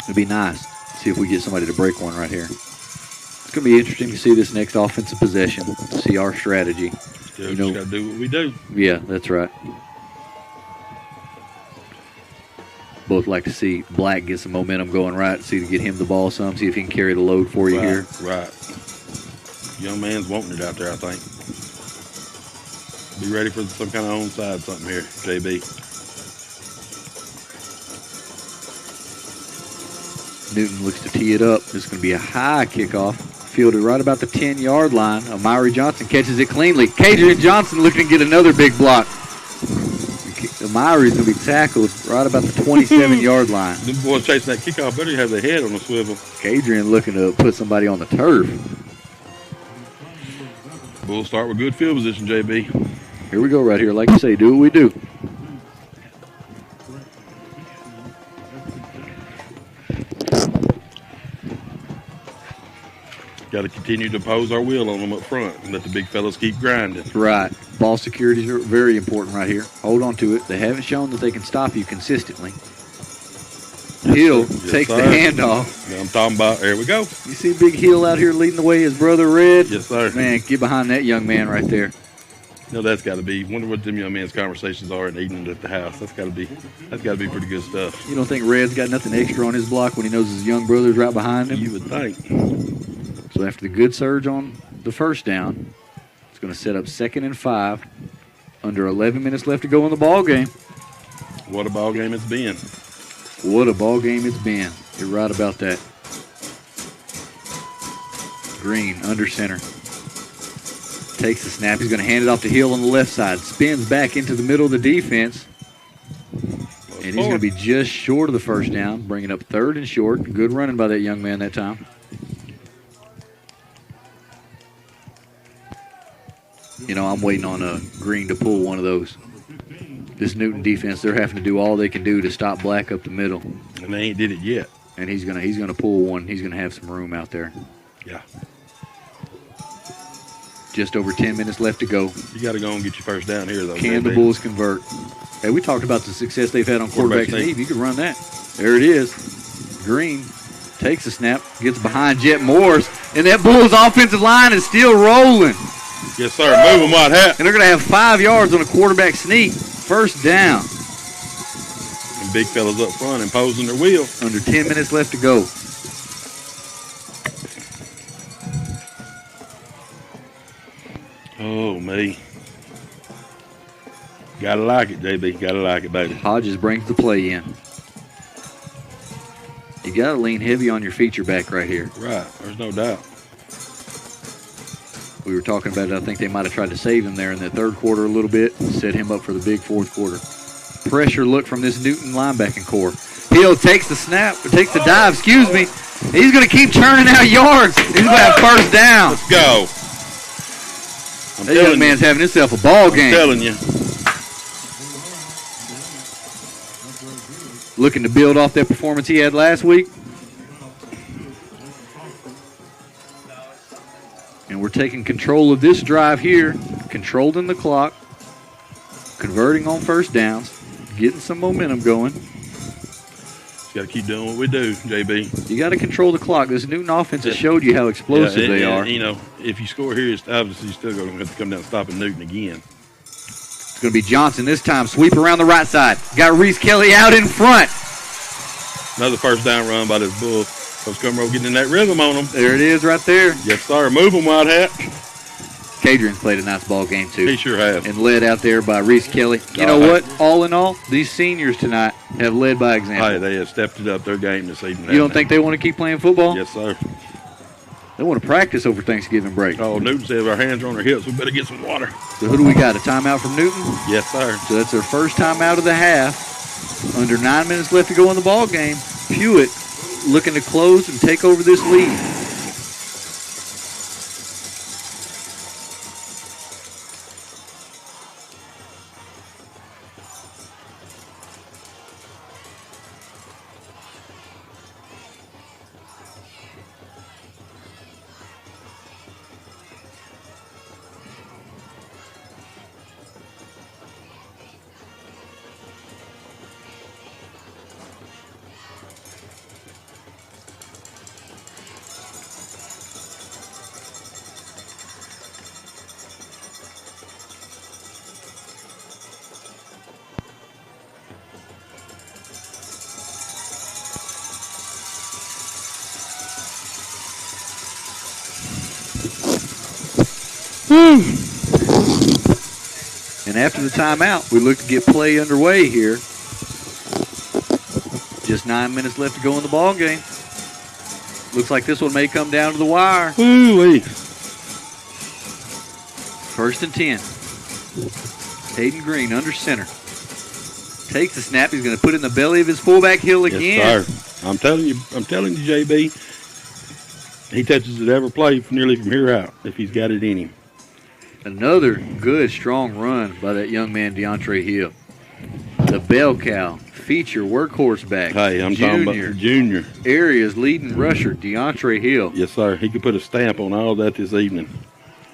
It'd be nice. See if we get somebody to break one right here. It's going to be interesting to see this next offensive possession, see our strategy. Still just got to do what we do. Yeah, that's right. Both like to see Black get some momentum going right, see to get him the ball some, see if he can carry the load for you here. Right. Young man's wanting it out there, I think. Be ready for some kind of onside something here, JB. Newton looks to tee it up. It's going to be a high kickoff. Fielded right about the 10-yard line. Amari Johnson catches it cleanly. Cadrian Johnson looking to get another big block. Amari's going to be tackled right about the 27-yard line. Them boys chasing that kickoff better have their head on the swivel. Cadrian looking to put somebody on the turf. Bulls start with good field position, JB. Here we go right here. Like you say, do what we do. Got to continue to pose our will on them up front and let the big fellas keep grinding. Right. Ball security is very important right here. Hold on to it. They haven't shown that they can stop you consistently. Hill takes the handoff. Yeah, I'm talking about, there we go. You see Big Hill out here leading the way, his brother Red? Yes, sir. Man, get behind that young man right there. No, that's got to be. Wonder what them young men's conversations are in the evening at the house. That's got to be pretty good stuff. You don't think Red's got nothing extra on his block when he knows his young brother's right behind him? You would think. So after the good surge on the first down, it's going to set up 2nd and 5. Under 11 minutes left to go in the ball game. What a ball game it's been. What a ball game it's been. You're right about that. Green under center. Takes the snap. He's going to hand it off to Hill on the left side. Spins back into the middle of the defense. And he's going to be just short of the first down, bringing up 3rd and short. Good running by that young man that time. You know, I'm waiting on Green to pull one of those. This Newton defense, they're having to do all they can do to stop Black up the middle. And they ain't did it yet. And he's gonna pull one. He's gonna have some room out there. Yeah. Just over 10 minutes left to go. You got to go and get your first down here, though. Can the Bulls convert? Hey, we talked about the success they've had on quarterback sneak. You could run that. There it is. Green takes the snap, gets behind Jet Morris, and that Bulls offensive line is still rolling. Yes, sir. Move them what happened. And they're going to have 5 yards on a quarterback sneak. First down. And big fellas up front imposing their will. Under 10 minutes left to go. Oh, me. Gotta like it, JB. Gotta like it, baby. Hodges brings the play in. You got to lean heavy on your feature back right here. Right. There's no doubt. We were talking about it. I think they might have tried to save him there in the third quarter a little bit, set him up for the big fourth quarter. Pressure look from this Newton linebacking core. Hill takes the snap, takes the dive, excuse me. He's going to keep churning out yards. He's going to have first down. Let's go. That young man's having himself a ball game. I'm telling you. Looking to build off that performance he had last week. And we're taking control of this drive here, controlling the clock, converting on first downs, getting some momentum going. Just got to keep doing what we do, JB. You got to control the clock. This Newton offense has showed you how explosive they are. You know, if you score here, it's obviously you're still going to have to come down and stop at Newton again. It's going to be Johnson this time. Sweep around the right side. Got Reese Kelly out in front. Another first down run by this Bull. Coach Cumro getting in that rhythm on them. There it is right there. Yes, sir. Move them, White Hat. Cadrian's played a nice ball game, too. He sure has. And led out there by Reese Kelly. You know what? All in all, these seniors tonight have led by example. Hey, they have stepped it up their game this evening. You don't think they want to keep playing football? Yes, sir. They want to practice over Thanksgiving break. Oh, Newton said if our hands are on our hips, we better get some water. So who do we got? A timeout from Newton? Yes, sir. So that's their first timeout of the half. Under 9 minutes left to go in the ball game. Pewitt looking to close and take over this lead. And after the timeout, we look to get play underway here. Just 9 minutes left to go in the ball game. Looks like this one may come down to the wire. Ooh-wee. First and 10. Hayden Green under center. Takes the snap. He's going to put it in the belly of his fullback Hill again. Yes, sir. I'm telling you, JB. He touches it every play nearly from here out if he's got it in him. Another good, strong run by that young man, DeAndre Hill. The bell cow, feature workhorse back. Hey, I'm talking about the junior. Area's leading rusher, DeAndre Hill. Yes, sir. He could put a stamp on all that this evening.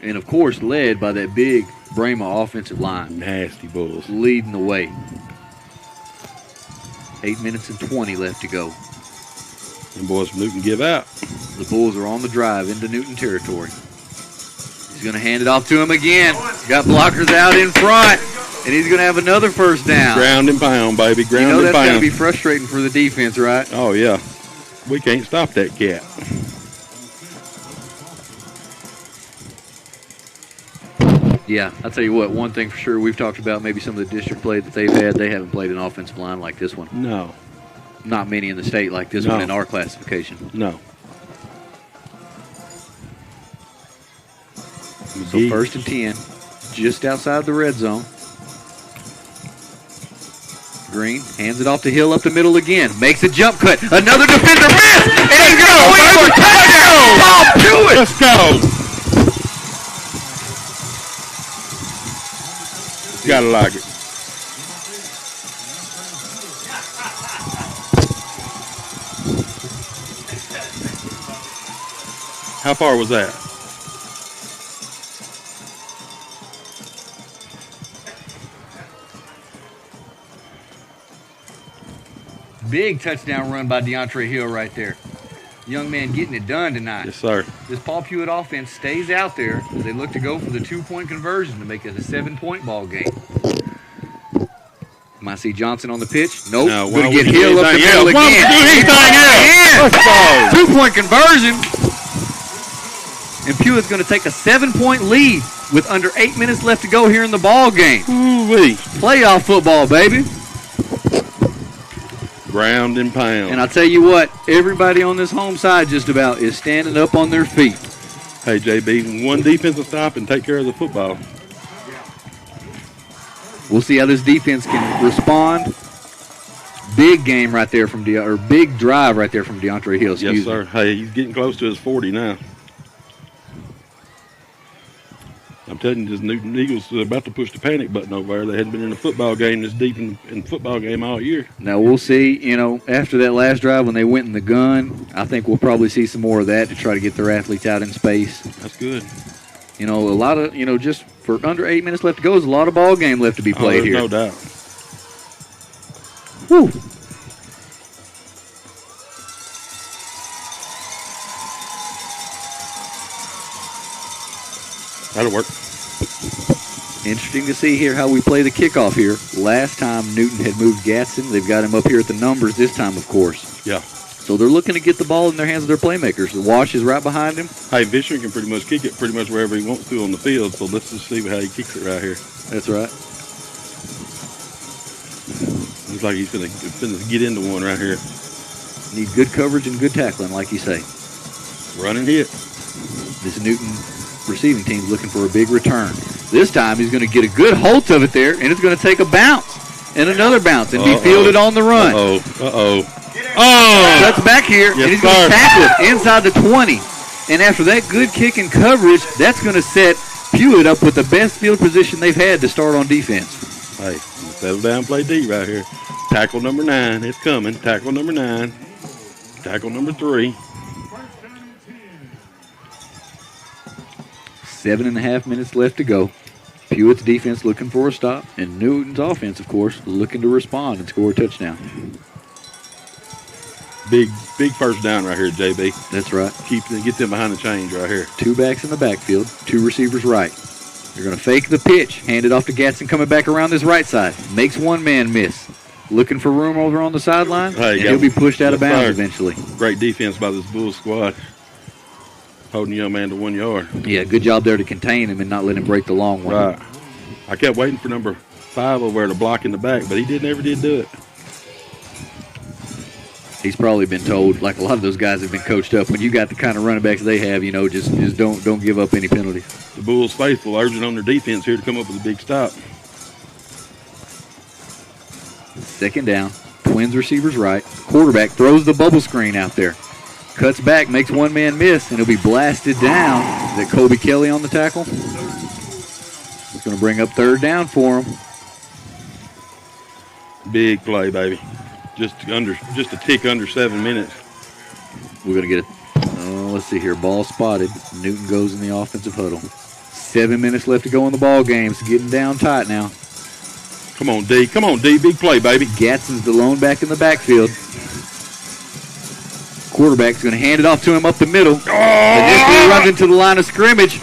And, of course, led by that big Brahma offensive line. Nasty Bulls. Leading the way. 8 minutes and 20 left to go. And boys from Newton give out. The Bulls are on the drive into Newton territory. He's going to hand it off to him again. Got blockers out in front. And he's going to have another first down. Ground and pound, baby. Ground and pound. That's got to be frustrating for the defense, right? Oh, yeah. We can't stop that cat. Yeah, I'll tell you what, one thing for sure, we've talked about maybe some of the district play that they've had. They haven't played an offensive line like this one. No. Not many in the state like this one in our classification. No. So first and 10, just outside the red zone. Green hands it off to Hill up the middle again. Makes a jump cut. Another defender miss! And he's going to win for touchdown! Paul Pewitt! Let's go! Gotta like it. How far was that? Big touchdown run by DeAndre Hill right there. Young man getting it done tonight. Yes, sir. This Paul Pewitt offense stays out there as they look to go for the 2-point conversion to make it a 7-point ball game. Might see Johnson on the pitch. Nope. No, going to get Hill up the middle again. 2-point conversion. And Pewitt's going to take a 7-point lead with under 8 minutes left to go here in the ball game. Ooh-wee. Playoff football, baby. Ground and pound. And I'll tell you what, everybody on this home side just about is standing up on their feet. Hey, JB, one defensive stop and take care of the football. We'll see how this defense can respond. Big game right there from big drive right there from DeAndre Hill. Yes, sir. Hey, he's getting close to his 40 now. I'm telling you, this Newton Eagles are about to push the panic button over there. They hadn't been in a football game this deep in football game all year. Now, we'll see, after that last drive when they went in the gun, I think we'll probably see some more of that to try to get their athletes out in space. That's good. A lot of, just for under 8 minutes left to go, there's a lot of ball game left to be played here. No doubt. Woo. That'll work. Interesting to see here how we play the kickoff here. Last time Newton had moved Gadsden. They've got him up here at the numbers this time, of course. Yeah. So they're looking to get the ball in their hands of their playmakers. The Wash is right behind him. Hey, Fisher can pretty much kick it pretty much wherever he wants to on the field, so let's just see how he kicks it right here. That's right. Looks like he's going to get into one right here. Need good coverage and good tackling, like you say. Running hit. This Newton receiving team's looking for a big return. This time he's going to get a good hold of it there, and it's going to take a bounce and another bounce and be fielded on the run. Oh! Cuts back here, and he's going to tackle it inside the 20. And after that good kick and coverage, that's going to set Pewitt up with the best field position they've had to start on defense. Hey, settle down, play D right here. Tackle number 9, it's coming. Tackle number 9. Tackle number 3. 7.5 minutes left to go. Pewitt's defense looking for a stop, and Newton's offense, of course, looking to respond and score a touchdown. Big first down right here, JB. That's right. Get them behind the chains right here. 2 backs in the backfield, 2 receivers right. They're going to fake the pitch, hand it off to Gadsden coming back around this right side. Makes one man miss. Looking for room over on the sideline, and he'll be pushed out of bounds eventually. Great defense by this Bulls squad. Holding the young man to 1 yard. Yeah, good job there to contain him and not let him break the long one. Right. I kept waiting for number 5 over there to block in the back, but he never did do it. He's probably been told, like a lot of those guys have been coached up, when you got the kind of running backs they have, just don't give up any penalties. The Bulls faithful urging on their defense here to come up with a big stop. 2nd down. Twins receivers right. Quarterback throws the bubble screen out there. Cuts back, makes one man miss, and he'll be blasted down. Is that Kobe Kelly on the tackle? It's going to bring up 3rd down for him. Big play, baby. Just a tick under 7 minutes. We're going to get it. Let's see here. Ball spotted. Newton goes in the offensive huddle. 7 minutes left to go in the ball game. It's getting down tight now. Come on, D. Come on, D. Big play, baby. Gadsden's the lone back in the backfield. Quarterback's going to hand it off to him up the middle. And this guy runs into the line of scrimmage.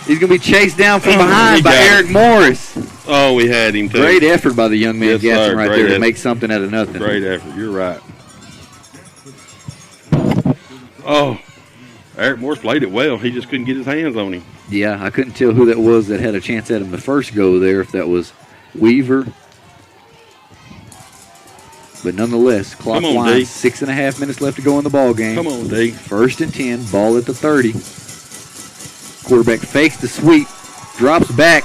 He's going to be chased down from behind by Eric Morris. Oh, we had him, too. Great effort by the young man, Gadsden, right there to effort. make something out of nothing. Great effort. You're right. Oh, Eric Morris played it well. He just couldn't get his hands on him. Yeah, I couldn't tell who that was that had a chance at him the first go there, if that was Weaver. But nonetheless, clock winds, 6.5 minutes left to go in the ball game. Come on, D. 1st and 10, ball at the 30. Quarterback fakes the sweep, drops back,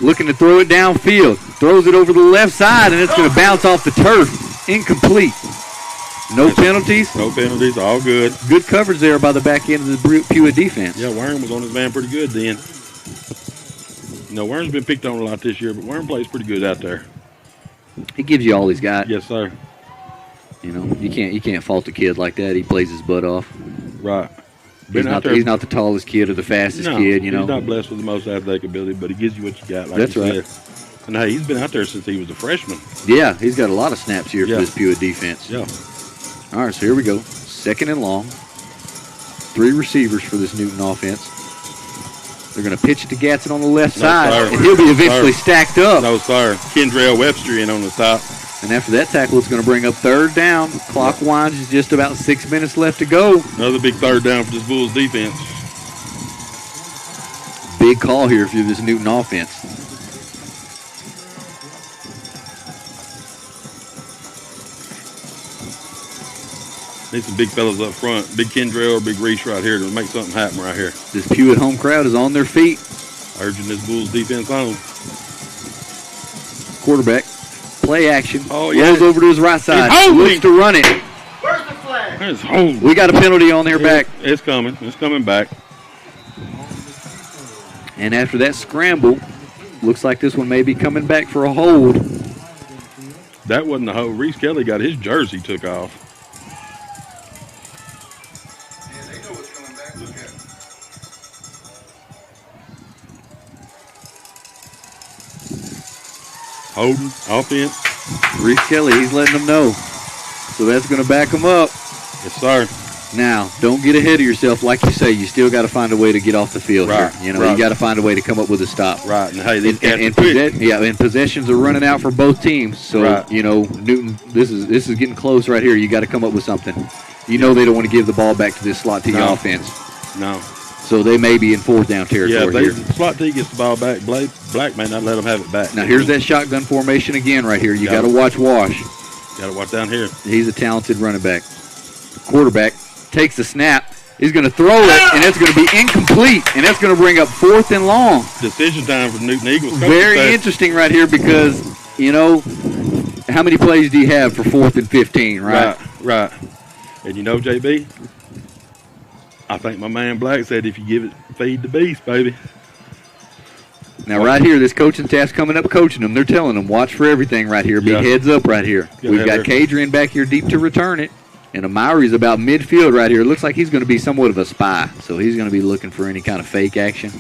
looking to throw it downfield. Throws it over the left side, and it's going to bounce off the turf. Incomplete. No penalties. No penalties, all good. Good coverage there by the back end of the Pewitt defense. Yeah, Warren was on his man pretty good then. Warren's been picked on a lot this year, but Warren plays pretty good out there. He gives you all he's got. Yes, sir. You can't fault a kid like that. He plays his butt off. Right. He's not the tallest kid or the fastest kid, He's not blessed with the most athletic ability, but he gives you what you got, like That's you right. said. And hey, he's been out there since he was a freshman. Yeah, he's got a lot of snaps here for this Pewitt defense. Yeah. All right, so here we go. 2nd and long. 3 receivers for this Newton offense. They're going to pitch it to Gadsden on the left side, sir. and he'll be eventually stacked up. No, sir. Kendrell Webster in on the top. And after that tackle, it's going to bring up 3rd down. Clock winds, just about 6 minutes left to go. Another big 3rd down for this Bulls defense. Big call here for this Newton offense. Need some big fellas up front. Big Kendrell or Big Reese right here to make something happen right here. This Pewitt home crowd is on their feet. Urging this Bulls defense on. Quarterback, play action. Oh, yeah. Rolls over to his right side. Looks to run it. Where's the flag? It's holding. We got a penalty on their back. It's coming. It's coming back. And after that scramble, looks like this one may be coming back for a hold. That wasn't the hold. Reese Kelly got his jersey took off. Yeah, they know what's coming back. Look at it. Holding, offense. Reese Kelly, he's letting them know. So that's going to back them up. Yes, sir. Now, don't get ahead of yourself. Like you say, you still got to find a way to get off the field Right, here. You know, right. you got to find a way to come up with a stop. Right, and hey, these cats are And quick. and possessions are running out for both teams. So, Right. you know, Newton, this is getting close right here. You got to come up with something. You know they don't want to give the ball back to this slot T No. offense. No. So they may be in fourth down Yeah, territory here. slot T gets the ball back. Black may not let them have it back. Now, here's that shotgun formation again right here. You Got got to it. watch Wash. Got to watch down here. He's a talented running back. Quarterback takes the snap. He's going to throw it, and it's going to be incomplete, and that's going to bring up 4th and long. Decision time for Newton Eagles. Very interesting right here because, you know, how many plays do you have for 4th and 15, right? Right. And you know, JB, I think my man Black said if you give it, feed the beast, baby. Now, right here, this coaching staff's coming up coaching them. They're telling them, watch for everything right here. Be Yeah. heads up right here. Yeah, We've got Cadrian back here deep to return it. And Amiri's about midfield right here. It looks like he's going to be somewhat of a spy. So he's going to be looking for any kind of fake action.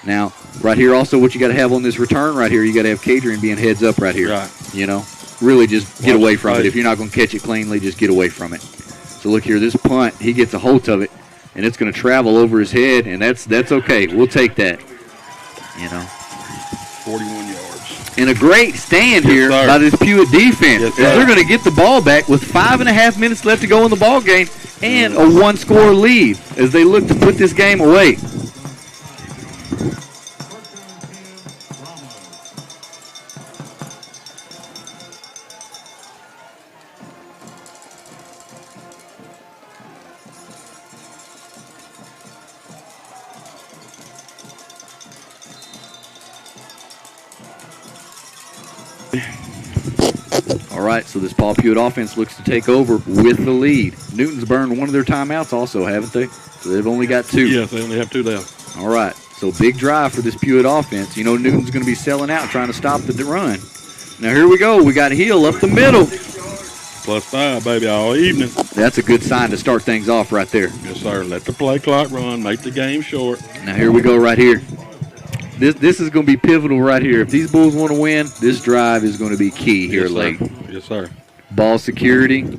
Now, right here also what you got to have on this return right here, you got to have Cadrian being heads up right here. Right. You know, really just get Watch away the from it. play. If you're not going to catch it cleanly, just get away from it. So look here, this punt, he gets a hold of it, and it's going to travel over his head, and that's okay. We'll take that. You know. 41 yards. And a great stand Yes, here sir. by this Pewitt defense. Yes, As sir. they're going to get the ball back with 5.5 minutes left to go in the ball game and a one-score lead as they look to put this game away. All right, so this Paul Pewitt offense looks to take over with the lead. Newton's burned one of their timeouts also, haven't they? So they've only got 2. Yes, they only have 2 left. All right, so big drive for this Pewitt offense. You know Newton's going to be selling out, trying to stop the run. Now here we go. We got Hill up the middle. +5, baby, all evening. That's a good sign to start things off right there. Yes, sir. Let the play clock run. Make the game short. Now here we go right here. This is going to be pivotal right here. If these Bulls want to win, this drive is going to be key here Yes, late. sir. Yes, sir. Ball security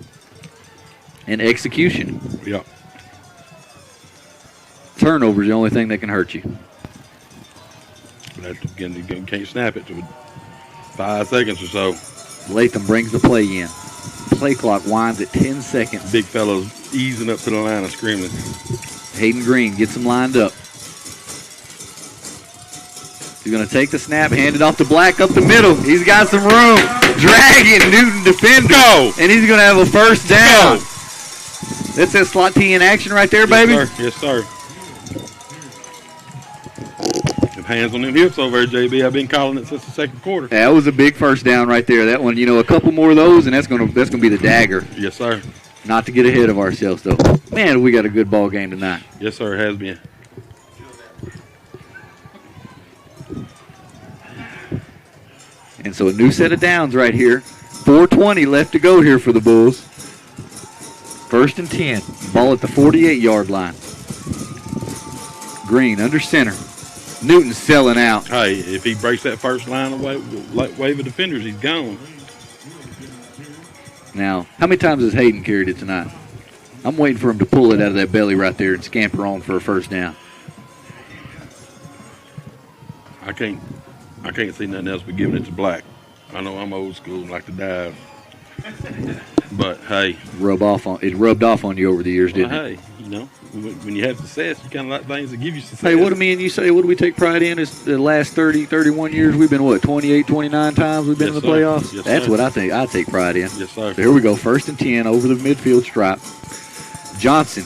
and execution. Yep. Turnover is the only thing that can hurt you. Again, you can't snap it to 5 seconds or so. Latham brings the play in. Play clock winds at 10 seconds. Big fellas easing up to the line of scrimmage. Hayden Green gets him lined up. He's going to take the snap, hand it off to Black up the middle. He's got some room. Dragging Newton defender. Go! And he's going to have a first down. That's that slot T in action right there, baby. Yes, sir. Them hands on them hips over there, JB. I've been calling it since the second quarter. That was a big first down right there. That one, you know, a couple more of those, and that's going to be the dagger. Yes, sir. Not to get ahead of ourselves, though. Man, we got a good ball game tonight. Yes, sir. It has been. And so a new set of downs right here. 4:20 left to go here for the Bulls. 1st and 10. Ball at the 48-yard line. Green under center. Newton selling out. Hey, if he breaks that first line of wave of defenders, he's gone. Now, how many times has Hayden carried it tonight? I'm waiting for him to pull it out of that belly right there and scamper on for a first down. I can't see nothing else but giving it to Black. I know I'm old school and like to dive. But, hey. It rubbed off on you over the years, didn't it? Hey, you know, when you have success, you kind of like things that give you success. Hey, what do me and you say? What do we take pride in? Is the last 30, 31 years we've been, 28, 29 times we've been in the playoffs? Yes, That's sir. what I take pride in. Yes, sir. So here we go, 1st and 10 over the midfield stripe. Johnson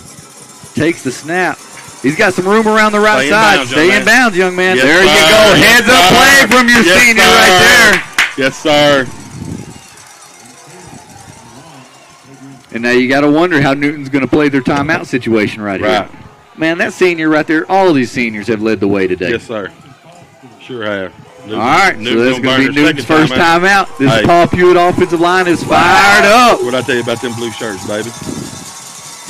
takes the snap. He's got some room around the right side. Stay in bounds, young man. Yes, there sir. you go. Yes, Heads up sir. play from your Yes, senior sir. right there. Yes, sir. And now you got to wonder how Newton's going to play their timeout situation right here. Man, that senior right there, all of these seniors have led the way today. Yes, sir. Sure have. All right, so that's going to be Newton's first timeout. This Paul Pewitt offensive line is fired up. What I tell you about them blue shirts, baby?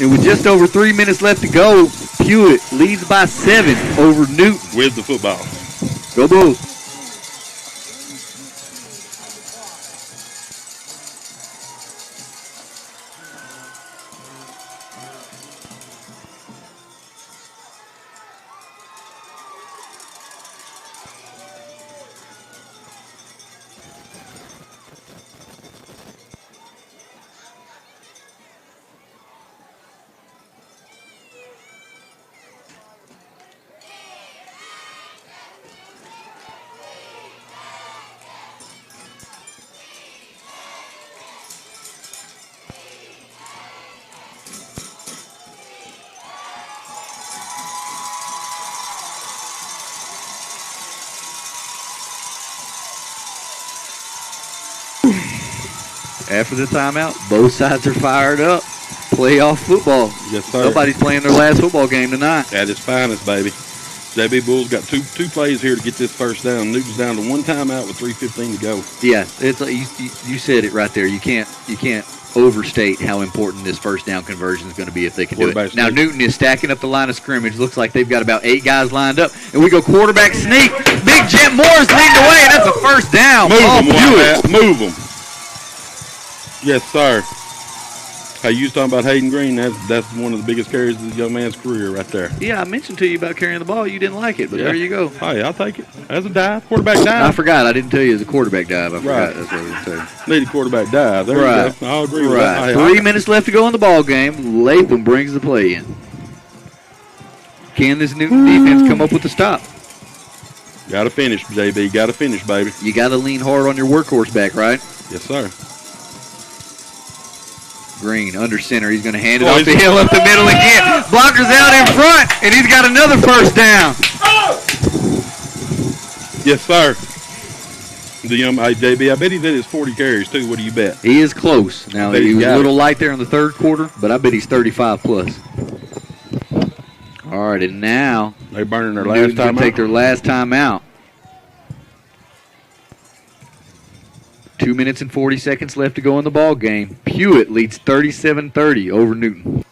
And with just over 3 minutes left to go, Pewitt leads by 7 over Newton. With the football. Go Bulls. After the timeout, both sides are fired up. Playoff football. Yes, sir. Nobody's playing their last football game tonight. At its finest, baby. JB Bulls got two plays here to get this first down. Newton's down to one timeout with 3:15 to go. Yeah, it's like you said it right there. You can't overstate how important this first down conversion is going to be if they can do it. Now Newton is stacking up the line of scrimmage. Looks like they've got about 8 guys lined up, and we go quarterback sneak. Big Jet Moore's leading the way, and that's a first down. Move them, Wyatt. Move them. Yes, sir. Hey, you was talking about Hayden Green. That's one of the biggest carries of this young man's career right there. Yeah, I mentioned to you about carrying the ball. You didn't like it, but there you go. Hey, I'll take it. As a dive, quarterback dive. I forgot. I didn't tell you it was a quarterback dive. I forgot. That's what I was going to tell you. Need a quarterback dive. There you go. I'll agree with that. Hey, 3 minutes left to go in the ball game. Latham brings the play in. Can this Newton defense come up with the stop? Got to finish, JB. Got to finish, baby. You got to lean hard on your workhorse back, right? Yes, sir. Green under center. He's going to hand it off the hill up the middle again. Blocker's out in front, and he's got another first down. Yes, sir. The JB, I bet he's at his 40 carries, too. What do you bet? He is close. Now, he was a little light there in the third quarter, but I bet he's 35 plus. All right, and now they're burning their last time out. Take their last time out. 2 minutes and 40 seconds left to go in the ball game. Pewitt leads 37-30 over Newton.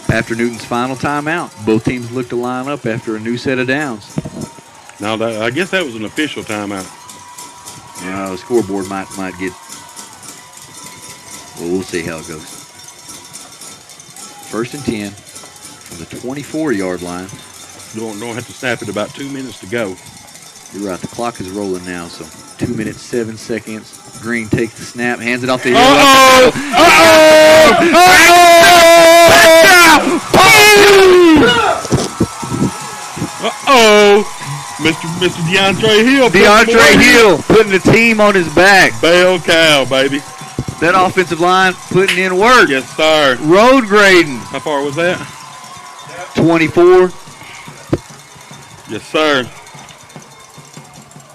After Newton's final timeout, both teams look to line up after a new set of downs. Now, I guess that was an official timeout. Yeah, the scoreboard might get. Well, we'll see how it goes. 1st and 10 from the 24-yard line. Don't have to snap it. About 2 minutes to go. You're right. The clock is rolling now, so 2 minutes, 7 seconds. Green takes the snap, hands it off the hill. Mr. DeAndre Hill. DeAndre Hill putting the team on his back. Bell cow, baby. That offensive line putting in work. Yes, sir. Road grading. How far was that? 24. Yes, sir.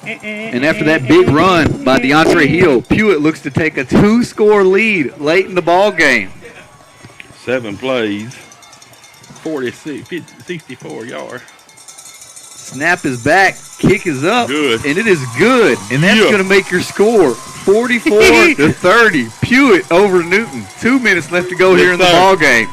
And after that big run by DeAndre Hill, Pewitt looks to take a 2-score lead late in the ball game. 7 plays, 64 yards. Snap is back, kick is up, Good. and it is good. And that's going to make your score 44-30. Pewitt over Newton. 2 minutes left to go here in the ball game.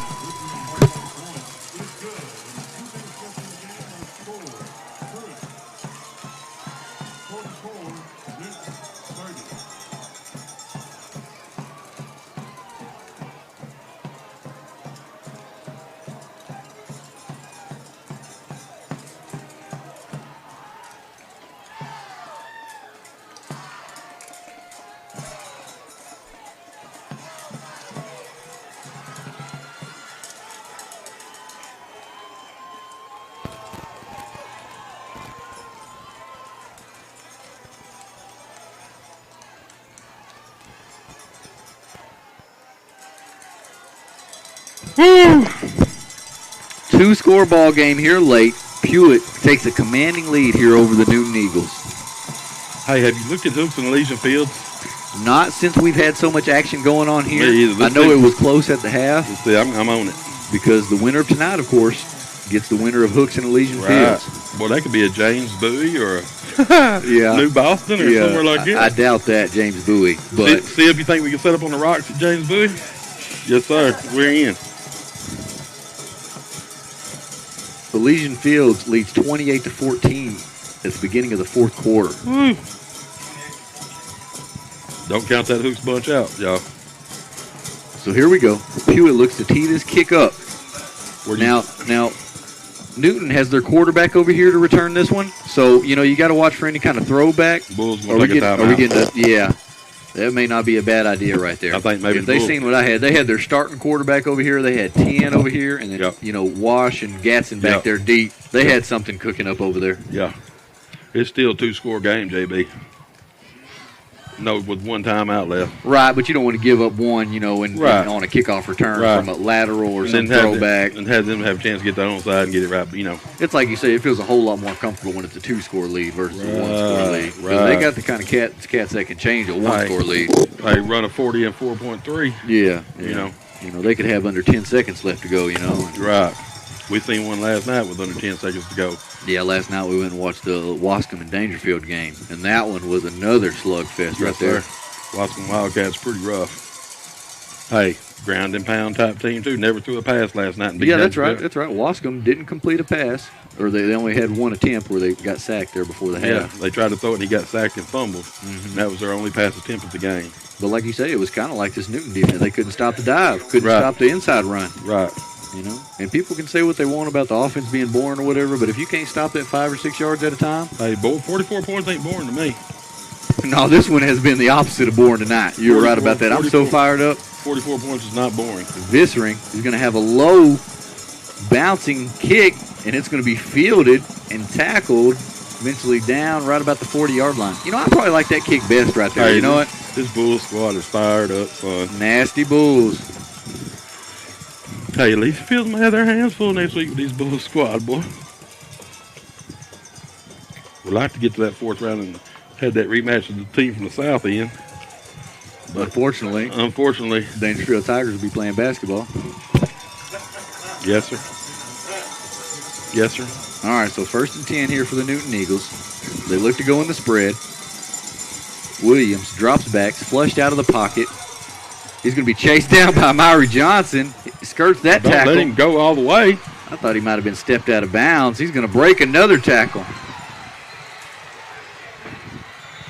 Two-score ball game here late. Pewitt takes a commanding lead here over the Newton Eagles. Hey, have you looked at hoops in Elysian Fields? Not since we've had so much action going on here. Me either. I know it was close at the half. Let's see, I'm on it. Because the winner of tonight, of course, gets the winner of hooks in Elysian Fields. Well, that could be a James Bowie or a Yeah. New Boston or somewhere like that. I doubt that, James Bowie. But See if you think we can set up on the rocks at James Bowie? Yes, sir. We're in. Elysian Fields leads 28-14 at the beginning of the fourth quarter. Woo. Don't count that hoops bunch out, y'all. So here we go. Pewitt looks to tee this kick up. Now, Newton has their quarterback over here to return this one. So, you got to watch for any kind of throwback. Bulls going to take a timeout. Are we getting yeah. That may not be a bad idea right there. I think maybe if they seen what I had, they had their starting quarterback over here. They had 10 over here, and then Wash and Gatson back there deep. They had something cooking up over there. Yeah, it's still a two-score game, JB. No, with one timeout left. Right, but you don't want to give up one, and on a kickoff return from a lateral or some throwback. And have them have a chance to get the onside and get it right, It's like you say, it feels a whole lot more comfortable when it's a two-score lead versus a one-score lead. Right. They got the kind of cats that can change a one-score lead. They run a 40 and 4.3. Yeah. They could have under 10 seconds left to go, Right. We seen one last night with under 10 seconds to go. Yeah, last night we went and watched the Wascom and Dangerfield game, and that one was another slugfest right there. Wascom Wildcats pretty rough. Hey, ground and pound type team too. Never threw a pass last night. Yeah, that's right. That's right. Wascom didn't complete a pass, or they only had one attempt where they got sacked there before the half. Yeah, they tried to throw it and he got sacked and fumbled. Mm-hmm. And that was their only pass attempt of the game. But like you say, it was kind of like this Newton defense. They couldn't stop the dive, couldn't stop the inside run. Right. And people can say what they want about the offense being boring or whatever, but if you can't stop that 5 or 6 yards at a time. Hey, 44 points ain't boring to me. No, this one has been the opposite of boring tonight. You were right about that. I'm so fired up. 44 points is not boring. Vissering is going to have a low bouncing kick, and it's going to be fielded and tackled eventually down right about the 40-yard line. I probably like that kick best right there. Hey, you know what? This Bulls squad is fired up, son. Nasty Bulls. Hey, Elysian Fields might have their hands full next week with these Bulls squad, boy. We'd like to get to that fourth round and had that rematch with the team from the south end. But unfortunately, Dangerfield Tigers will be playing basketball. Yes, sir. Yes, sir. All right, so 1st and 10 here for the Newton Eagles. They look to go in the spread. Williams drops back, flushed out of the pocket. He's going to be chased down by Myrie Johnson. He skirts that tackle. Don't let him go all the way. I thought he might have been stepped out of bounds. He's going to break another tackle.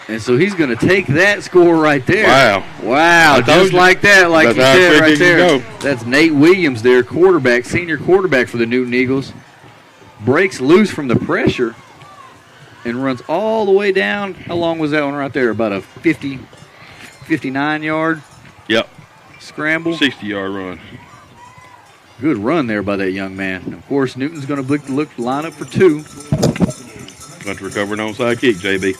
And so he's going to take that score right there. Wow, just like that, like you said right there. That's Nate Williams there, senior quarterback for the Newton Eagles. Breaks loose from the pressure and runs all the way down. How long was that one right there? About a 59-yard scramble. 60-yard run. Good run there by that young man. And of course, Newton's going to line up for 2. Going to recover an onside kick, JB.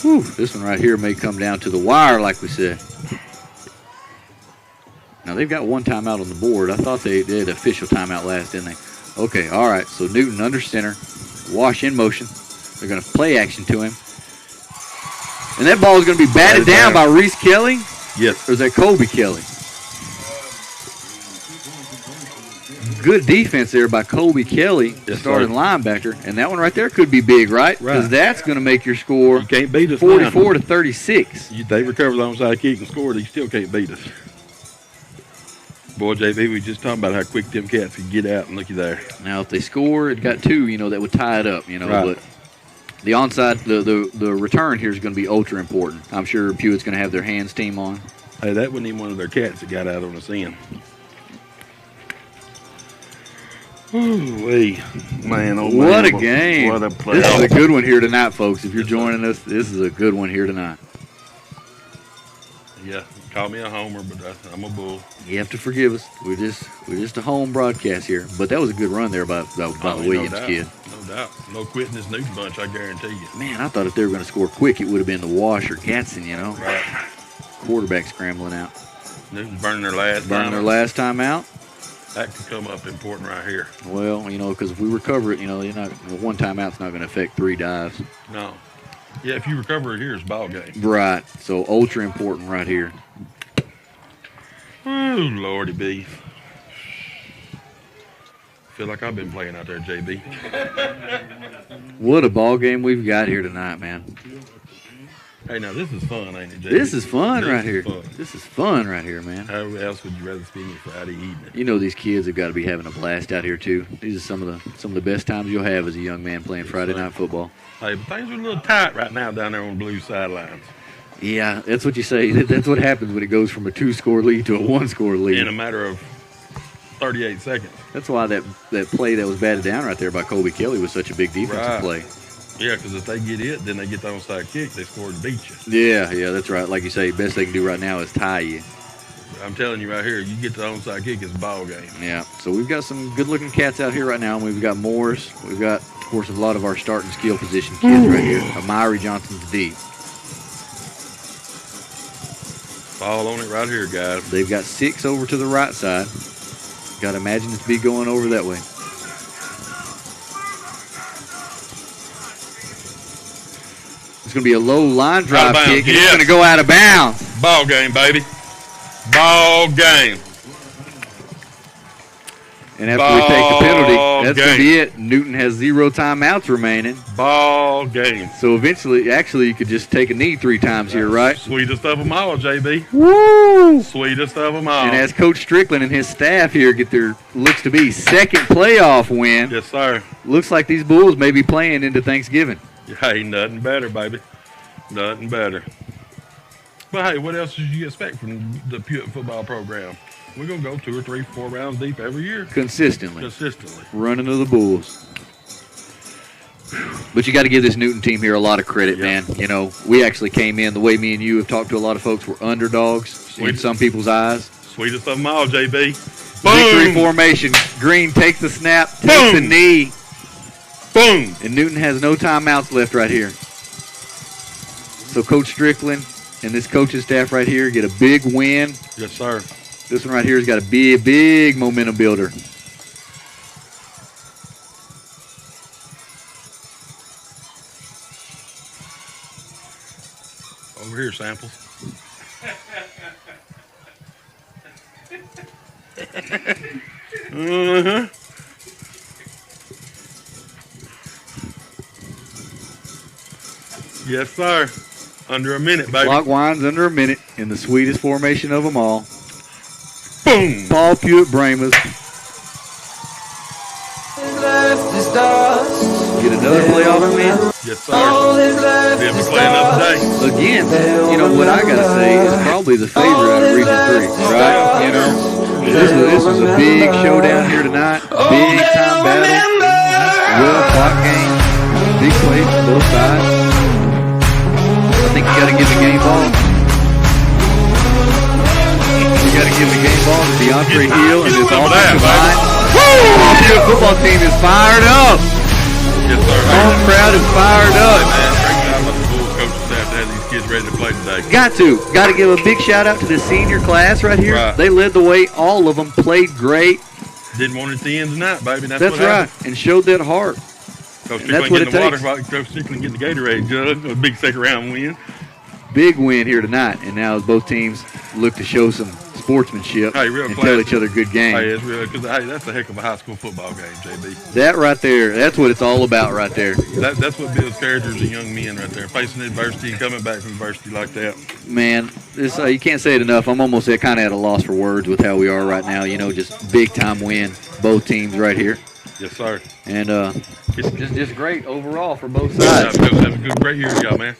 Whew, this one right here may come down to the wire, like we said. Now, they've got one timeout on the board. I thought they did official timeout last, didn't they? Okay, all right. So Newton under center. Wash in motion. They're going to play action to him. And that ball is going to be batted down by Reese Kelly? Yes. Or is that Colby Kelly? Good defense there by Colby Kelly, the starting linebacker. And that one right there could be big, right? Because that's going to make your score You can't beat us 44 to 36. They recover the onside kick and score, they still can't beat us. Boy, JB, we were just talking about how quick them cats could get out, and looky there. Now, if they score, it got 2, that would tie it up, But the onside, the return here is going to be ultra important. I'm sure Pewitt's going to have their hands team on. Hey, that wasn't even one of their cats that got out on us end. Ooh-wee. Man, oh, man. What a game. What a play. This is a good one here tonight, folks. If you're joining us, this is a good one here tonight. Yeah, call me a homer, but I'm a bull. You have to forgive us. We're just a home broadcast here. But that was a good run there by the Williams kid. No doubt. No quitting this Newton bunch, I guarantee you. Man, I thought if they were going to score quick, it would have been the Wash or Gatson, Right. Quarterback scrambling out. Newton's burning their last time out. That could come up important right here. Well, because if we recover it, one timeout's not going to affect 3 dives. No. Yeah, if you recover it here, it's ball game. Right. So ultra important right here. Oh, Lordy beef. Feel like I've been playing out there, JB. What a ball game we've got here tonight, man. Hey, now this is fun, ain't it, JB? This is fun right here. This is fun right here, man. How else would you rather spend your Friday evening? These kids have got to be having a blast out here too. These are some of the best times you'll have as a young man playing Friday night football. Hey, but things are a little tight right now down there on the blue sidelines. Yeah, that's what you say. That's what happens when it goes from a 2-score lead to a 1-score lead. In a matter of 38 seconds. That's why that play that was batted down right there by Colby Kelly was such a big defensive play. Yeah, because if they get it, then they get the onside kick. They score to beat you. Yeah, that's right. Like you say, best they can do right now is tie you. I'm telling you right here, you get the onside kick, it's a ball game. Yeah, so we've got some good-looking cats out here right now. We've got Morris. We've got, of course, a lot of our starting skill position kids right here. Amiri Johnson's deep. Ball on it right here, guys. They've got 6 over to the right side. Got to imagine it's be going over that way. It's going to be a low line drive kick, and it's going to go out of bounds. Ball game, baby. Ball game. And after we take the penalty, that's going to be it. Newton has 0 timeouts remaining. Ball game. So eventually, you could just take a knee 3 times here, right? Sweetest of them all, JB. Woo! Sweetest of them all. And as Coach Strickland and his staff here get their, looks to be, second playoff win. Yes, sir. Looks like these Bulls may be playing into Thanksgiving. Hey, nothing better, baby. Nothing better. But, hey, what else did you expect from the Pewitt football program? We're going to go 2 or 3, 4 rounds deep every year. Consistently. Running to the Bulls. But you got to give this Newton team here a lot of credit, man. We actually came in, the way me and you have talked to a lot of folks, we're underdogs in some people's eyes. Sweetest of them all, JB. Boom. Victory formation. Green takes the snap, takes the knee. Boom. And Newton has no timeouts left right here. So Coach Strickland and this coaching staff right here get a big win. Yes, sir. This one right here has got to be a big momentum builder. Over here, Samples. Uh-huh. Yes, sir. Under a minute, baby. Clock winds under a minute in the sweetest formation of them all. Boom. Paul Pewitt Bramas. Get another playoff win. Yes, sir. They'll be playing another day. Again, what I got to say is probably the favorite out of Region 3, right? This was a big showdown here tonight. Big time battle. Well-fought game. Big plays from both sides. I think you got to give the game ball. You got to give the game ball to DeAndre Hill and his offensive line. The football team is fired up. Yes, sir. Home crowd is fired up. Man, great job by the Bulls coaching staff to have these kids ready to play today. Got to give a big shout out to the senior class right here. Right. They led the way. All of them played great. Didn't want it to end tonight, baby. That's what right. happened. And showed that heart. Coach That's Strickland what getting it the water, takes. Coach Strickland getting the Gatorade jug. A big second round win. Big win here tonight. And now as both teams look to show some sportsmanship Hey, real and classy. tell each other good game. Hey, it's real, because hey, that's a heck of a high school football game, JB. That right there, that's what it's all about right there. That's what builds characters in young men right there, facing adversity and coming back from adversity like that. Man, this, you can't say it enough. I'm almost kind of at a loss for words with how we are right now. You know, just big-time win, both teams right here. Yes, sir. And it's just great overall for both Yeah, sides. have a good, great year, y'all, man.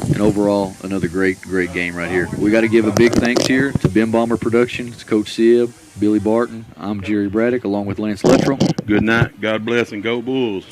And overall, another great game right here. We got to give a big thanks here to Ben Bomber Productions, Coach Sib, Billy Barton. I'm Jerry Braddock, along with Lance Luttrell. Good night. God bless and go Bulls.